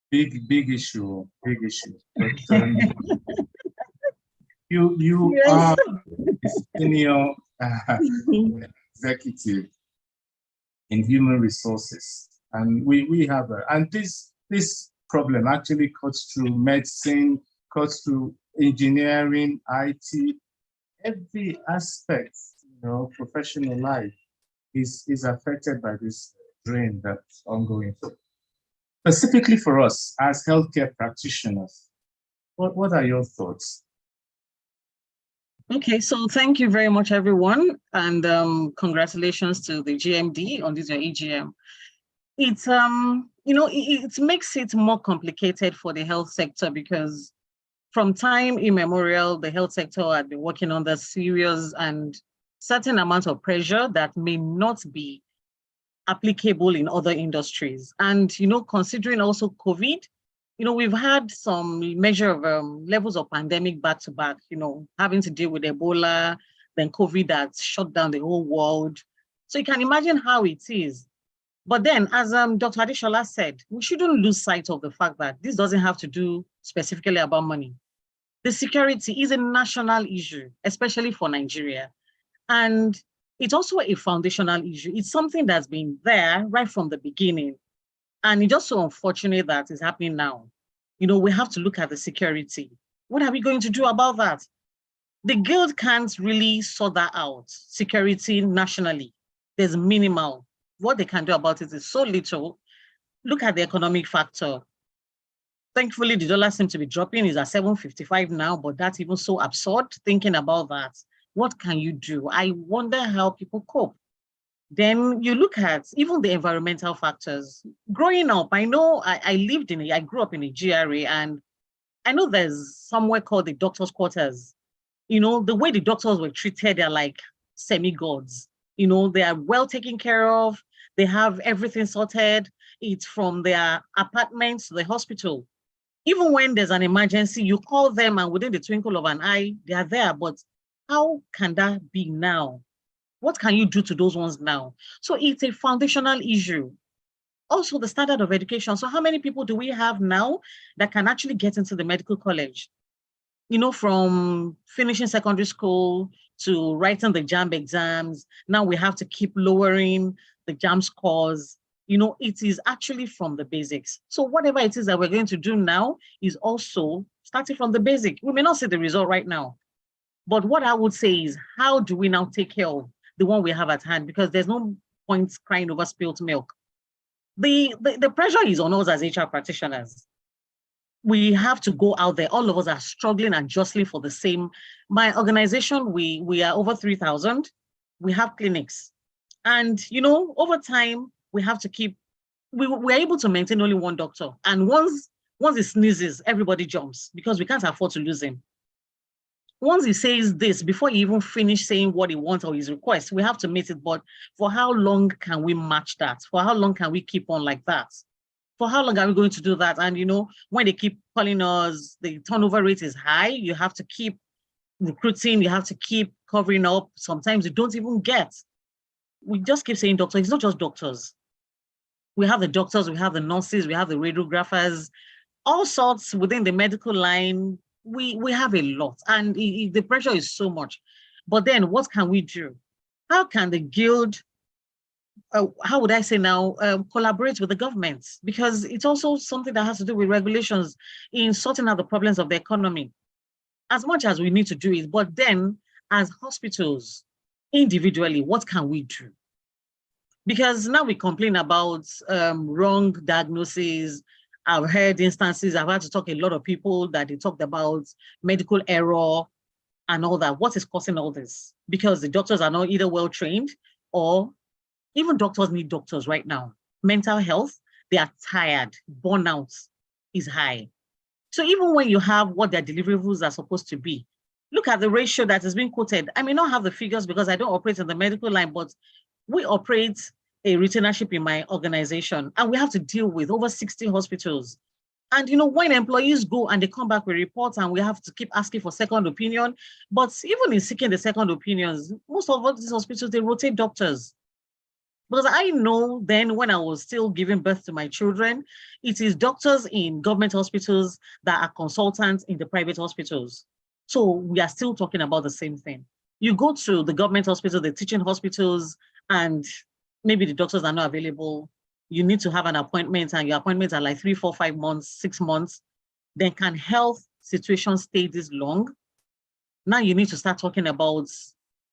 Big issue. But, you are a senior executive in human resources, and we have and this problem actually cuts through medicine, cuts through engineering, IT, every aspect, professional life is affected by this drain that's ongoing. So specifically for us as healthcare practitioners, what are your thoughts?
Okay, so thank you very much, everyone, and congratulations to the GMD on this EGM. It's it makes it more complicated for the health sector because from time immemorial, the health sector had been working under serious and certain amount of pressure that may not be applicable in other industries. And, considering also COVID, we've had some measure of levels of pandemic back to back, having to deal with Ebola, then COVID that shut down the whole world. So you can imagine how it is. But then, as Dr. Adeshola said, we shouldn't lose sight of the fact that this doesn't have to do specifically about money. The security is a national issue, especially for Nigeria. And it's also a foundational issue. It's something that's been there right from the beginning. And it's just so unfortunate that it's happening now. We have to look at the security. What are we going to do about that? The guild can't really sort that out, security nationally. There's minimal. What they can do about it is so little. Look at the economic factor. Thankfully, the dollar seems to be dropping. It's at 7.55 now, but that's even so absurd thinking about that. What can you do? I wonder how people cope. Then you look at even the environmental factors. Growing up, I know I grew up in a GRA, and I know there's somewhere called the doctor's quarters. The way the doctors were treated, they're like semi-gods. They are well taken care of. They have everything sorted. It's from their apartments to the hospital. Even when there's an emergency, you call them and within the twinkle of an eye, they are there. But how can that be now? What can you do to those ones now? So it's a foundational issue. Also, the standard of education. So how many people do we have now that can actually get into the medical college? From finishing secondary school to writing the JAMB exams. Now we have to keep lowering the JAMB scores. It is actually from the basics. So whatever it is that we're going to do now is also starting from the basic. We may not see the result right now, but what I would say is, how do we now take care of the one we have at hand? Because there's no point crying over spilled milk. The pressure is on us as HR practitioners. We have to go out there. All of us are struggling and jostling for the same. My organization, we are over 3,000. We have clinics. And, over time, we have to keep, we're able to maintain only one doctor. And once he sneezes, everybody jumps because we can't afford to lose him. Once he says this, before he even finish saying what he wants or his request, we have to meet it. But for how long can we match that? For how long can we keep on like that? For how long are we going to do that? And, when they keep calling us, the turnover rate is high. You have to keep recruiting. You have to keep covering up. Sometimes you don't even get. We just keep saying doctors. It's not just doctors. We have the doctors, we have the nurses, we have the radiographers, all sorts within the medical line. We have a lot, and the pressure is so much. But then what can we do? How can the guild, how would I say now, collaborate with the government? Because it's also something that has to do with regulations in sorting out the problems of the economy. As much as we need to do it, but then as hospitals, individually, what can we do? Because now we complain about wrong diagnoses. I've heard instances, I've had to talk to a lot of people that they talked about medical error and all that. What is causing all this? Because the doctors are not either well-trained, or even doctors need doctors right now. Mental health, they are tired, burnout is high. So even when you have what their deliverables are supposed to be, look at the ratio that is being quoted. I may not have the figures because I don't operate in the medical line, but we operate a retainership in my organization, and we have to deal with over 60 hospitals. And when employees go and they come back with reports, and we have to keep asking for second opinion, but even in seeking the second opinions, most of these hospitals, they rotate doctors. Because I know then when I was still giving birth to my children, it is doctors in government hospitals that are consultants in the private hospitals. So we are still talking about the same thing. You go to the government hospital, the teaching hospitals, and maybe the doctors are not available. You need to have an appointment, and your appointments are like 3, 4, 5 months, 6 months. Then can health situations stay this long? Now you need to start talking about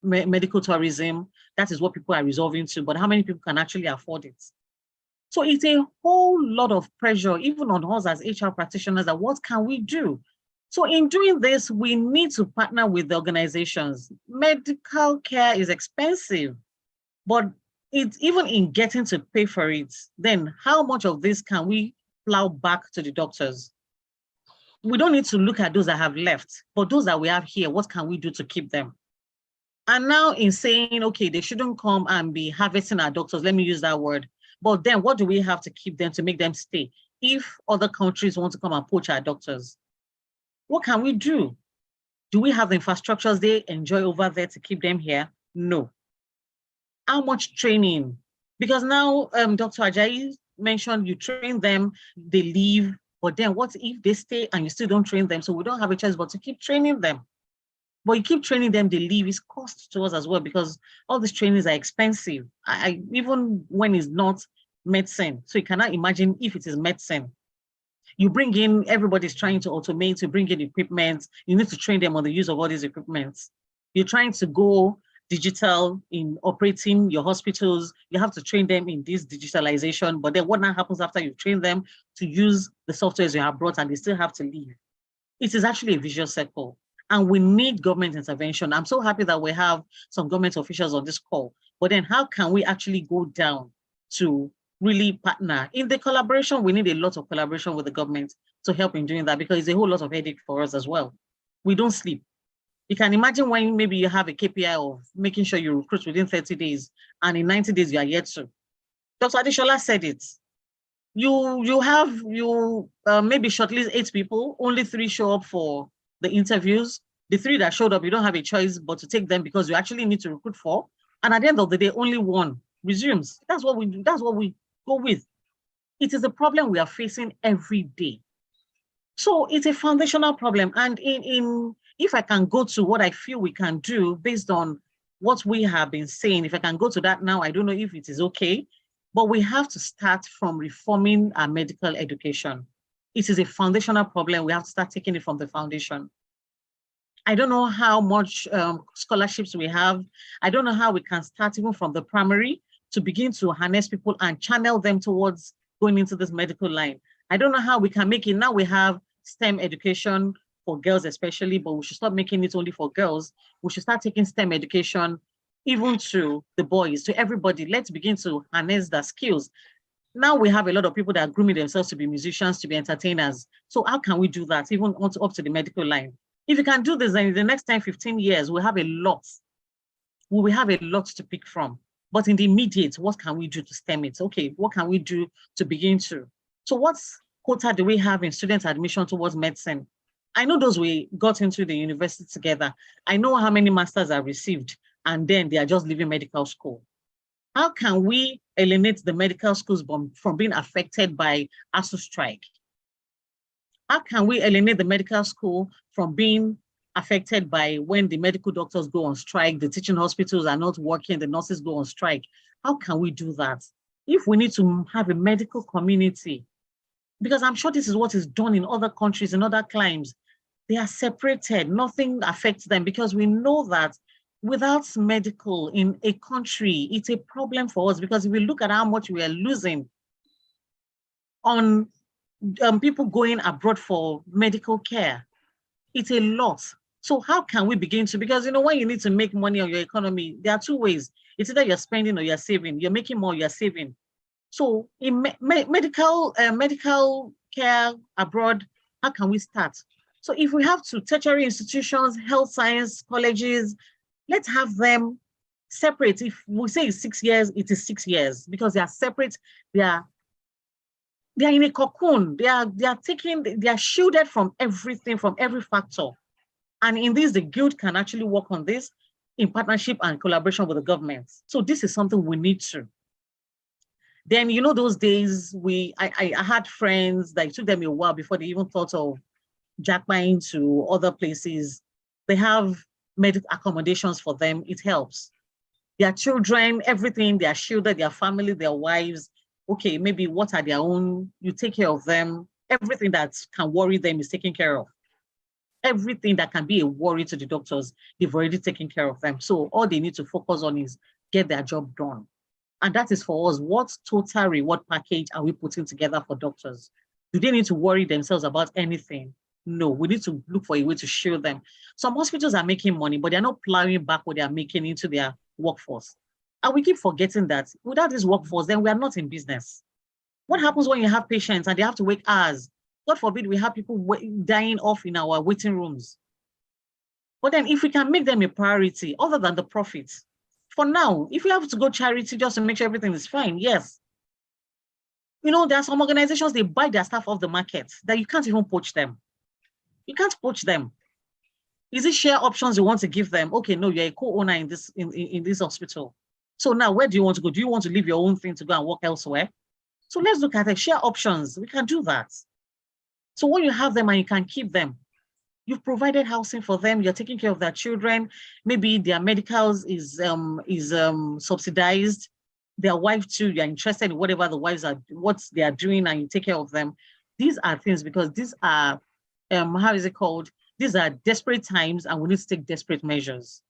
medical tourism. That is what people are resolving to, but how many people can actually afford it? So it's a whole lot of pressure, even on us as HR practitioners, that what can we do? So in doing this, we need to partner with the organizations. Medical care is expensive, but it's even in getting to pay for it, then how much of this can we plow back to the doctors? We don't need to look at those that have left, but those that we have here, what can we do to keep them? And now in saying, okay, they shouldn't come and be harvesting our doctors, let me use that word. But then what do we have to keep them to make them stay? If other countries want to come and poach our doctors, what can we do? Do we have the infrastructures they enjoy over there to keep them here? No. How much training? Because now Dr. Ajayi mentioned you train them, they leave, but then what if they stay and you still don't train them? So we don't have a choice but to keep training them. But you keep training them, they leave, it's cost to us as well because all these trainings are expensive. Even when it's not medicine. So you cannot imagine if it is medicine. You bring in, everybody's trying to automate, you bring in equipment, you need to train them on the use of all these equipments. You're trying to go digital in operating your hospitals, you have to train them in this digitalization, but then what now happens after you train them to use the softwares you have brought and they still have to leave? It is actually a vicious circle. And we need government intervention. I'm so happy that we have some government officials on this call, but then how can we actually go down to really partner? In the collaboration, we need a lot of collaboration with the government to help in doing that because it's a whole lot of headache for us as well. We don't sleep. You can imagine when maybe you have a KPI of making sure you recruit within 30 days and in 90 days you are yet to. Dr. Adeshola said it. You maybe shortlist 8 people, only 3 show up for the interviews. The 3 that showed up, you don't have a choice but to take them because you actually need to recruit 4. And at the end of the day, only 1 resumes. That's what we do. That's what we go with. It is a problem we are facing every day. So it's a foundational problem. And if I can go to what I feel we can do based on what we have been saying, if I can go to that now, I don't know if it is okay, but we have to start from reforming our medical education. It is a foundational problem. We have to start taking it from the foundation. I don't know how much scholarships we have. I don't know how we can start even from the primary to begin to harness people and channel them towards going into this medical line. I don't know how we can make it. Now we have STEM education for girls especially, but we should stop making it only for girls. We should start taking STEM education even to the boys, to everybody. Let's begin to harness their skills. Now we have a lot of people that are grooming themselves to be musicians, to be entertainers. So how can we do that, even up to the medical line? If you can do this, then in the next 10, 15 years, we'll have a lot. We will have a lot to pick from. But in the immediate, what can we do to stem it? Okay, what can we do to begin to? So what quota do we have in student admission towards medicine? I know those we got into the university together. I know how many masters are received, and then they are just leaving medical school. How can we eliminate the medical schools from being affected by ASU strike? How can we eliminate the medical school from being affected by when the medical doctors go on strike, the teaching hospitals are not working, the nurses go on strike? How can we do that? If we need to have a medical community, because I'm sure this is what is done in other countries, in other climes, they are separated, nothing affects them because we know that without medical in a country, it's a problem for us because if we look at how much we are losing on people going abroad for medical care, it's a lot. So how can we begin to, because when you need to make money on your economy, there are 2 ways. It's either you're spending or you're saving. You're making more, you're saving. So in medical care abroad, how can we start? So if we have to tertiary institutions, health science colleges, let's have them separate. If we say it's 6 years, it is 6 years because they are separate. They are in a cocoon. They are shielded from everything, from every factor. And in this, the guild can actually work on this in partnership and collaboration with the government. So this is something we need to. Then, those days I had friends that it took them a while before they even thought of jackpying to other places. They have medical accommodations for them. It helps. Their children, everything, they are shielded, their family, their wives. Okay, maybe what are their own, you take care of them. Everything that can worry them is taken care of. Everything that can be a worry to the doctors, they've already taken care of them. So all they need to focus on is get their job done. And that is for us. What total reward package are we putting together for doctors? Do they need to worry themselves about anything? No, we need to look for a way to shield them. Some hospitals are making money, but they're not plowing back what they're making into their workforce. And we keep forgetting that without this workforce, then we are not in business. What happens when you have patients and they have to wait hours? God forbid we have people dying off in our waiting rooms. But then if we can make them a priority other than the profits, for now, if you have to go charity just to make sure everything is fine, yes. You know, there are some organizations, they buy their stuff off the market that you can't even poach them. You can't poach them. Is it share options you want to give them? Okay, no, you're a co-owner in this hospital. So now where do you want to go? Do you want to leave your own thing to go and work elsewhere? So let's look at the share options. We can do that. So when you have them and you can keep them, you've provided housing for them, you're taking care of their children, maybe their medicals is subsidized, their wife too, you're interested in whatever the wives are, what they are doing, and you take care of them. These are things, because these are, how is it called? These are desperate times and we need to take desperate measures.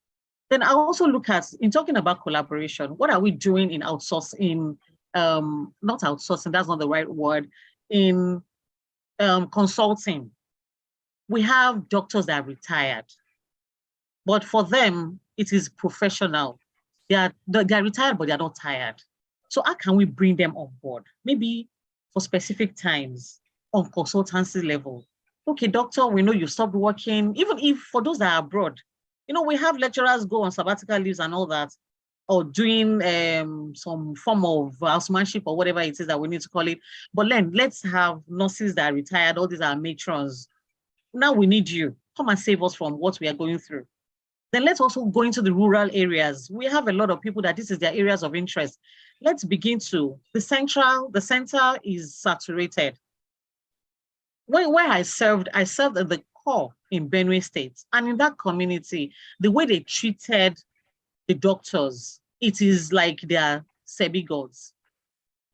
Then I also look at, in talking about collaboration, what are we doing in outsourcing, not outsourcing, that's not the right word, in consulting. We have doctors that are retired, but for them, it is professional. They're retired, but they're not tired. So how can we bring them on board? Maybe for specific times on consultancy level. Okay, doctor, we know you stopped working, even if for those that are abroad, you know, we have lecturers go on sabbatical leaves and all that, or doing some form of housemanship or whatever it is that we need to call it. But then let's have nurses that are retired, all these are matrons. Now we need you. Come and save us from what we are going through. Then let's also go into the rural areas. We have a lot of people that this is their areas of interest. Let's begin to, the center is saturated. Where I served at the core in Benue State. And in that community, the way they treated the doctors, it is like their semi-gods.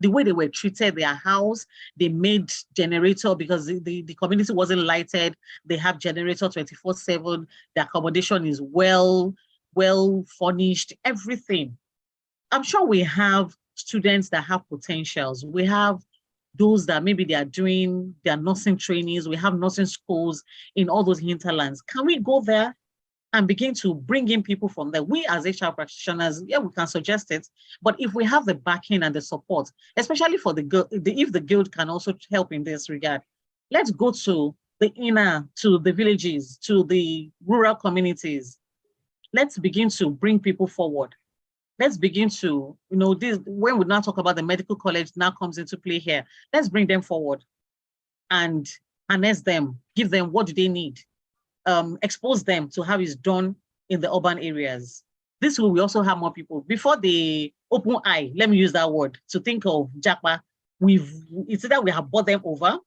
The way they were treated, their house, they made generator because the community wasn't lighted. They have generator 24/7. The accommodation is well furnished, everything. I'm sure we have students that have potentials. We have those that maybe they are doing their nursing trainings. We have nursing schools in all those hinterlands. Can we go there and begin to bring in people from there? We as HR practitioners, yeah, we can suggest it, but if we have the backing and the support, especially for if the guild can also help in this regard, let's go to the inner, to the villages, to the rural communities. Let's begin to bring people forward. Let's begin to, you know, this, when we now talk about the medical college now comes into play here, let's bring them forward and harness them, give them what do they need. Expose them to how it's done in the urban areas. This way, we also have more people. Before the open eye, let me use that word, to think of Japa, it's either we have bought them over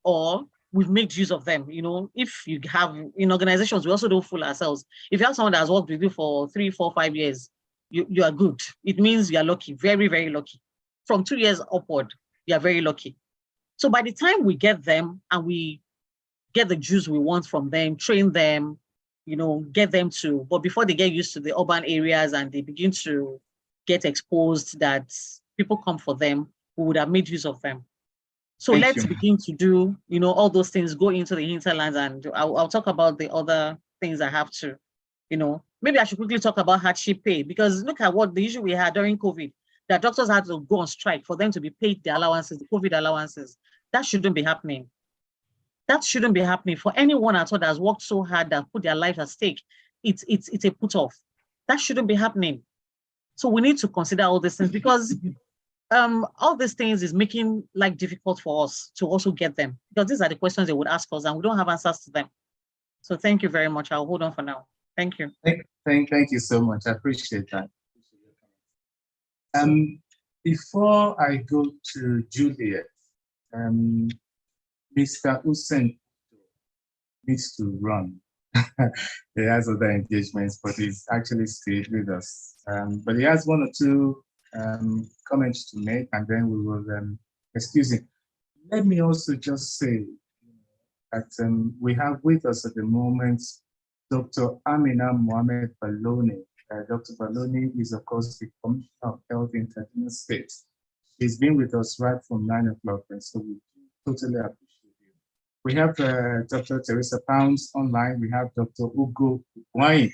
or we've made use of them. You know, if you have, in organizations, we also don't fool ourselves. If you have someone that has worked with you for 3, 4, 5 years, you are good. It means you are lucky, very, very lucky. From 2 years upward, you are very lucky. So by the time we get them and we get the juice we want from them, train them, you know, get them to, but before they get used to the urban areas and they begin to get exposed that people come for them, we would have made use of them. So let's begin to do, you know, all those things, go into the hinterlands, and I'll talk about the other things I have to, you know, maybe I should quickly talk about hardship pay, because look at what the issue we had during COVID, that doctors had to go on strike for them to be paid the allowances, the COVID allowances. That shouldn't be happening. That shouldn't be happening for anyone at all that has worked so hard, that put their life at stake. It's a put off. That shouldn't be happening. So we need to consider all these things, because all these things is making life difficult for us to also get them, because these are the questions they would ask us and we don't have answers to them. So thank you very much. I'll hold on for now. Thank you.
Thank you so much. I appreciate that. Before I go to Juliet, Mr. Hussein needs to run. He has other engagements, but he's actually stayed with us. But he has 1 or 2 comments to make, and then we will excuse him. Let me also just say that we have with us at the moment Dr. Amina Mohamed Baloni. Dr. Baloni is, of course, the Commissioner of Health in Kaduna State. She's been with us right from 9 o'clock, and so we totally appreciate you. We have Dr. Teresa Pounds online. We have Dr. Ugo Wine,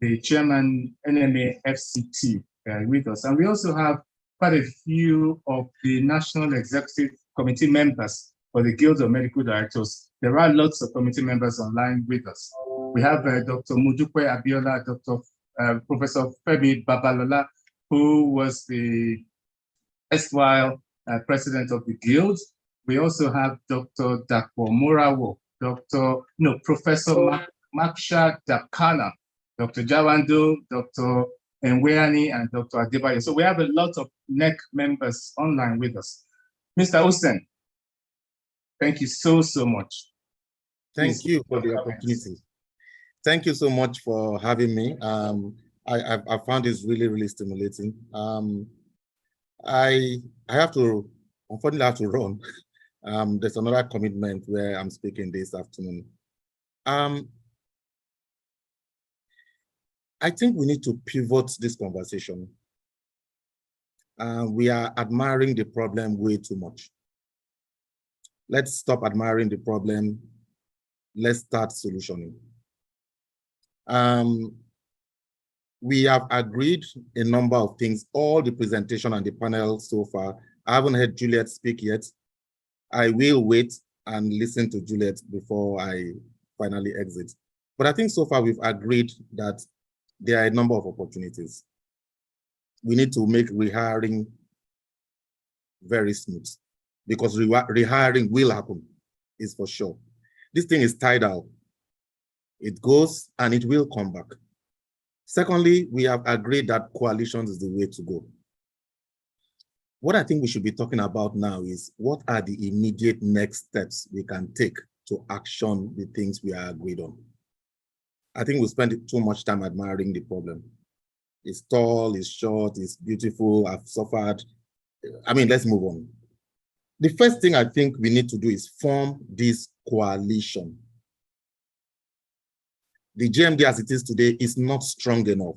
the Chairman NMA FCT, with us. And we also have quite a few of the National Executive Committee members for the Guild of Medical Directors. There are lots of committee members online with us. We have Dr. Mujukwe Abiola, Professor Femi Babalola, who was the erstwhile president of the Guild. We also have Dr. Dapo Morawo, Professor Maksha Dakana, Dr. Jawando, Dr. Enweani, and Dr. Adebayo. So we have a lot of NEC members online with us. Mr. Hussein, thank you so much.
Thank you for the opportunity. Thank you so much for having me. I found this really stimulating. I unfortunately have to run. There's another commitment where I'm speaking this afternoon. I think we need to pivot this conversation. We are admiring the problem way too much. Let's stop admiring the problem. Let's start solutioning. We have agreed a number of things, all the presentation and the panel so far. I haven't heard Juliet speak yet. I will wait and listen to Juliet before I finally exit. But I think so far we've agreed that there are a number of opportunities. We need to make rehiring very smooth, because rehiring will happen, is for sure. This thing is tidal. It goes and it will come back. Secondly, we have agreed that coalitions is the way to go. What I think we should be talking about now is what are the immediate next steps we can take to action the things we are agreed on. I think we spend too much time admiring the problem. It's tall, it's short, it's beautiful, I've suffered. I mean, let's move on. The first thing I think we need to do is form this coalition. The GMD as it is today is not strong enough.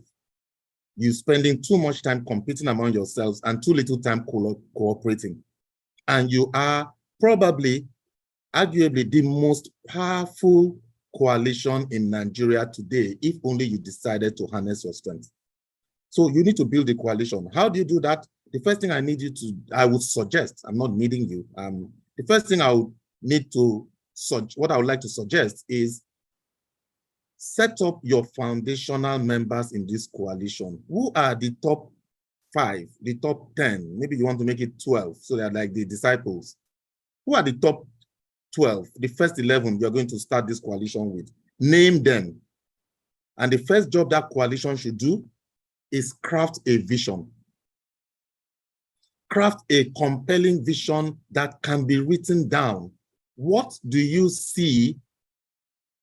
You're spending too much time competing among yourselves and too little time cooperating. And you are probably, arguably, the most powerful coalition in Nigeria today, if only you decided to harness your strength. So you need to build a coalition. How do you do that? The first thing I would suggest, I'm not needing you. The first thing I would need to, what I would like to suggest is set up your foundational members in this coalition. Who are the top 5, the top 10? Maybe you want to make it 12, so they're like the disciples. Who are the top 12, the first 11 you're going to start this coalition with? Name them. And the first job that coalition should do is craft a vision. Craft a compelling vision that can be written down. What do you see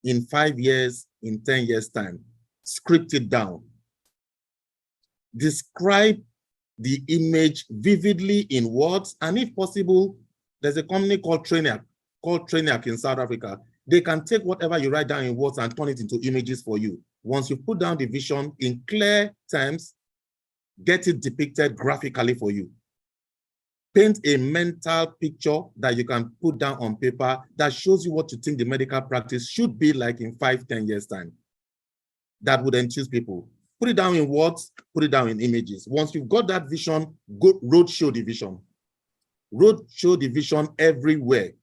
in 5 years, in 10 years' time? Script it down. Describe the image vividly in words, and if possible, there's a company called Trainiac in South Africa. They can take whatever you write down in words and turn it into images for you. Once you put down the vision in clear terms, get it depicted graphically for you. Paint a mental picture that you can put down on paper that shows you what you think the medical practice should be like in 5-10 years' time. That would enthuse people. Put it down in words, put it down in images. Once you've got that vision, go roadshow the vision. Roadshow the vision everywhere.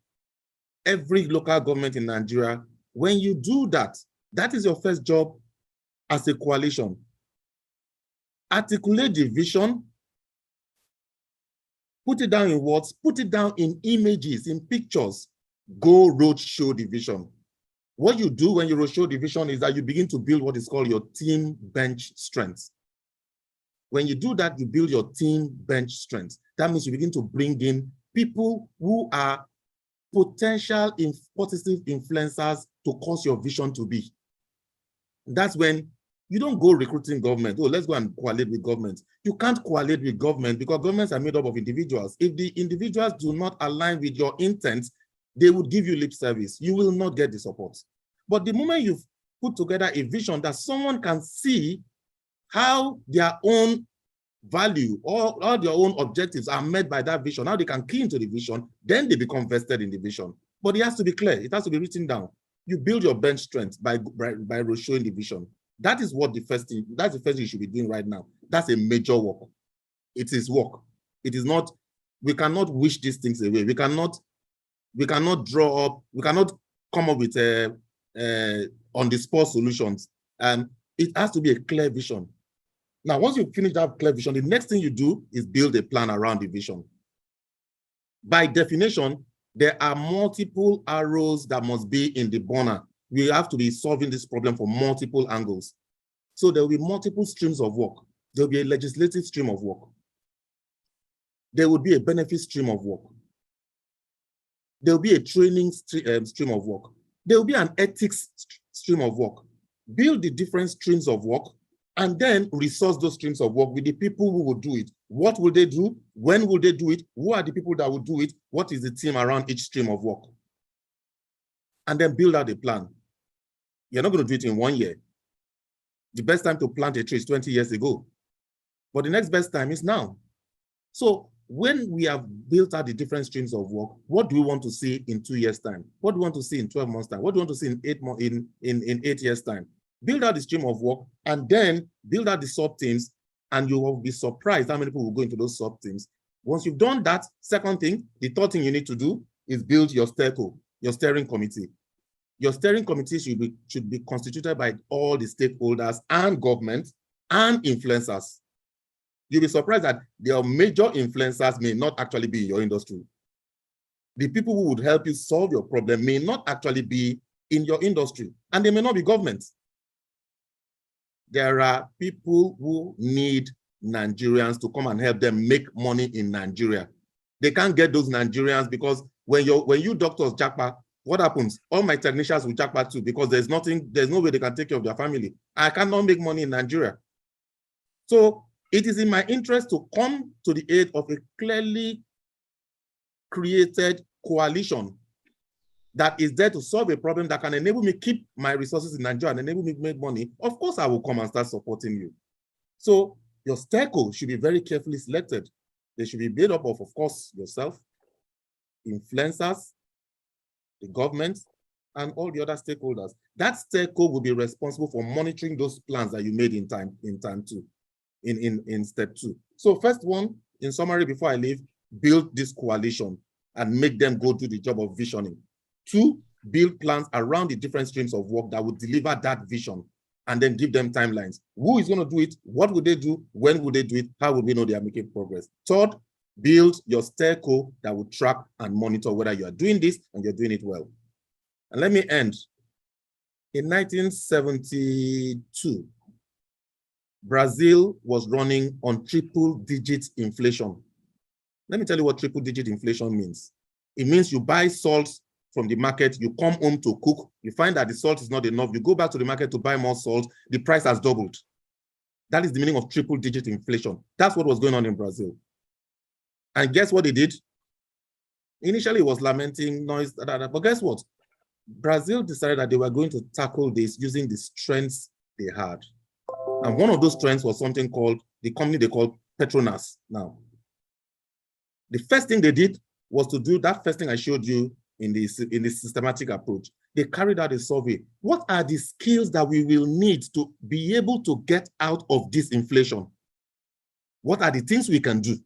Every local government in Nigeria. When you do that, that is your first job as a coalition. Articulate the vision, put it down in words, put it down in images, in pictures. Go roadshow the vision. What you do when you roadshow the vision is that you begin to build what is called your team bench strength. When you do that, you build your team bench strength. That means you begin to bring in people who are potential positive influencers to cause your vision to be. That's when you don't go recruiting government. Oh, let's go and coalesce with government. You can't coalesce with government because governments are made up of individuals. If the individuals do not align with your intent, they would give you lip service. You will not get the support. But the moment you've put together a vision that someone can see how their own value or their own objectives are met by that vision, how they can key into the vision, then they become vested in the vision. But it has to be clear. It has to be written down. You build your bench strength by showing the vision. That is what that's the first thing you should be doing right now. That's a major work. It is work. It is not, we cannot wish these things away. We cannot draw up, we cannot come up with on the spot solutions. It has to be a clear vision. Now, once you finish that clear vision, the next thing you do is build a plan around the vision. By definition, there are multiple arrows that must be in the burner. We have to be solving this problem from multiple angles. So there will be multiple streams of work. There will be a legislative stream of work. There will be a benefit stream of work. There will be a training stream of work. There will be an ethics stream of work. Build the different streams of work and then resource those streams of work with the people who will do it. What will they do? When will they do it? Who are the people that will do it? What is the team around each stream of work? And then build out a plan. You're not going to do it in 1 year. The best time to plant a tree is 20 years ago. But the next best time is now. So when we have built out the different streams of work, what do we want to see in 2 years' time? What do we want to see in 12 months' time? What do we want to see in 8 years' time? Build out the stream of work and then build out the sub-teams, and you will be surprised how many people will go into those sub-teams. Once you've done that, second thing, the third thing you need to do is build your STERCO, your steering committee. Your steering committee should be constituted by all the stakeholders and government and influencers. You'll be surprised that their major influencers may not actually be in your industry. The people who would help you solve your problem may not actually be in your industry, and they may not be government. There are people who need Nigerians to come and help them make money in Nigeria. They can't get those Nigerians because when you doctors jackpot, what happens? All my technicians will jackpot too because there's no way they can take care of their family. I cannot make money in Nigeria. So it is in my interest to come to the aid of a clearly created coalition that is there to solve a problem that can enable me keep my resources in Nigeria and enable me to make money. Of course, I will come and start supporting you. So your STERCO should be very carefully selected. They should be made up of course, yourself, influencers, the government, and all the other stakeholders. That STERCO will be responsible for monitoring those plans that you made in step 2. So first one, in summary, before I leave, build this coalition and make them go do the job of visioning. 2, build plans around the different streams of work that will deliver that vision and then give them timelines. Who is going to do it? What will they do? When will they do it? How will we know they are making progress? 3rd, build your STERCO that will track and monitor whether you are doing this and you're doing it well. And let me end. In 1972, Brazil was running on triple-digit inflation. Let me tell you what triple-digit inflation means. It means you buy salt from the market, you come home to cook, you find that the salt is not enough, you go back to the market to buy more salt, the price has doubled. That is the meaning of triple-digit inflation. That's what was going on in Brazil. And guess what they did? Initially, it was lamenting, noise, but guess what? Brazil decided that they were going to tackle this using the strengths they had. And one of those strengths was something called, the company they called Petronas now. The first thing they did was to do that first thing I showed you in this systematic approach. They carried out a survey. What are the skills that we will need to be able to get out of this inflation? What are the things we can do?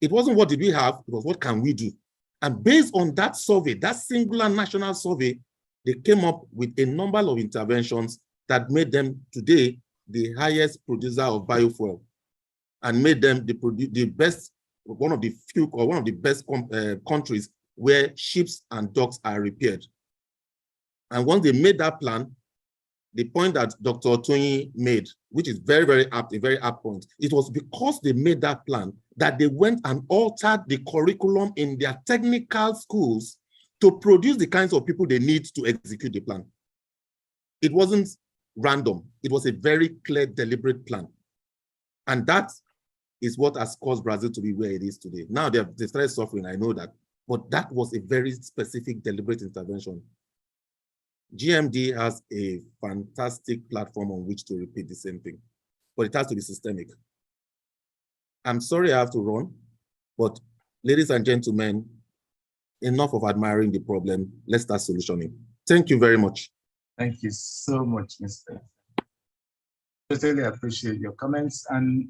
It wasn't what did we have, it was what can we do? And based on that survey, that singular national survey, they came up with a number of interventions that made them today the highest producer of biofuel and made them the best, one of the few or one of the best countries where ships and docks are repaired. And once they made that plan, the point that Dr. Otoyi made, which is very, very apt, a very apt point, it was because they made that plan that they went and altered the curriculum in their technical schools to produce the kinds of people they need to execute the plan. It wasn't random. It was a very clear, deliberate plan. And that is what has caused Brazil to be where it is today. Now they started suffering, I know that, but that was a very specific, deliberate intervention. GMD has a fantastic platform on which to repeat the same thing, but it has to be systemic. I'm sorry I have to run, but ladies and gentlemen, enough of admiring the problem. Let's start solutioning. Thank you very much.
Thank you so much, Mr. Totally appreciate your comments, and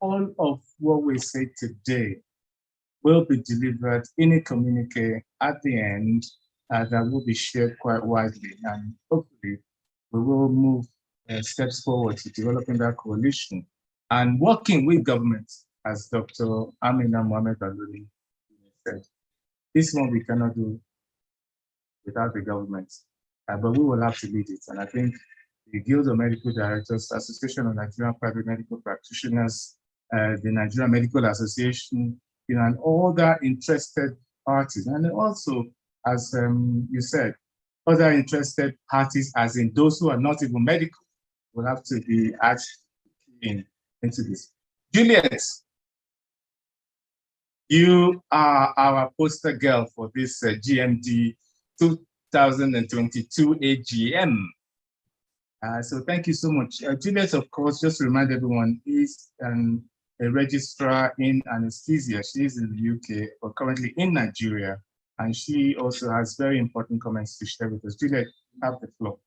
all of what we say today will be delivered in a communique at the end that will be shared quite widely, and hopefully we will move steps forward to developing that coalition and working with governments, as Dr. Amina Mohamed Aluni said. This one we cannot do without the government, but we will have to lead it. And I think the Guild of Medical Directors, Association of Nigerian Private Medical Practitioners, the Nigerian Medical Association, and all the interested parties, and also, as you said, other interested parties, as in those who are not even medical, will have to be added into this. Juliet, you are our poster girl for this GMD 2022 AGM. So thank you so much. Juliet, of course, just to remind everyone, is a registrar in anesthesia. She is in the UK, but currently in Nigeria. And she also has very important comments to share with us. Juliet, you have the floor.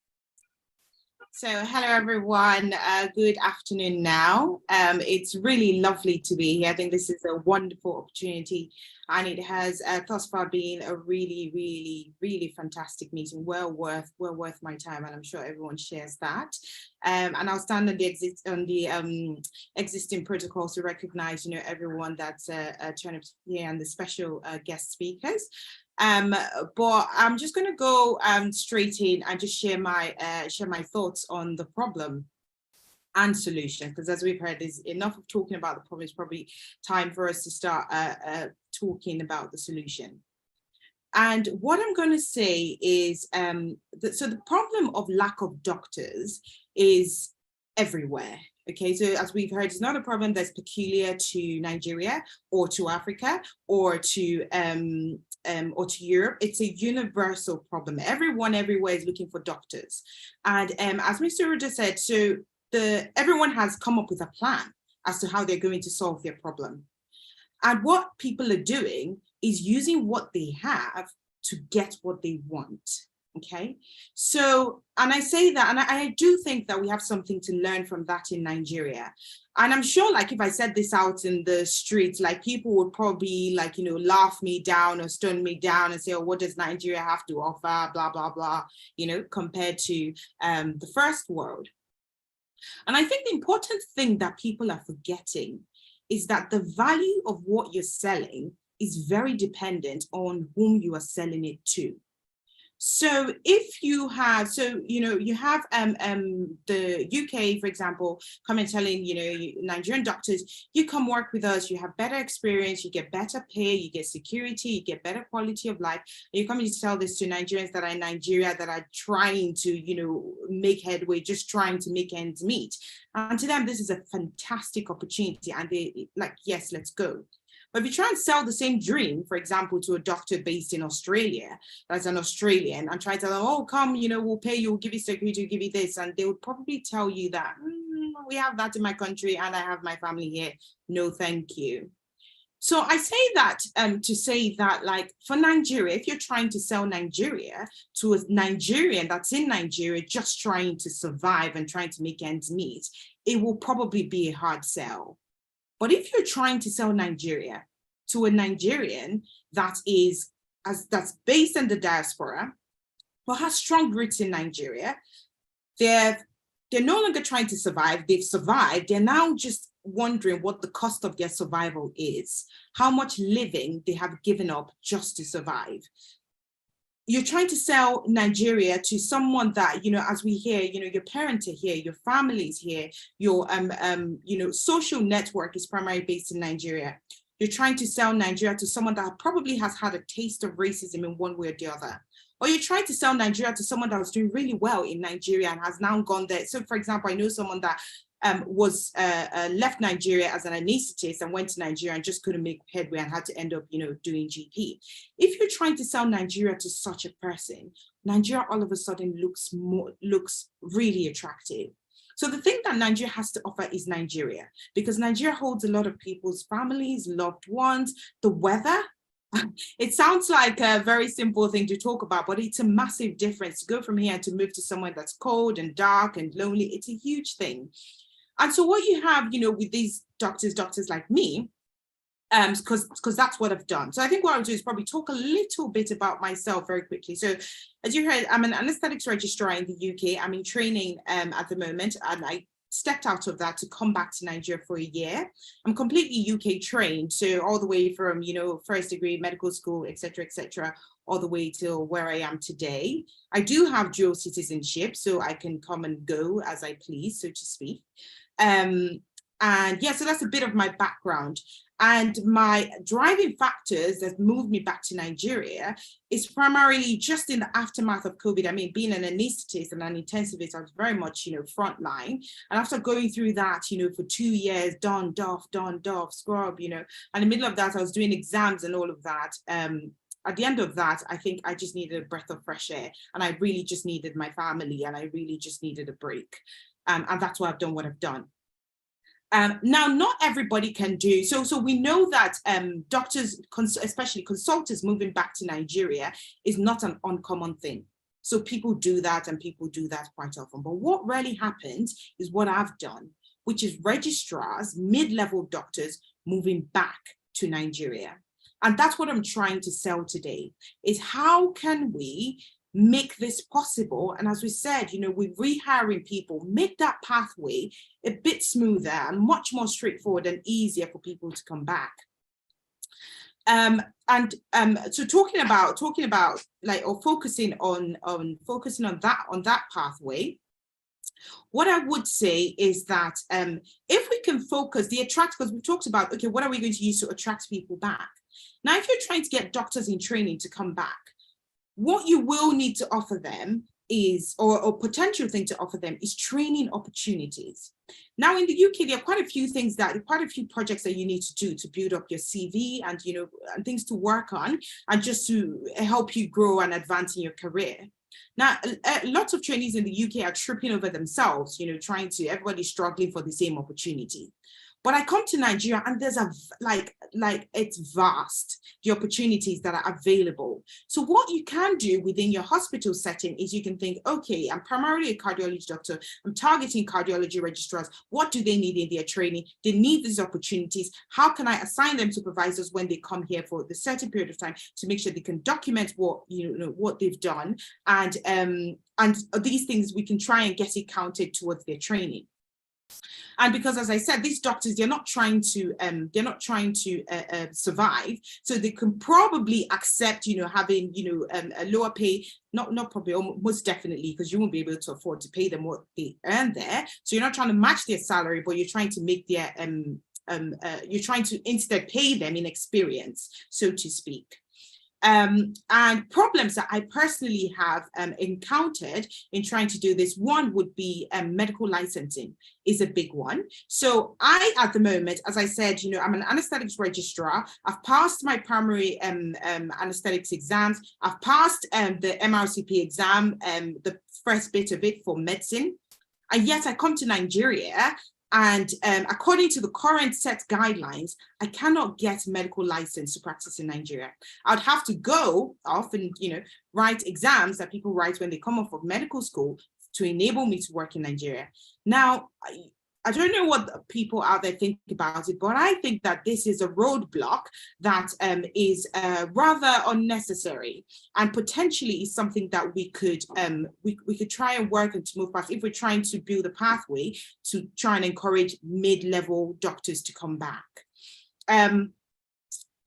So hello, everyone. Good afternoon now. It's really lovely to be here. I think this is a wonderful opportunity, and it has thus far been a really fantastic meeting. Well worth my time, and I'm sure everyone shares that. And I'll stand on the existing protocols to recognize, everyone that's turned up here and the special guest speakers. But I'm just going to go straight in and just share my thoughts on the problem and solution, because as we've heard, there's enough of talking about the problem. It's probably time for us to start talking about the solution. And what I'm going to say is so the problem of lack of doctors is everywhere. Okay, so as we've heard, it's not a problem that's peculiar to Nigeria or to Africa or to Europe. It's a universal problem. Everyone everywhere is looking for doctors. And as Mr. Ruda said, so everyone has come up with a plan as to how they're going to solve their problem. And what people are doing is using what they have to get what they want. Okay, so, and I say that, and I do think that we have something to learn from that in Nigeria. And I'm sure, like, if I said this out in the streets, like, people would probably, like, laugh me down or stone me down and say, oh, what does Nigeria have to offer, blah, blah, blah, compared to the first world. And I think the important thing that people are forgetting is that the value of what you're selling is very dependent on whom you are selling it to. So if you have, you have the UK, for example, come and telling, Nigerian doctors, you come work with us, you have better experience, you get better pay, you get security, you get better quality of life. And you come and tell this to Nigerians that are in Nigeria that are trying to, make headway, just trying to make ends meet. And to them, this is a fantastic opportunity. And they like, yes, let's go. But if you try and sell the same dream, for example, to a doctor based in Australia, as an Australian, and try to tell them, oh, come, we'll pay you, we'll give you security, we'll give you this. And they would probably tell you that, we have that in my country and I have my family here. No, thank you. So I say that to say that, like, for Nigeria, if you're trying to sell Nigeria to a Nigerian that's in Nigeria, just trying to survive and trying to make ends meet, it will probably be a hard sell. But if you're trying to sell Nigeria to a Nigerian that's based in the diaspora, but has strong roots in Nigeria, they're no longer trying to survive. They've survived. They're now just wondering what the cost of their survival is, how much living they have given up just to survive. You're trying to sell Nigeria to someone that, as we hear, your parents are here, your family's here, your, social network is primarily based in Nigeria. You're trying to sell Nigeria to someone that probably has had a taste of racism in one way or the other. Or you're trying to sell Nigeria to someone that was doing really well in Nigeria and has now gone there. So, for example, I know someone that left Nigeria as an anesthetist and went to Nigeria and just couldn't make headway and had to end up, doing GP. If you're trying to sell Nigeria to such a person, Nigeria all of a sudden looks really attractive. So the thing that Nigeria has to offer is Nigeria, because Nigeria holds a lot of people's families, loved ones, the weather. It sounds like a very simple thing to talk about, but it's a massive difference to go from here to move to somewhere that's cold and dark and lonely. It's a huge thing. And so what you have, with these doctors like me, because that's what I've done. So I think what I'll do is probably talk a little bit about myself very quickly. So as you heard, I'm an anesthetics registrar in the UK. I'm in training at the moment, and I stepped out of that to come back to Nigeria for a year. I'm completely UK trained, so all the way from, you know, first degree medical school, etc., all the way till where I am today. I do have dual citizenship, so I can come and go as I please, so to speak. And yeah, so that's a bit of my background. And my driving factors that moved me back to Nigeria is primarily just in the aftermath of COVID. I mean, being an anesthetist and an intensivist, I was very much, you know, frontline. And after going through that, you know, for 2 years, don, doff, scrub, you know, and in the middle of that, I was doing exams and all of that. At the end of that, I think I just needed a breath of fresh air, and I really just needed my family, and I really just needed a break. And that's why I've done what I've done. Now, not everybody can do, so we know that doctors, especially consultants moving back to Nigeria is not an uncommon thing. So people do that, and people do that quite often. But what really happens is what I've done, which is registrars, mid-level doctors moving back to Nigeria. And that's what I'm trying to sell today, is how can we make this possible? And as we said, you know, with rehiring people, make that pathway a bit smoother and much more straightforward and easier for people to come back. So talking about like, or focusing on that pathway, what I would say is that if we can focus the attract, because we've talked about, okay, what are we going to use to attract people back? Now, if you're trying to get doctors in training to come back, what you will need to offer them is, or potential thing to offer them is training opportunities. Now in the UK, there are quite a few projects that you need to do to build up your CV and, you know, and things to work on, and just to help you grow and advance in your career. Now, lots of trainees in the UK are tripping over themselves, you know, everybody's struggling for the same opportunity. But I come to Nigeria and there's it's vast, the opportunities that are available. So what you can do within your hospital setting is you can think, okay, I'm primarily a cardiology doctor. I'm targeting cardiology registrars. What do they need in their training? They need these opportunities. How can I assign them supervisors when they come here for the certain period of time to make sure they can document what, you know, what they've done, and these things we can try and get it counted towards their training. And because, as I said, these doctors, they're not trying to survive, so they can probably accept, you know, having, you know, a lower pay, not probably, most definitely, because you won't be able to afford to pay them what they earn there. So you're not trying to match their salary, but you're trying to make their you're trying to instead pay them in experience, so to speak. And problems that I personally have encountered in trying to do this, one would be medical licensing is a big one. So I, at the moment, as I said, you know, I'm an anesthetics registrar. I've passed my primary anesthetics exams. I've passed the MRCP exam, the first bit of it for medicine. And yet I come to Nigeria, and according to the current set guidelines, I cannot get medical license to practice in Nigeria. I'd have to go off and, you know, write exams that people write when they come off of medical school to enable me to work in Nigeria. Now, I don't know what people out there think about it, but I think that this is a roadblock that is rather unnecessary, and potentially is something that we could try and work and to move past if we're trying to build a pathway to try and encourage mid-level doctors to come back. And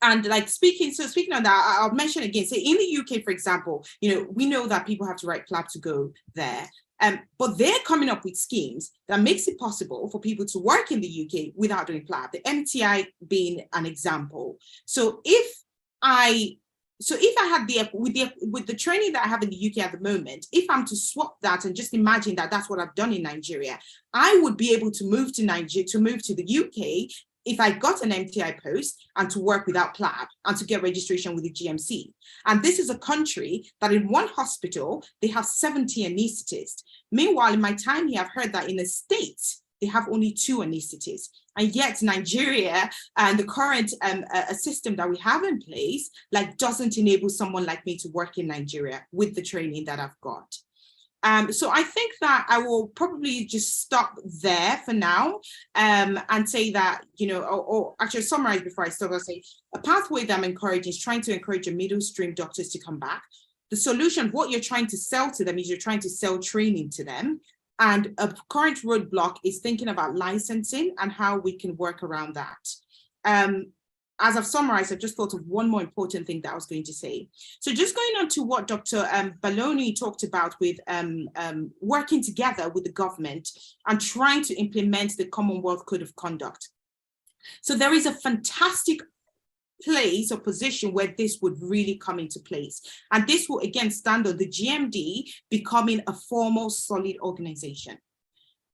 like speaking on that, I'll mention again, say in the UK, for example, you know, we know that people have to write PLAB to go there. But they're coming up with schemes that makes it possible for people to work in the UK without doing PLAB, the MTI being an example. So if I had with the training that I have in the UK at the moment, if I'm to swap that and just imagine that that's what I've done in Nigeria, I would be able to move to Nigeria, to move to the UK if I got an MTI post and to work without PLAB and to get registration with the GMC. And this is a country that in one hospital, they have 70 anesthetists. Meanwhile, in my time here, I've heard that in the States, they have only 2 anesthetists. And yet Nigeria and the current system that we have in place, like, doesn't enable someone like me to work in Nigeria with the training that I've got. So I think that I will probably just stop there for now, and say that, or actually summarize before I start. I'll say a pathway that I'm encouraging is trying to encourage your middle stream doctors to come back. The solution, what you're trying to sell to them is you're trying to sell training to them. And a current roadblock is thinking about licensing and how we can work around that. As I've summarized, I've just thought of one more important thing that I was going to say. So just going on to what Dr. Baloni talked about with working together with the government and trying to implement the Commonwealth Code of Conduct. So there is a fantastic place or position where this would really come into place. And this will again stand on the GMD becoming a formal, solid organization.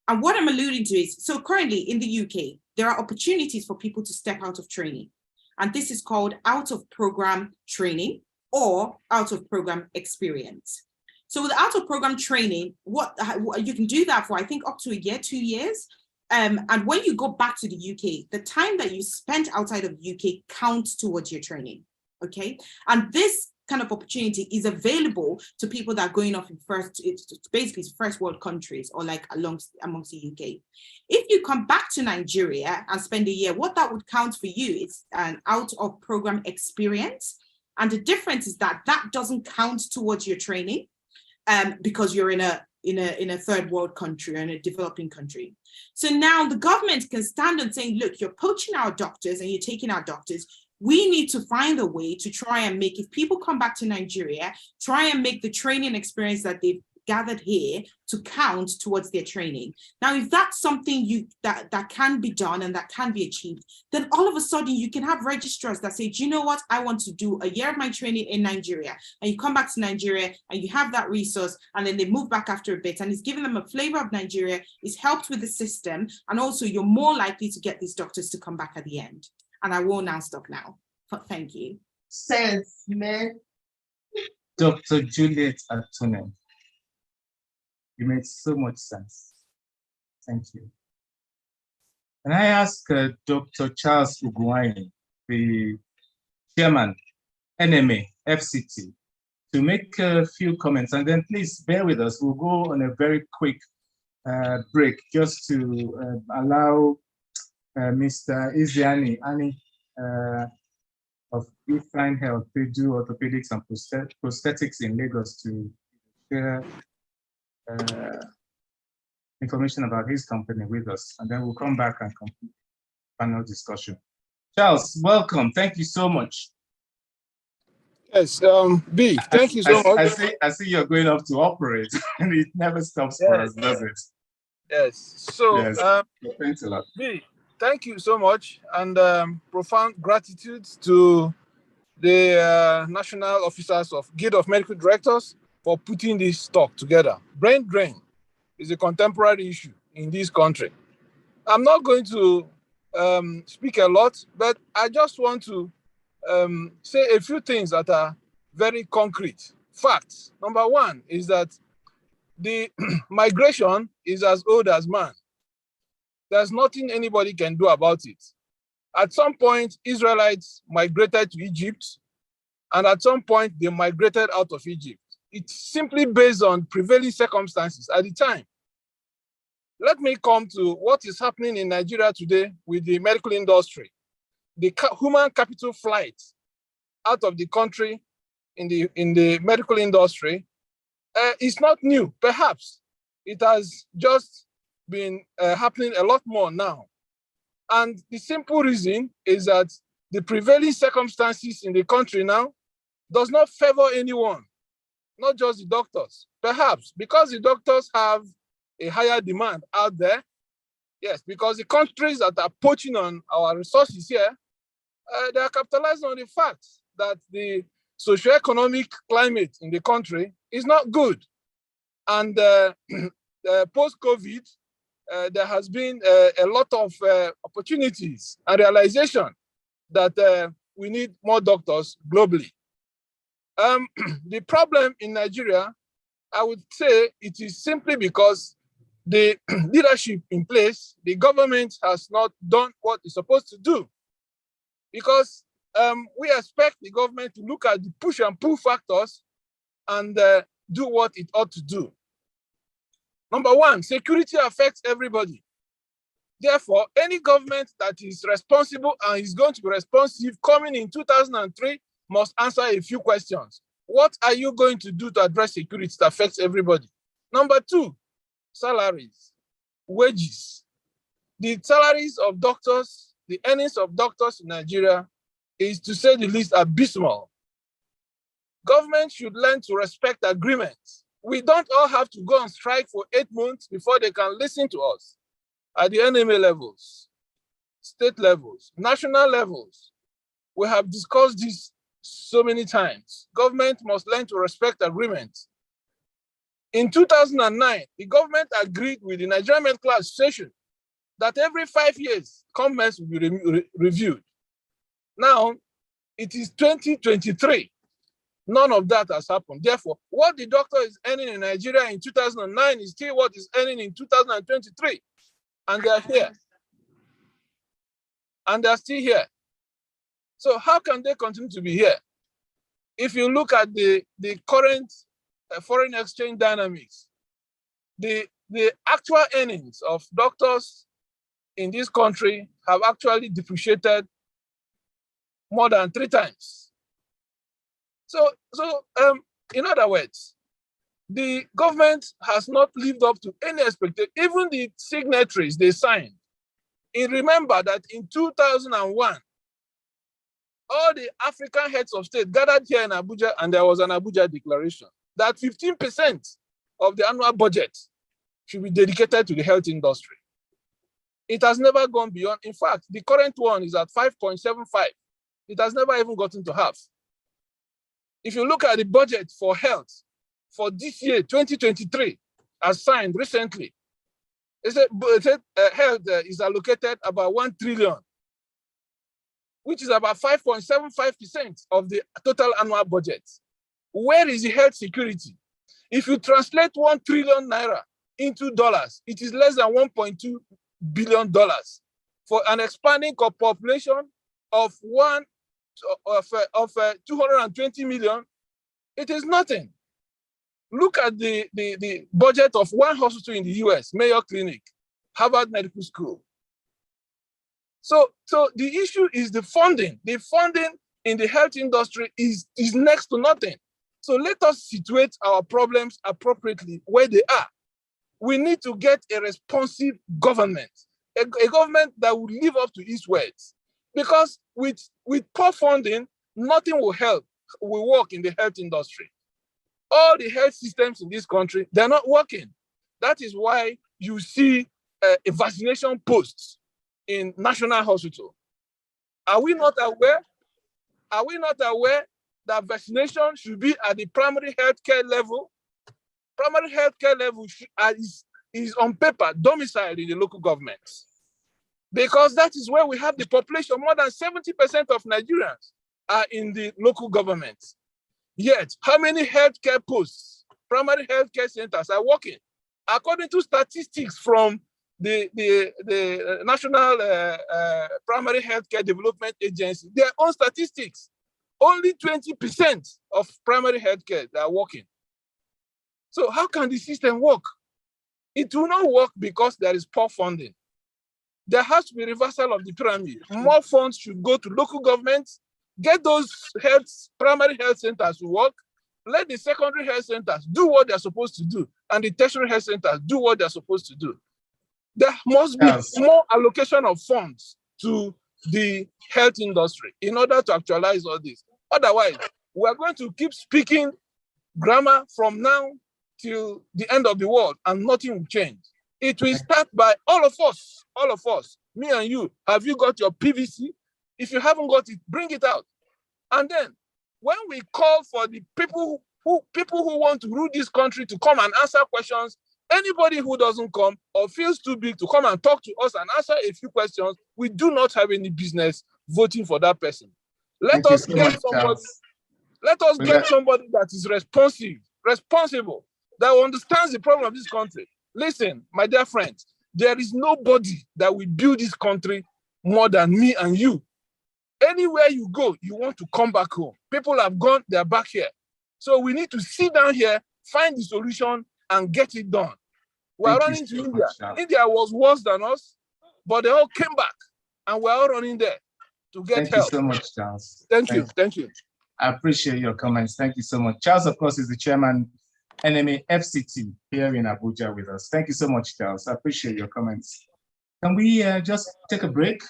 And what I'm alluding to is, so currently in the UK, there are opportunities for people to step out of training. And this is called out of program training or out of program experience. So with out of program training, what you can do that for, I think, up to a year, 2 years. And when you go back to the UK, the time that you spent outside of the UK counts towards your training, okay? And this kind of opportunity is available to people that are going off in basically first world countries or like amongst the UK. If you come back to Nigeria and spend a year, what that would count for you is an out of program experience. And the difference is that that doesn't count towards your training because you're in a third world country or in a developing country. So now the government can stand and say, look, you're poaching our doctors and you're taking our doctors. We need to find a way to try and make, if people come back to Nigeria, try and make the training experience that they've gathered here to count towards their training. Now, if that's something that can be done and that can be achieved, then all of a sudden you can have registrars that say, do you know what? I want to do a year of my training in Nigeria. And you come back to Nigeria and you have that resource, and then they move back after a bit, and it's giving them a flavor of Nigeria, it's helped with the system, and also you're more likely to get these doctors to come back at the end. And I will now stop now. Thank you.
Sense, man.
Dr. Juliet Atunen. You made so much sense. Thank you. And I ask Dr. Charles Uguayin, the chairman, NMA, FCT, to make a few comments, and then please bear with us. We'll go on a very quick break just to allow Mr. Iziani Ani of Ifine Health, they do orthopedics and prosthetics in Lagos, to share information about his company with us, and then we'll come back and complete panel discussion. Charles, welcome. Thank you so much.
Yes, B, thank you so much.
I see you're going off to operate, and it never stops for us, does it?
Yes. So,
yes. Thanks a lot.
B, thank you so much, and profound gratitude to the national officers of Guild of Medical Directors for putting this talk together. Brain drain is a contemporary issue in this country. I'm not going to speak a lot, but I just want to say a few things that are very concrete. Facts. Number one is that the migration is as old as man. There's nothing anybody can do about it. At some point, Israelites migrated to Egypt, and at some point, they migrated out of Egypt. It's simply based on prevailing circumstances at the time. Let me come to what is happening in Nigeria today with the medical industry. The human capital flight out of the country in the medical industry is not new. Perhaps it has just been happening a lot more now. And the simple reason is that the prevailing circumstances in the country now does not favor anyone, not just the doctors. Perhaps because the doctors have a higher demand out there. Yes, because the countries that are poaching on our resources here, they are capitalizing on the fact that the socioeconomic climate in the country is not good. And post-COVID, there has been a lot of opportunities and realization that we need more doctors globally. The problem in Nigeria, I would say it is simply because the leadership in place, the government has not done what it's supposed to do. Because we expect the government to look at the push and pull factors and do what it ought to do. Number one, security affects everybody. Therefore, any government that is responsible and is going to be responsive coming in 2003 must answer a few questions. What are you going to do to address security that affects everybody? Number two, salaries, wages. The salaries of doctors, the earnings of doctors in Nigeria is, to say the least, abysmal. Government should learn to respect agreements. We don't all have to go on strike for 8 months before they can listen to us. At the NMA levels, state levels, national levels, we have discussed this so many times. Government must learn to respect agreements. In 2009, the government agreed with the Nigerian Medical Association that every 5 years, comments will be reviewed. Now, it is 2023. None of that has happened. Therefore, what the doctor is earning in Nigeria in 2009 is still what is earning in 2023. And they are here. And they are still here. So how can they continue to be here? If you look at the current foreign exchange dynamics, the actual earnings of doctors in this country have actually depreciated more than 3 times. So in other words, the government has not lived up to any expectation. Even the signatories they signed. And remember that in 2001, all the African heads of state gathered here in Abuja, and there was an Abuja declaration that 15% of the annual budget should be dedicated to the health industry. It has never gone beyond. In fact, the current one is at 5.75. It has never even gotten to half. If you look at the budget for health for this year, 2023, as signed recently, it said health is allocated about 1 trillion, which is about 5.75% of the total annual budget. Where is the health security? If you translate 1 trillion naira into dollars, it is less than $1.2 billion for an expanding population of 220 million. It is nothing. Look at the budget of one hospital in the US, Mayo Clinic, Harvard Medical School. So the issue is the funding. The funding in the health industry is next to nothing. So let us situate our problems appropriately where they are. We need to get a responsive government, a government that will live up to its words. Because with poor funding, nothing will work in the health industry. All the health systems in this country, they're not working. That is why you see a vaccination posts in National Hospital. Are we not aware? Are we not aware that vaccination should be at the primary healthcare level? Primary healthcare level is on paper domiciled in the local governments, because that is where we have the population. More than 70% of Nigerians are in the local governments. Yet, how many healthcare posts, primary healthcare centers are working? According to statistics from the National Primary Healthcare Development Agency, their own statistics, only 20% of primary healthcare are working. So how can the system work? It will not work because there is poor funding. There has to be reversal of the pyramid. More funds should go to local governments. Get those primary health centers to work. Let the secondary health centers do what they're supposed to do, and the tertiary health centers do what they're supposed to do. There must be more allocation of funds to the health industry in order to actualize all this. Otherwise, we're going to keep speaking grammar from now till the end of the world, and nothing will change. It will start by all of us, me and you. Have you got your PVC? If you haven't got it, bring it out. And then when we call for the people who want to rule this country to come and answer questions, anybody who doesn't come or feels too big to come and talk to us and answer a few questions, we do not have any business voting for that person. Let us get somebody that is responsible, that understands the problem of this country. Listen, my dear friends, there is nobody that will build this country more than me and you. Anywhere you go, you want to come back home. People have gone, they're back here. So we need to sit down here, find the solution, and get it done. We're
Thank you
running to
so
India.
much, Charles.
India was worse than us, but they all came back, and we're all running there to get
Thank
help.
you so much, Charles.
Thank you. Thank you.
I appreciate your comments. Thank you so much. Charles, of course, is the chairman, NMA FCT, here in Abuja with us. Thank you so much, Charles. I appreciate your comments. Can we just take a break?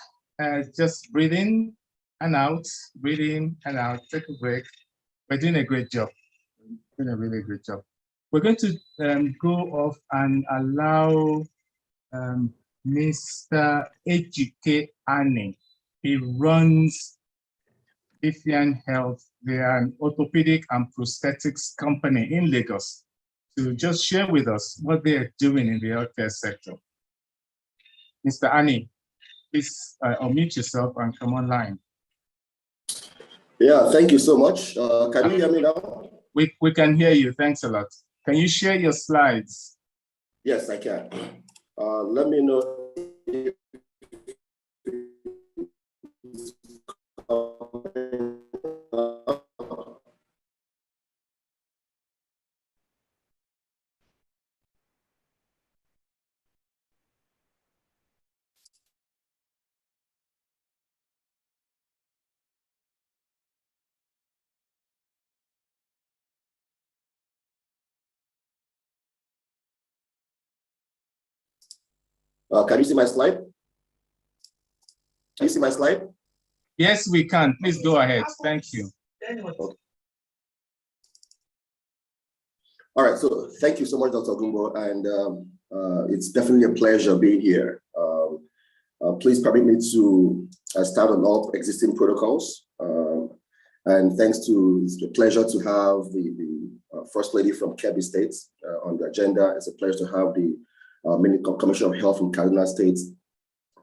Just breathe in and out, breathe in and out, take a break. We're doing a great job. Doing a really great job. We're going to go off and allow Mr. Ejike Annie. He runs Ifian Health. They are an orthopedic and prosthetics company in Lagos, to just share with us what they are doing in the healthcare sector. Mr. Annie, please unmute yourself and come online.
Yeah, thank you so much. Can you hear me now?
We can hear you. Thanks a lot. Can you share your slides?
Yes, I can. Let me know if can you see my slide? Can you see my slide?
Yes, we can. Please go ahead. Thank you.
Okay. All right, so thank you so much, Dr. Gumbo, and it's definitely a pleasure being here. Please permit me to start on all existing protocols. And thanks to, it's a pleasure to have the First Lady from Kebbi State on the agenda. It's a pleasure to have the Commissioner of Health from Kaduna State.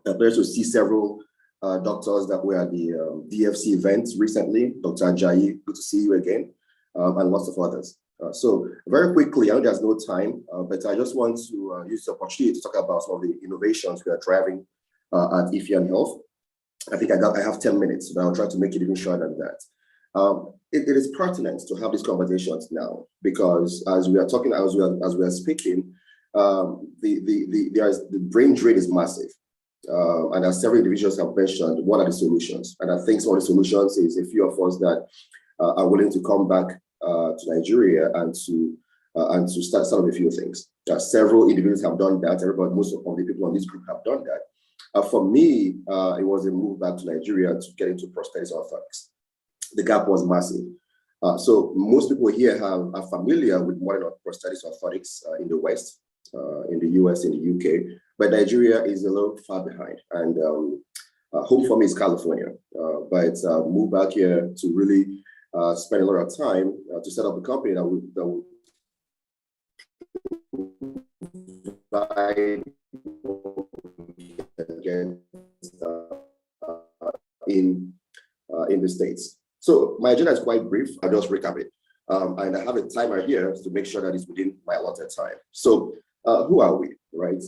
A pleasure to see several doctors that were at the DFC event recently. Dr. Ajayi, good to see you again, and lots of others. So very quickly, I know there's no time, but I just want to use the opportunity to talk about some of the innovations we are driving at Ifian Health. I think I have 10 minutes, but I'll try to make it even shorter than that. It is pertinent to have these conversations now, because as we are talking, as we are speaking, the brain drain is massive. And as several individuals have mentioned, what are the solutions? And I think some of the solutions is a few of us that are willing to come back to Nigeria and to start some of a few things. Several individuals have done that. Most of the people on this group have done that. For me, it was a move back to Nigeria to get into prosthetics orthotics. The gap was massive. So most people here are familiar with modern prosthetics orthotics in the West, in the US, in the UK, but Nigeria is a little far behind. And home for me is California, but moved back here to really spend a lot of time to set up a company that will provide in the States. So my agenda is quite brief. I'll just recap it. And I have a timer here to make sure that it's within my allotted time. So who are we, right?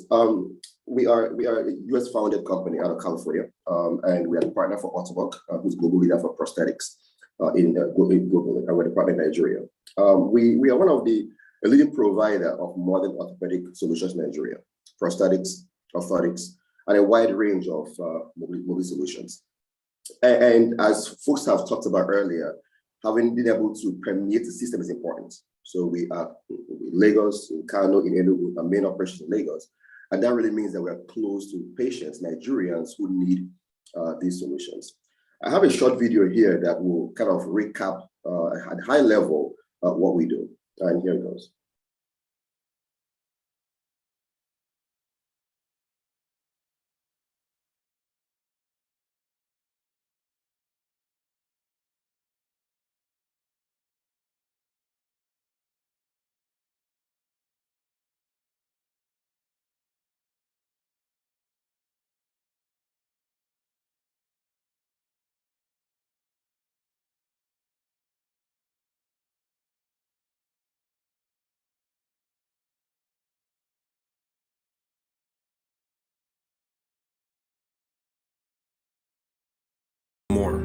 We are a US founded company out of California, and we are the partner for Ottobock, who's global leader for prosthetics globally, and we're the partner in Nigeria. We are one of a leading provider of modern orthopedic solutions in Nigeria, prosthetics, orthotics, and a wide range of mobility solutions. And as folks have talked about earlier, having been able to permeate the system is important. So we are in Lagos, in Kano, in Enugu, our main operations in Lagos. And that really means that we are close to patients, Nigerians who need these solutions. I have a short video here that will kind of recap at high level what we do. And here it goes.
More.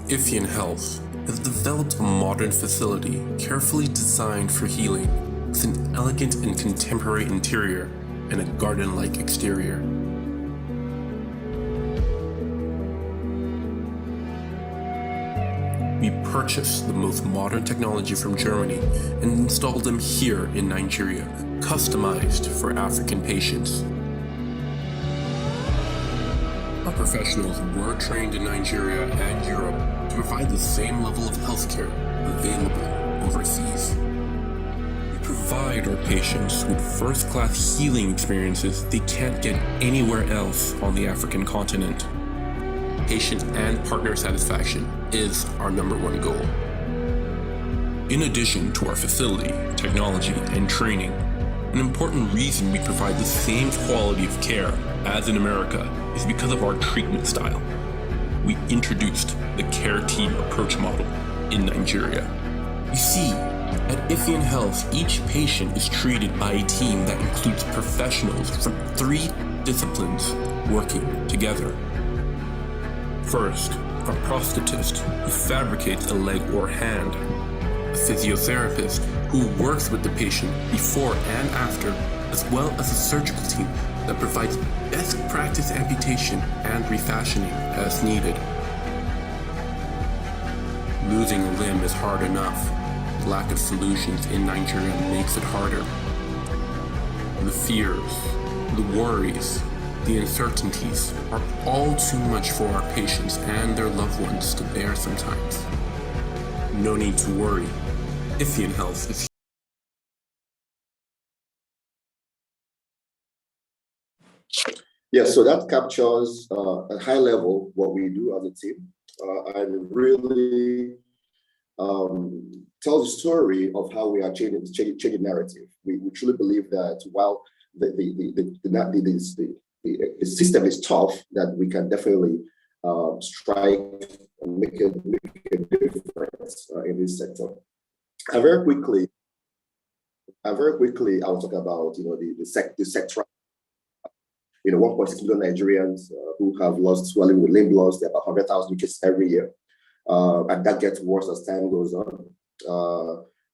Ifian Health has developed a modern facility carefully designed for healing,
with an elegant and contemporary interior and a garden-like exterior. We purchased the most modern technology from Germany and installed them here in Nigeria, customized for African patients. Our professionals were trained in Nigeria and Europe to provide the same level of healthcare available overseas. We provide our patients with first-class healing experiences they can't get anywhere else on the African continent. Patient and partner satisfaction is our #1 goal. In addition to our facility, technology, and training, an important reason we provide the same quality of care as in America is because of our treatment style. We introduced the care team approach model in Nigeria. You see, at Ithian Health, each patient is treated by a team that includes professionals from 3 disciplines working together. First, a prosthetist who fabricates a leg or hand, a physiotherapist who works with the patient before and after, as well as a surgical team that provides best practice amputation and refashioning as needed. Losing a limb is hard enough. The lack of solutions in Nigeria makes it harder. The fears, the worries, the uncertainties are all too much for our patients and their loved ones to bear sometimes. No need to worry. Ithian Health is
Yes, so that captures at high level what we do as a team, and really tells the story of how we are changing narrative. We truly believe that while the system is tough, that we can definitely strike and make a difference in this sector. And very quickly, I'll talk about the sector. 1.6 million Nigerians who have lost swelling with limb loss. There are about 100,000 cases every year, and that gets worse as time goes on.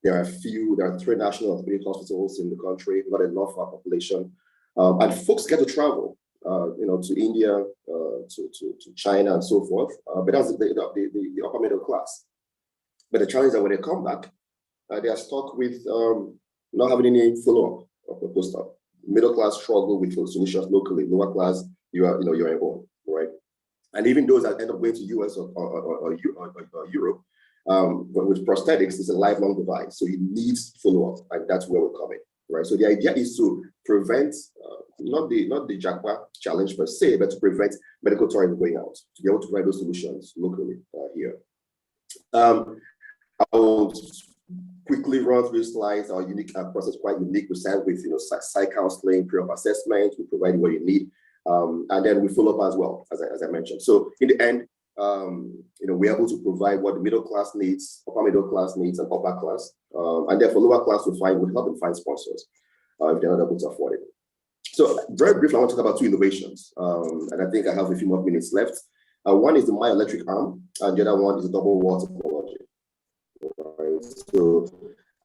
There are 3 national orthopedic hospitals in the country, not enough for our population. And folks get to travel, to India, to China, and so forth. But that's the upper middle class. But the challenge is that when they come back, they are stuck with not having any follow-up or post-op. Middle class struggle with solutions locally. Lower class, you're at home, right? And even those that end up going to US or Europe, but with prosthetics, it's a lifelong device, so it needs follow-up, and that's where we're coming. Right, so the idea is to prevent not the JACPA challenge per se, but to prevent medical tourism going out, to be able to provide those solutions locally here. I will quickly run through slides. Our unique process, quite unique. We start with site counseling, pre-op assessment. We provide what you need, and then we follow up as well, as I mentioned. So in the end, we're able to provide what the middle class needs, upper middle class needs, and upper class. And therefore, lower class we help them find sponsors if they're not able to afford it. So very briefly, I want to talk about 2 innovations. And I think I have a few more minutes left. One is the myoelectric arm, and the other one is the double wall technology. Right? So,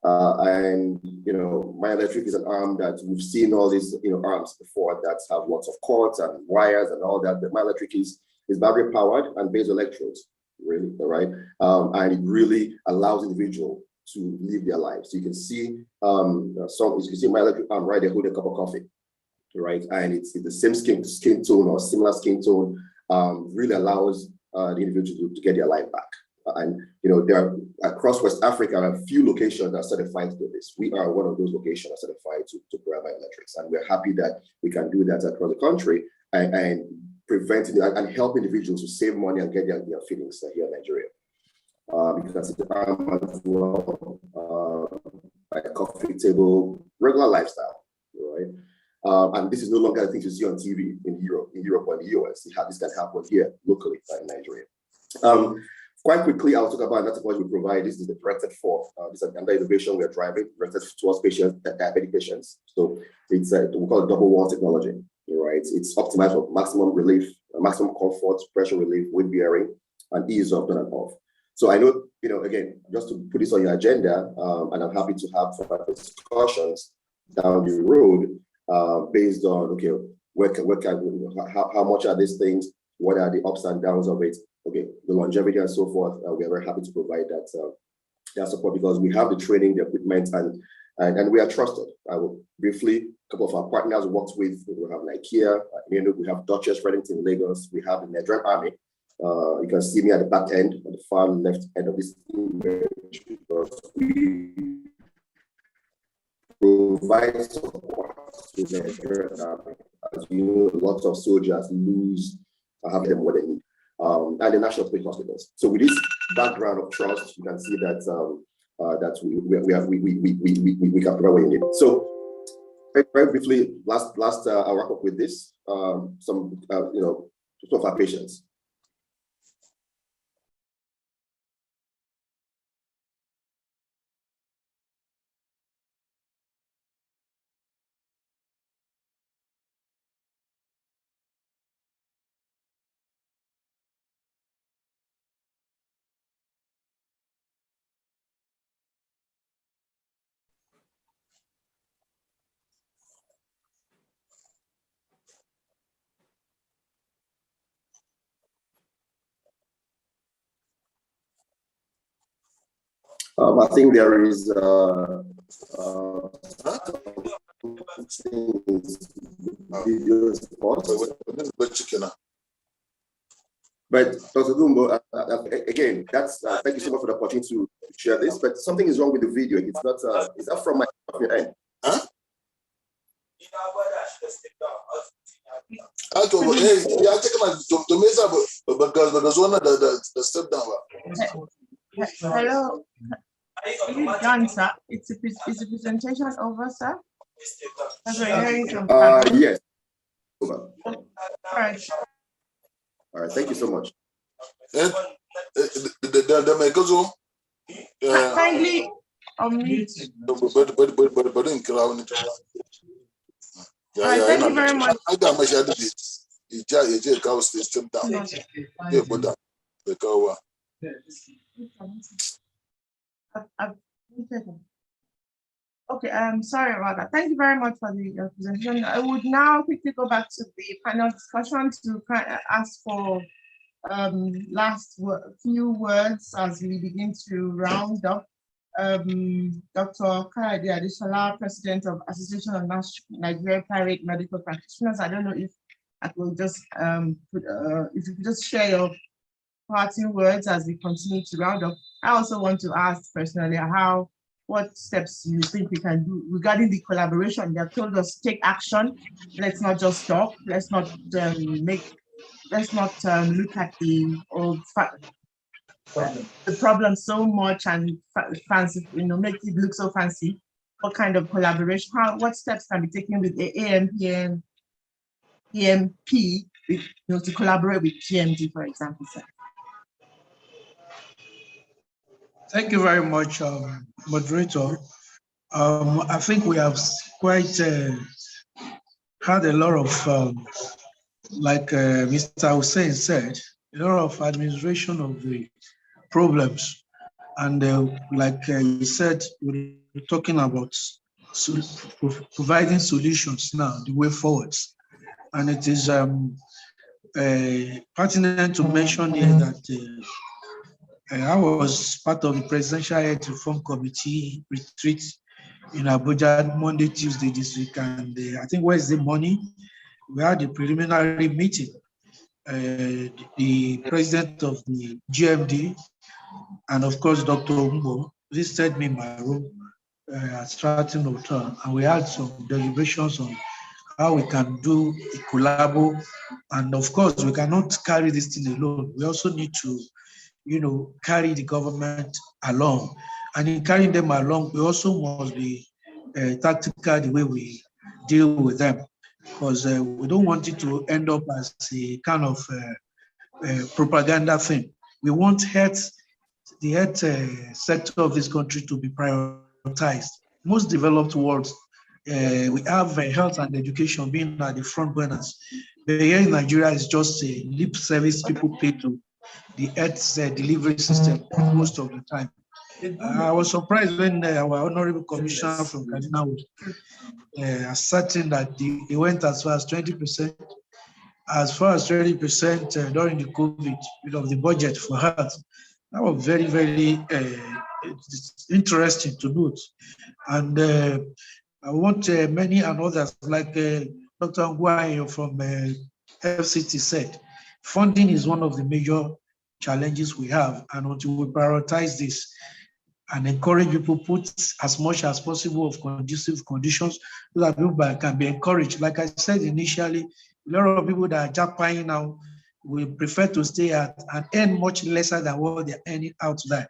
myoelectric is an arm that we've seen all these arms before that have lots of cords and wires and all that. The myoelectric is battery powered and based on electrodes, really, right? And it really allows individual to live their lives. So you can see you can see my electric arm right there holding a cup of coffee, right? And it's the same skin tone or similar skin tone, really allows the individual to get their life back. And there are across West Africa a few locations that are certified to do this. We are one of those locations that are certified to provide bioelectrics, and we're happy that we can do that across the country and preventing and help individuals to save money and get their feelings here in Nigeria. Because it's as well, like a coffee table, regular lifestyle, right? And this is no longer the things you see on TV in Europe or in the US. This can happen here locally in Nigeria. Quite quickly, I'll talk about another technology we provide. This is the directed for. This is another innovation we're driving, directed towards patients, diabetic patients. So it's we call it double wall technology, right? It's optimized for maximum relief, maximum comfort, pressure relief, weight bearing, and ease of on and off. So I know, again, just to put this on your agenda, and I'm happy to have discussions down the road based on, okay, how much are these things? What are the ups and downs of it? Okay, the longevity and so forth. We are very happy to provide that support because we have the training, the equipment, and we are trusted. I will briefly, a couple of our partners worked with, we have Ikea, we have Duchess Reddington in Lagos, we have the Nigerian Army. You can see me at the back end, at the far left end of this image, because we provide support to the Nigerian Army. As you know, lots of soldiers lose or have them what they need. And the national public hospitals. So with this background of trust, you can see that we can provide what you need. So very briefly, last I'll wrap up with this. Some of our patients. I think there is but Dr. Dumbo, again, that's thank you so much for the opportunity to share this. But something is wrong with the video. It's not. Is that from my end? Huh?
Yeah, take my to Mesa, but there's one the step down.
Hello. Is it done, sir? Is the presentation over, sir?
Yes. Over.
All right.
All right. Thank you so much.
The Megazo.
Kindly unmute.
But in crown.
Yeah, thank you very much.
I got my shadow. You cow step down. Yeah, put down the cow.
Okay, I'm sorry about that. Thank you very much for the presentation. I would now quickly go back to the panel discussion to ask for last few words as we begin to round up. Dr. Kayode Adeshola, President of Association of Nigeria Private Medical Practitioners. I don't know if I could just if you could just share your parting words as we continue to round up. I also want to ask personally what steps you think we can do regarding the collaboration. They have told us take action. Let's not just talk. Let's not look at the problem so much and fancy, make it look so fancy. What kind of collaboration? What steps can be taken with the EMP, to collaborate with GMD, for example, sir?
Thank you very much, moderator. I think we have quite had a lot of, like Mr. Hussein said, a lot of administration of the problems. And like you said, we're talking about providing solutions now, the way forward. And it is pertinent to mention here that I was part of the Presidential Health Reform Committee retreat in Abuja Monday, Tuesday this week, and I think Wednesday morning, we had a preliminary meeting. The president of the GMD and of course Dr. Umbo visited me in my room at Stratton Hotel, and we had some deliberations on how we can do a collabo. And of course, we cannot carry this thing alone. We also need to carry the government along. And in carrying them along, we also must be tactical the way we deal with them, because we don't want it to end up as a kind of propaganda thing. We want the health sector of this country to be prioritized. Most developed worlds, we have health and education being at the front burners. But here in Nigeria, it's just a lip service people pay to the health delivery system most of the time. I was surprised when our honorable commissioner from Kaduna was asserting that they went as far as 20%, as far as 20% during the COVID of the budget for health. That was very, very interesting to note. And I want many and others, like Dr. Nguayo from FCT said, funding is one of the major challenges we have, and until we prioritize this and encourage people put as much as possible of conducive conditions so that people can be encouraged. Like I said initially, a lot of people that are jackpotting now will prefer to stay at and earn much lesser than what they're earning out there,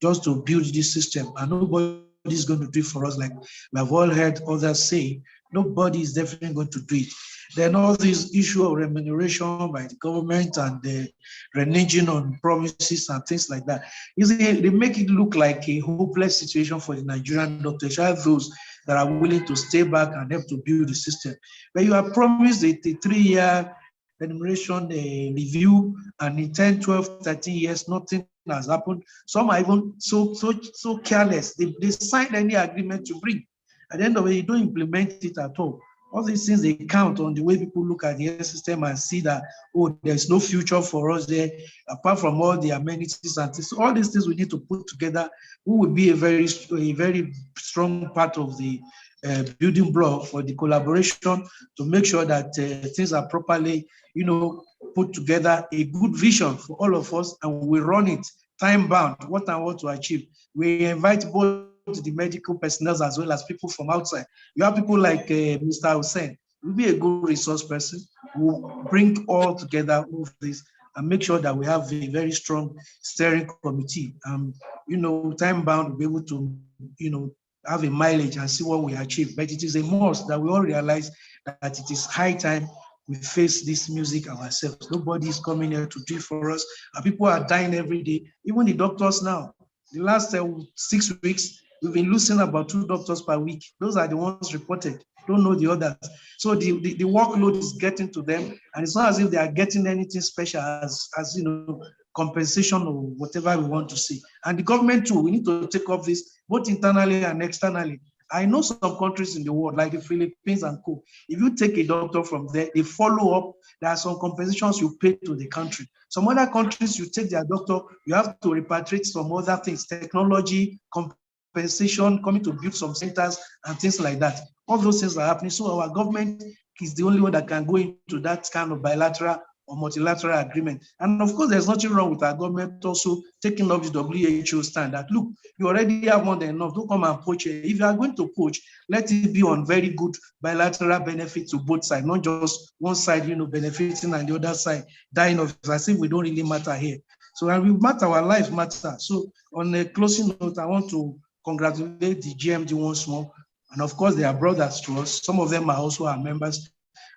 just to build this system. And nobody's going to do it for us, like we have all heard others say. Nobody is definitely going to do it. Then all this issue of remuneration by the government and the reneging on promises and things like that, they make it look like a hopeless situation for the Nigerian doctors, those that are willing to stay back and help to build the system. But you are promised a 3-year remuneration review, and in 10, 12, 13 years, nothing has happened. Some are even so careless. They signed any agreement to bring. At the end of it, you don't implement it at all. All these things, they count on the way people look at the health system and see that, oh, there's no future for us there, apart from all the amenities and things. So all these things we need to put together, who will be a very strong part of the building block for the collaboration to make sure that things are properly, put together, a good vision for all of us, and we run it time bound, what I want to achieve. We invite both the medical personnel as well as people from outside. You have people like Mr. Hussein, will be a good resource person, who bring all together all of this and make sure that we have a very strong steering committee. Time bound, we'll be able to, have a mileage and see what we achieve. But it is a must that we all realize that it is high time we face this music ourselves. Nobody is coming here to do it for us. And people are dying every day. Even the doctors now. The last 6 weeks, we've been losing about 2 doctors per week. Those are the ones reported. Don't know the others. So the workload is getting to them, and it's not as if they are getting anything special as compensation or whatever we want to see. And the government too, we need to take up this both internally and externally. I know some countries in the world, like the Philippines and co. If you take a doctor from there, they follow up. There are some compensations you pay to the country. Some other countries, you take their doctor, you have to repatriate some other things, technology, compensation, coming to build some centers and things like that. All those things are happening. So our government is the only one that can go into that kind of bilateral or multilateral agreement. And of course, there's nothing wrong with our government also taking up the WHO standard. Look, you already have more than enough. Don't come and poach it. If you are going to poach, let it be on very good bilateral benefit to both sides, not just one side, benefiting and the other side dying of. I think we don't really matter here. So when we matter, our lives matter. So on a closing note, I want to congratulate the GMD once more. And of course, they are brothers to us. Some of them are also our members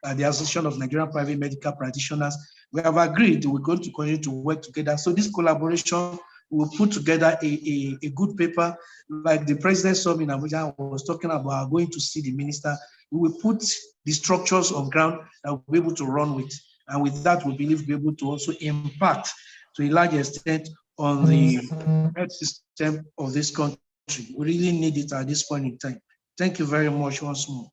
at the Association of Nigerian Private Medical Practitioners. We have agreed we're going to continue to work together. So this collaboration will put together a good paper, like the president saw in Abuja was talking about going to see the minister. We will put the structures on ground that we'll be able to run with. And with that, we believe we'll be able to also impact to a large extent on the health system of this country. We really need it at this point in time. Thank you very much once more.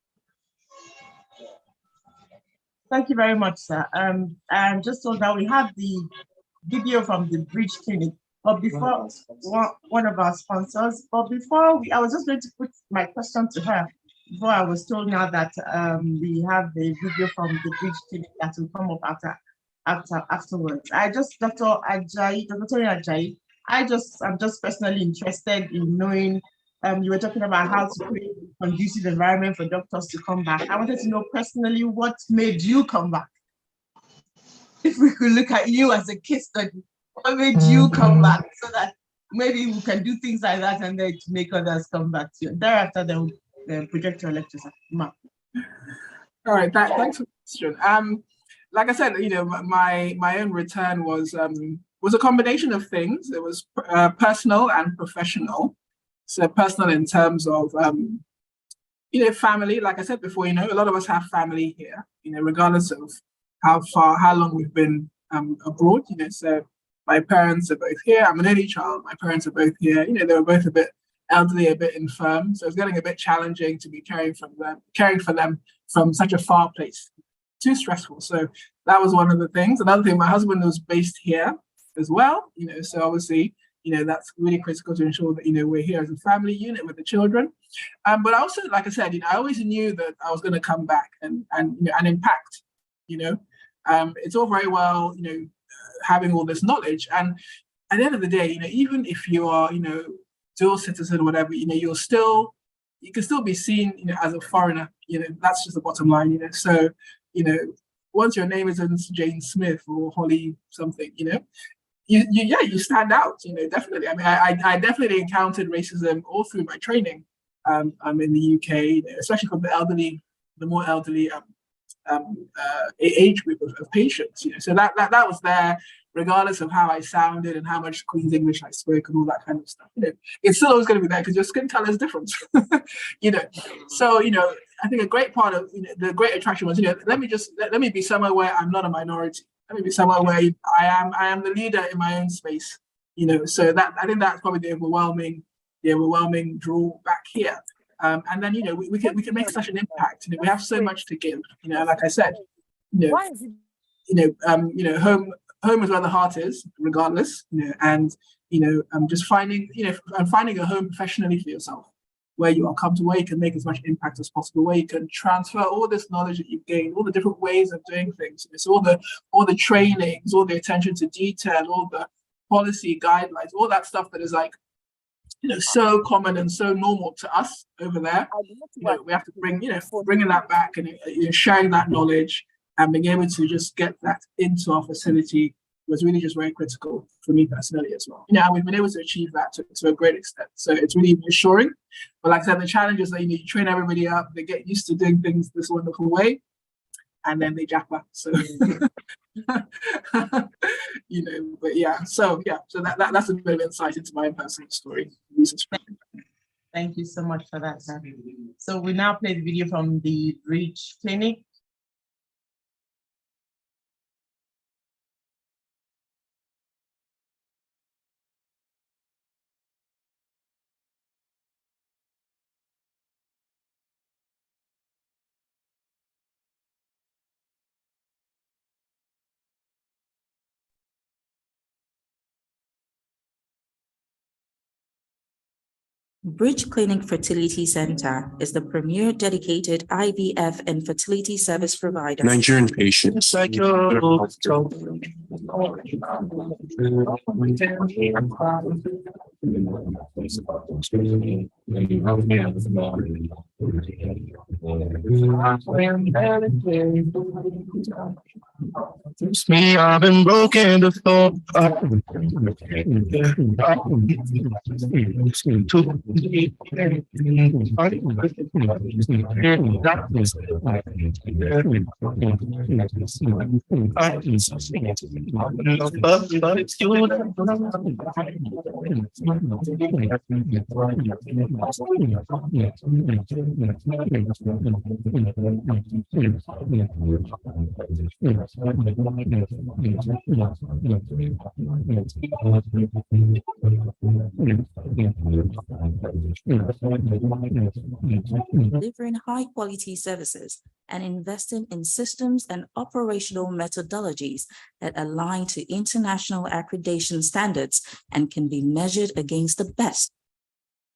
Thank you very much, sir. And just so that we have the video from the Bridge Clinic, but before one of our sponsors, but before I was just going to put my question to her before I was told now that we have the video from the Bridge Clinic that will come up afterwards. Dr. Tony Ajayi, I'm just personally interested in knowing. You were talking about how to create a conducive environment for doctors to come back. I wanted to know personally what made you come back. If we could look at you as a case study, what made you come back so that maybe we can do things like that and then make others come back to you. Thereafter, they'll project your lectures.
All right, thanks for the question. Like I said, my own return was a combination of things. It was personal and professional. So personal in terms of, family, like I said before, a lot of us have family here, regardless of how long we've been abroad, so My parents are both here. I'm an only child. My parents are both here. You know, they were both a bit elderly, a bit infirm. So it's getting a bit challenging to be caring for them from such a far place. Too stressful. So that was one of the things. Another thing, my husband was based here as well. You know, so obviously, you know, that's really critical to ensure that, you know, we're here as a family unit with the children. But also, like I said, you know, I always knew that I was going to come back and you know, and impact. You know, it's all very well, you know, having all this knowledge, and at the end of the day, you know, even if you are, you know, dual citizen or whatever, you know, you can still be seen, you know, as a foreigner. You know, that's just the bottom line. You know, so you know, once your name isn't Jane Smith or Holly something, you know, you stand out. You know, definitely. I mean, I definitely encountered racism all through my training. I'm in the UK, especially from the more elderly age group of patients. You know, so that was there, regardless of how I sounded and how much Queen's English I spoke and all that kind of stuff. You know, it's still always going to be there because your skin color is different. You know, so you know, I think a great part of, you know, the great attraction was, you know, let me be somewhere where I'm not a minority. Let me be somewhere where I am the leader in my own space. You know, so that I think that's probably the overwhelming draw back here. And then, you know, we can make such an impact. You know, we have so much to give. You know, like I said, you know, home is where the heart is, regardless. You know, and you know, just finding a home professionally for yourself, where you are comfortable, where you can make as much impact as possible, where you can transfer all this knowledge that you've gained, all the different ways of doing things. So all the trainings, all the attention to detail, all the policy guidelines, all that stuff that is like, you know, so common and so normal to us over there. You know, we have to bringing that back and, you know, sharing that knowledge and being able to just get that into our facility was really just very critical for me personally as well. You know, and we've been able to achieve that to a great extent. So it's really reassuring. But like I said, the challenge is that, you know, you train everybody up, they get used to doing things this wonderful way, and then they jackpot. So you know, but yeah, so that's a bit of insight into my own personal story.
Thank you so much for that, sir. So we now play the video from the Bridge Clinic.
Bridge Clinic Fertility Center is the premier dedicated IVF and fertility service provider.
Nigerian patients.
It's me, I've been broken before.
Delivering high quality services and investing in systems and operational methodologies that align to international accreditation standards and can be measured against the best.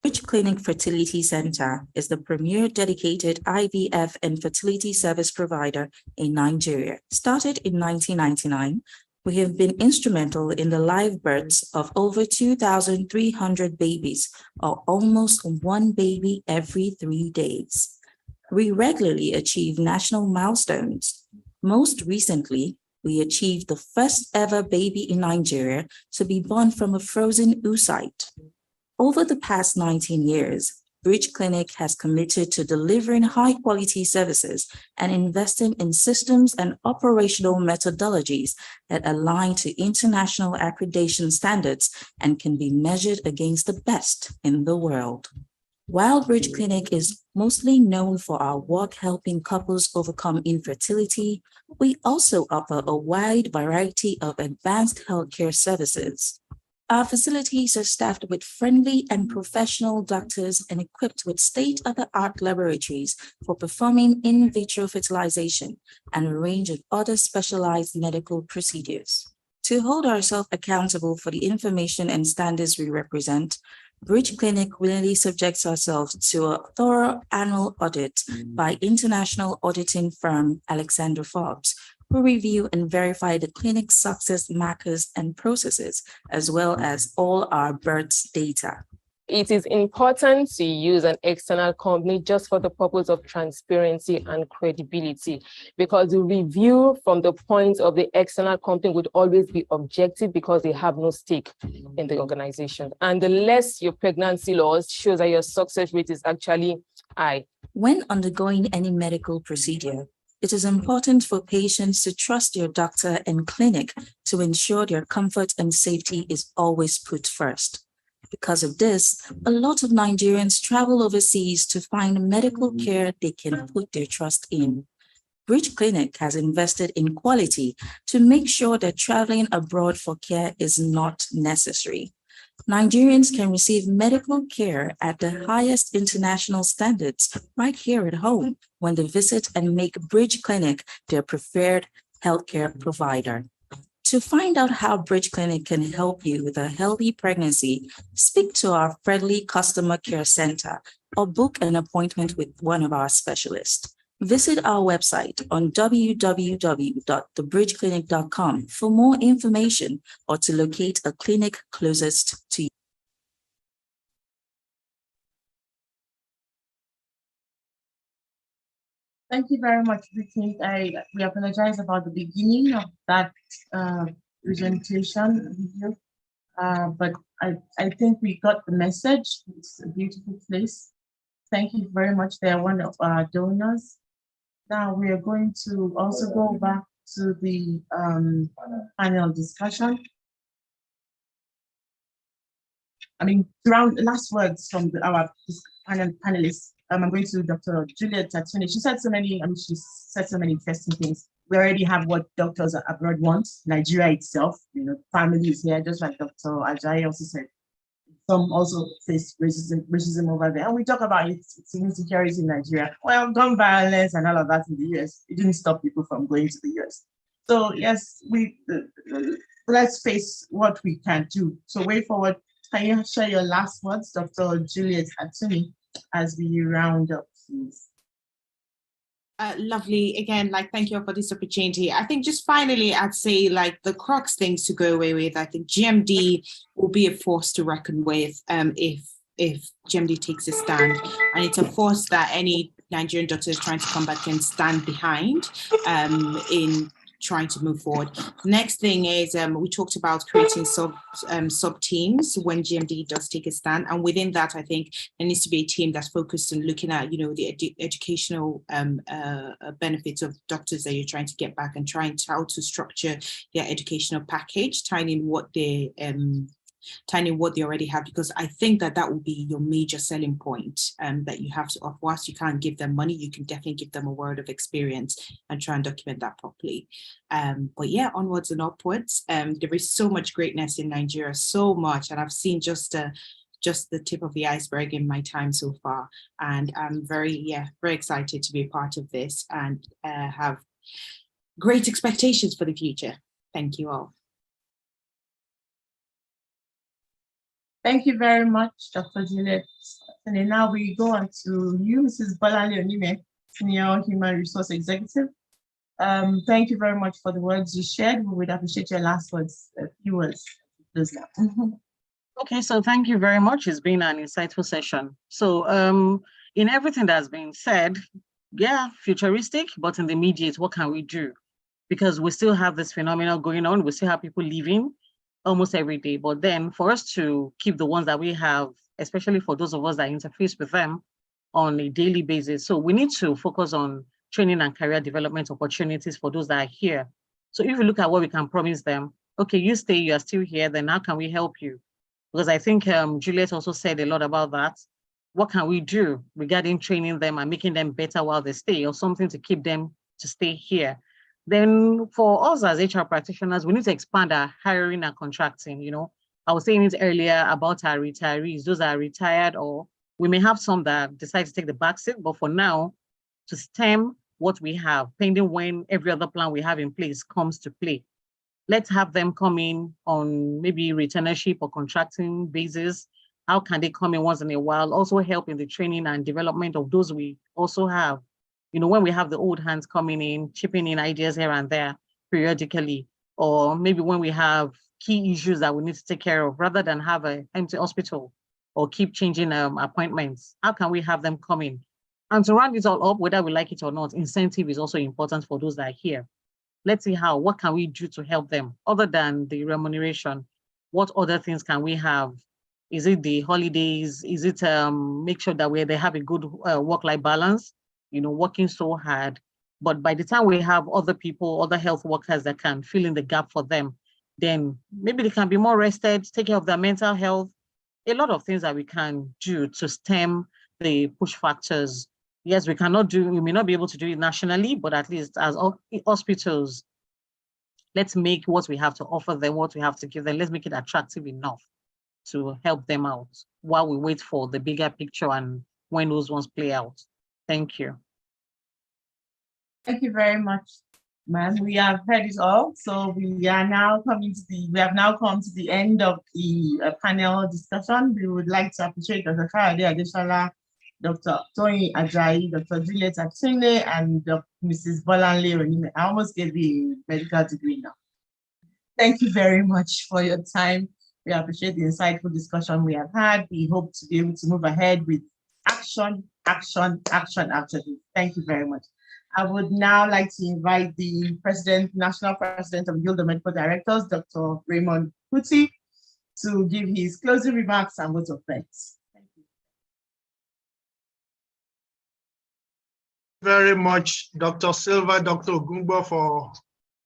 Bridge Clinic Fertility Center is the premier dedicated IVF and fertility service provider in Nigeria. Started in 1999, we have been instrumental in the live births of over 2,300 babies, or almost one baby every 3 days. We regularly achieve national milestones. Most recently, we achieved the first ever baby in Nigeria to be born from a frozen oocyte. Over the past 19 years, Bridge Clinic has committed to delivering high-quality services and investing in systems and operational methodologies that align to international accreditation standards and can be measured against the best in the world. While Bridge Clinic is mostly known for our work helping couples overcome infertility, we also offer a wide variety of advanced healthcare services. Our facilities are staffed with friendly and professional doctors and equipped with state-of-the-art laboratories for performing in vitro fertilization and a range of other specialized medical procedures. To hold ourselves accountable for the information and standards we represent, Bridge Clinic willingly subjects ourselves to a thorough annual audit by international auditing firm Alexander Forbes, who review and verify the clinic's success markers and processes, as well as all our births data.
It is important to use an external company just for the purpose of transparency and credibility, because the review from the point of the external company would always be objective because they have no stake in the organization. And the less your pregnancy laws shows that your success rate is actually high.
When undergoing any medical procedure, it is important for patients to trust your doctor and clinic to ensure their comfort and safety is always put first. Because of this, a lot of Nigerians travel overseas to find medical care they can put their trust in. Bridge Clinic has invested in quality to make sure that traveling abroad for care is not necessary. Nigerians can receive medical care at the highest international standards right here at home when they visit and make Bridge Clinic their preferred healthcare provider. To find out how Bridge Clinic can help you with a healthy pregnancy, speak to our friendly customer care center or book an appointment with one of our specialists. Visit our website on www.thebridgeclinic.com for more information or to locate a clinic closest to you.
Thank you very much, Vicky. We apologize about the beginning of that presentation video, but I think we got the message. It's a beautiful place. Thank you very much. They are one of our donors. Now we are going to also go back to the panel discussion. I mean, around last words from our panelists. I'm going to Dr. Juliet Tatsuni. She said so many interesting things. We already have what doctors abroad want, Nigeria itself, families here, just like Dr. Ajayi also said. Some also face racism over there. And we talk about insecurity in Nigeria. Well, gun violence and all of that in the US, it didn't stop people from going to the US. So yes, let's face what we can do. So way forward, can you share your last words, Dr. Juliet Tatsuni, as we round up, please?
Lovely. Again, thank you all for this opportunity. I think just finally, I'd say the crux things to go away with. I think GMD will be a force to reckon with if GMD takes a stand, and it's a force that any Nigerian doctor is trying to come back and stand behind in trying to move forward. Next thing is we talked about creating sub teams when GMD does take a stand, and within that I think there needs to be a team that's focused on looking at the educational benefits of doctors that you're trying to get back and trying how to structure their educational package, tying in what they already have, because I think that will be your major selling point that you have to offer. Whilst you can't give them money, you can definitely give them a word of experience and try and document that properly. But yeah, onwards and upwards. There is so much greatness in Nigeria, so much, and I've seen just the tip of the iceberg in my time so far, and I'm very excited to be a part of this and have great expectations for the future. Thank you all.
Thank you very much, Dr. Juliet. And now we go on to you, Mrs. Bolale Onime, Senior Human Resource Executive. Thank you very much for the words you shared. We would appreciate your last words, a few words.
Okay, so thank you very much. It's been an insightful session. So in everything that's been said, yeah, futuristic, but in the immediate, what can we do? Because we still have this phenomenon going on. We still have people living almost every day. But then for us to keep the ones that we have, especially for those of us that interface with them on a daily basis, so we need to focus on training and career development opportunities for those that are here. So if you look at what we can promise them, okay, you stay, you are still here, then how can we help you? Because I think Juliet also said a lot about that. what can we do regarding training them and making them better while they stay, or something to keep them to stay here? Then for us as HR practitioners, we need to expand our hiring and contracting. You know, I was saying it earlier about our retirees. Those are retired, or we may have some that decide to take the back seat, but for now, to stem what we have, pending when every other plan we have in place comes to play. Let's have them come in on maybe retainership or contracting basis. How can they come in once in a while? Also help in the training and development of those we also have. You know, when we have the old hands coming in, chipping in ideas here and there periodically, or maybe when we have key issues that we need to take care of, rather than have an empty hospital or keep changing appointments, how can we have them come in? And to round it all up, whether we like it or not, incentive is also important for those that are here. Let's see what can we do to help them other than the remuneration? What other things can we have? Is it the holidays? Is it make sure that they have a good work-life balance, you know, working so hard. But by the time we have other people, other health workers that can fill in the gap for them, then maybe they can be more rested, take care of their mental health. A lot of things that we can do to stem the push factors. Yes, we may not be able to do it nationally, but at least as hospitals, let's make what we have to offer them, what we have to give them, let's make it attractive enough to help them out while we wait for the bigger picture and when those ones play out. Thank you.
Thank you very much, ma'am. We have heard it all. So we have now come to the end of the panel discussion. We would like to appreciate Dr. Kayode Adeshola, Dr. Tony Ajayi, Dr. Juliet Atsune, and Mrs. Bolanle Onime. I almost gave the medical degree now. Thank you very much for your time. We appreciate the insightful discussion we have had. We hope to be able to move ahead with action. Thank you very much. I would now like to invite the National President of Guild of Medical Directors, Dr. Raymond Kuti, to give his closing remarks and words of thanks. Thank you.
Very much, Dr. Silva, Dr. Ogumbo, for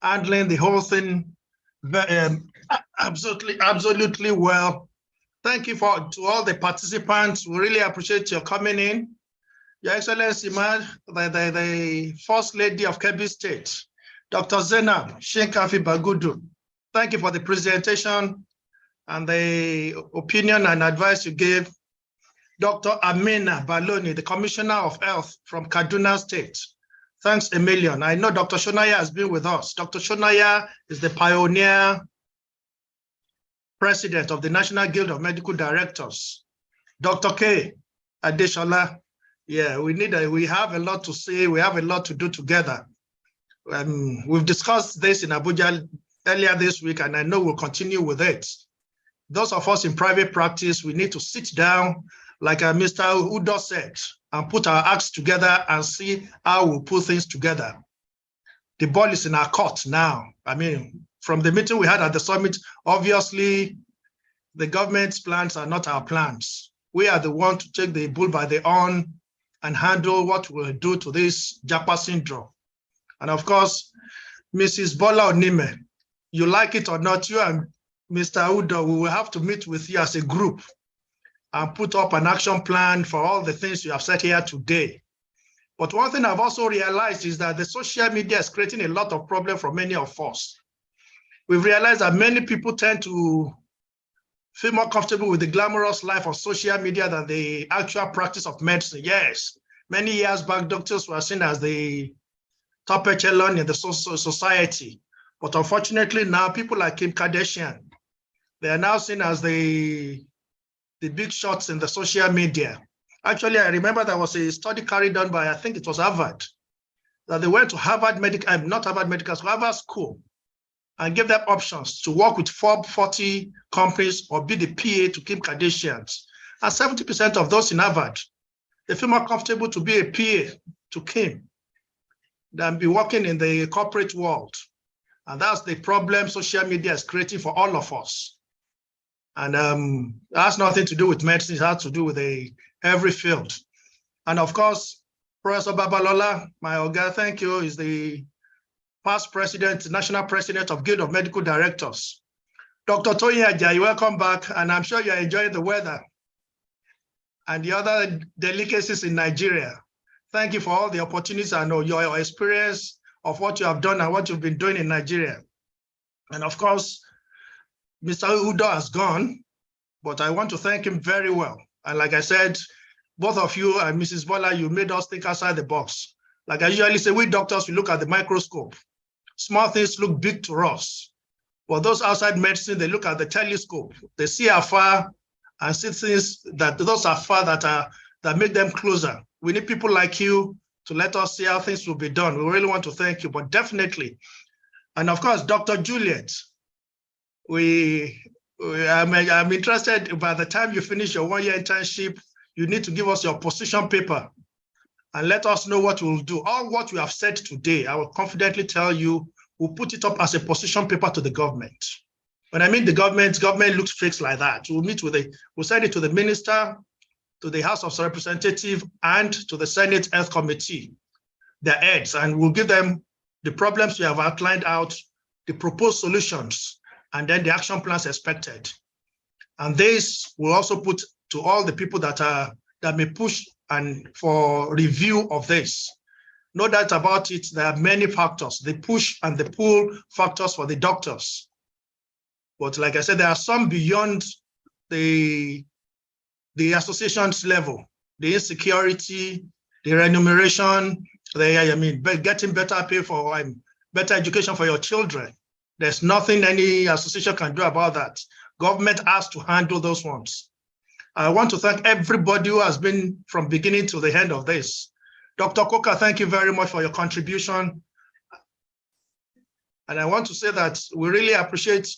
handling the whole thing absolutely well. Thank you to all the participants. We really appreciate your coming in. Your Excellency, the First Lady of Kebbi State, Dr. Zainab Shinkafi Bagudu, thank you for the presentation and the opinion and advice you gave. Dr. Amina Baloni, the Commissioner of Health from Kaduna State, thanks a million. I know Dr. Shonaya has been with us. Dr. Shonaya is the pioneer president of the National Guild of Medical Directors. Dr. K. Adeshola, yeah, we have a lot to say. We have a lot to do together. We've discussed this in Abuja earlier this week, and I know we'll continue with it. Those of us in private practice, we need to sit down, like Mr. Udo said, and put our acts together and see how we'll put things together. The ball is in our court now. I mean, from the meeting we had at the summit, obviously, the government's plans are not our plans. We are the ones to take the bull by the horn and handle what we'll do to this Japa syndrome. And of course, Mrs. Bola Onime, you like it or not, you and Mr. Udo, we will have to meet with you as a group and put up an action plan for all the things you have said here today. But one thing I've also realized is that the social media is creating a lot of problems for many of us. We've realized that many people tend to feel more comfortable with the glamorous life of social media than the actual practice of medicine. Yes, many years back, doctors were seen as the top echelon in the society. But unfortunately now, people like Kim Kardashian, they are now seen as the big shots in the social media. Actually, I remember there was a study carried on by, I think it was Harvard, that they went to Harvard School, and gave them options to work with 40 companies or be the PA to Kim Kardashian. And 70% of those in Harvard, they feel more comfortable to be a PA to Kim than be working in the corporate world. And that's the problem social media is creating for all of us. And it has nothing to do with medicine, it has to do with every field. And of course, Professor Babalola, my Oga, thank you, is the past president, national president of Guild of Medical Directors. Dr. Tony Ajayi, welcome back, and I'm sure you're enjoying the weather. and the other delicacies in Nigeria. Thank you for all the opportunities and your experience of what you have done and what you've been doing in Nigeria. And of course, Mr. Udo has gone, but I want to thank him very well. And like I said, both of you and Mrs. Bola, you made us think outside the box. Like I usually say, we doctors, we look at the microscope. Small things look big to us. But those outside medicine, they look at the telescope. They see afar and see things that those afar that make them closer. We need people like you to let us see how things will be done. We really want to thank you, but definitely. And of course, Dr. Juliet, I'm interested, by the time you finish your one-year internship, you need to give us your position paper and let us know what we'll do. All what we have said today, I will confidently tell you, we'll put it up as a position paper to the government. When I mean the government looks fixed like that. We'll send it to the minister, to the House of Representatives, and to the Senate Health Committee, their heads, and we'll give them the problems we have outlined out, the proposed solutions, and then the action plans expected. And this will also put to all the people that may push and for review of this. No doubt about it, there are many factors, the push and the pull factors for the doctors. But like I said, there are some beyond the association's level, the insecurity, the remuneration, getting better pay for better education for your children. There's nothing any association can do about that. Government has to handle those ones. I want to thank everybody who has been from beginning to the end of this. Dr. Coker, thank you very much for your contribution. And I want to say that we really appreciate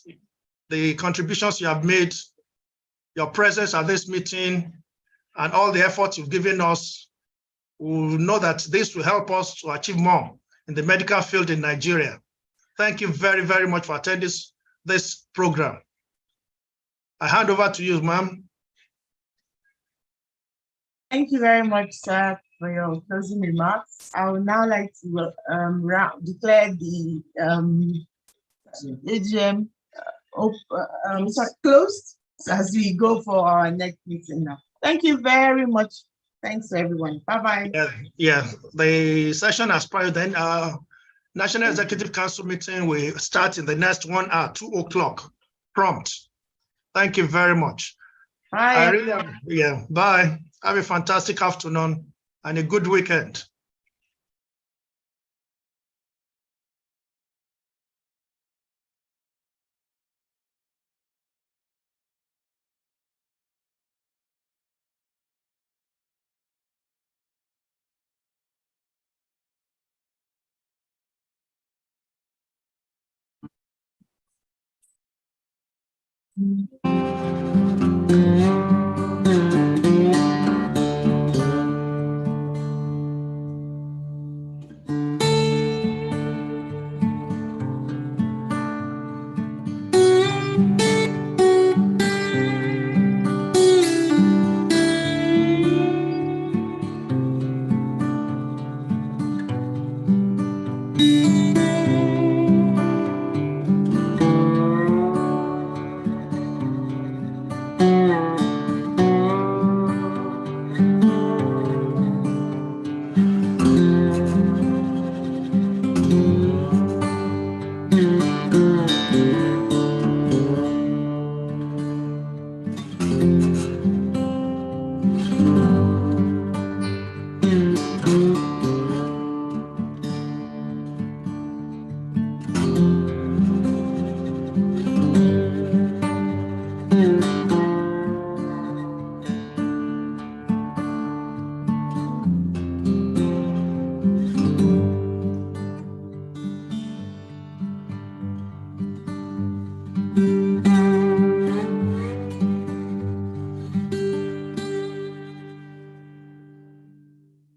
the contributions you have made, your presence at this meeting, and all the efforts you've given us. We know that this will help us to achieve more in the medical field in Nigeria. Thank you very, very much for attending this program. I hand over to you, ma'am.
Thank you very much, sir, for your closing remarks. I would now like to declare the AGM closed as we go for our next meeting now. Thank you very much. Thanks, everyone. Bye-bye.
Yeah, the session has started then. National Executive Council meeting will start in the next 1 hour, 2 o'clock, prompt. Thank you very much.
Bye.
Bye. Have a fantastic afternoon and a good weekend.
Mm-hmm.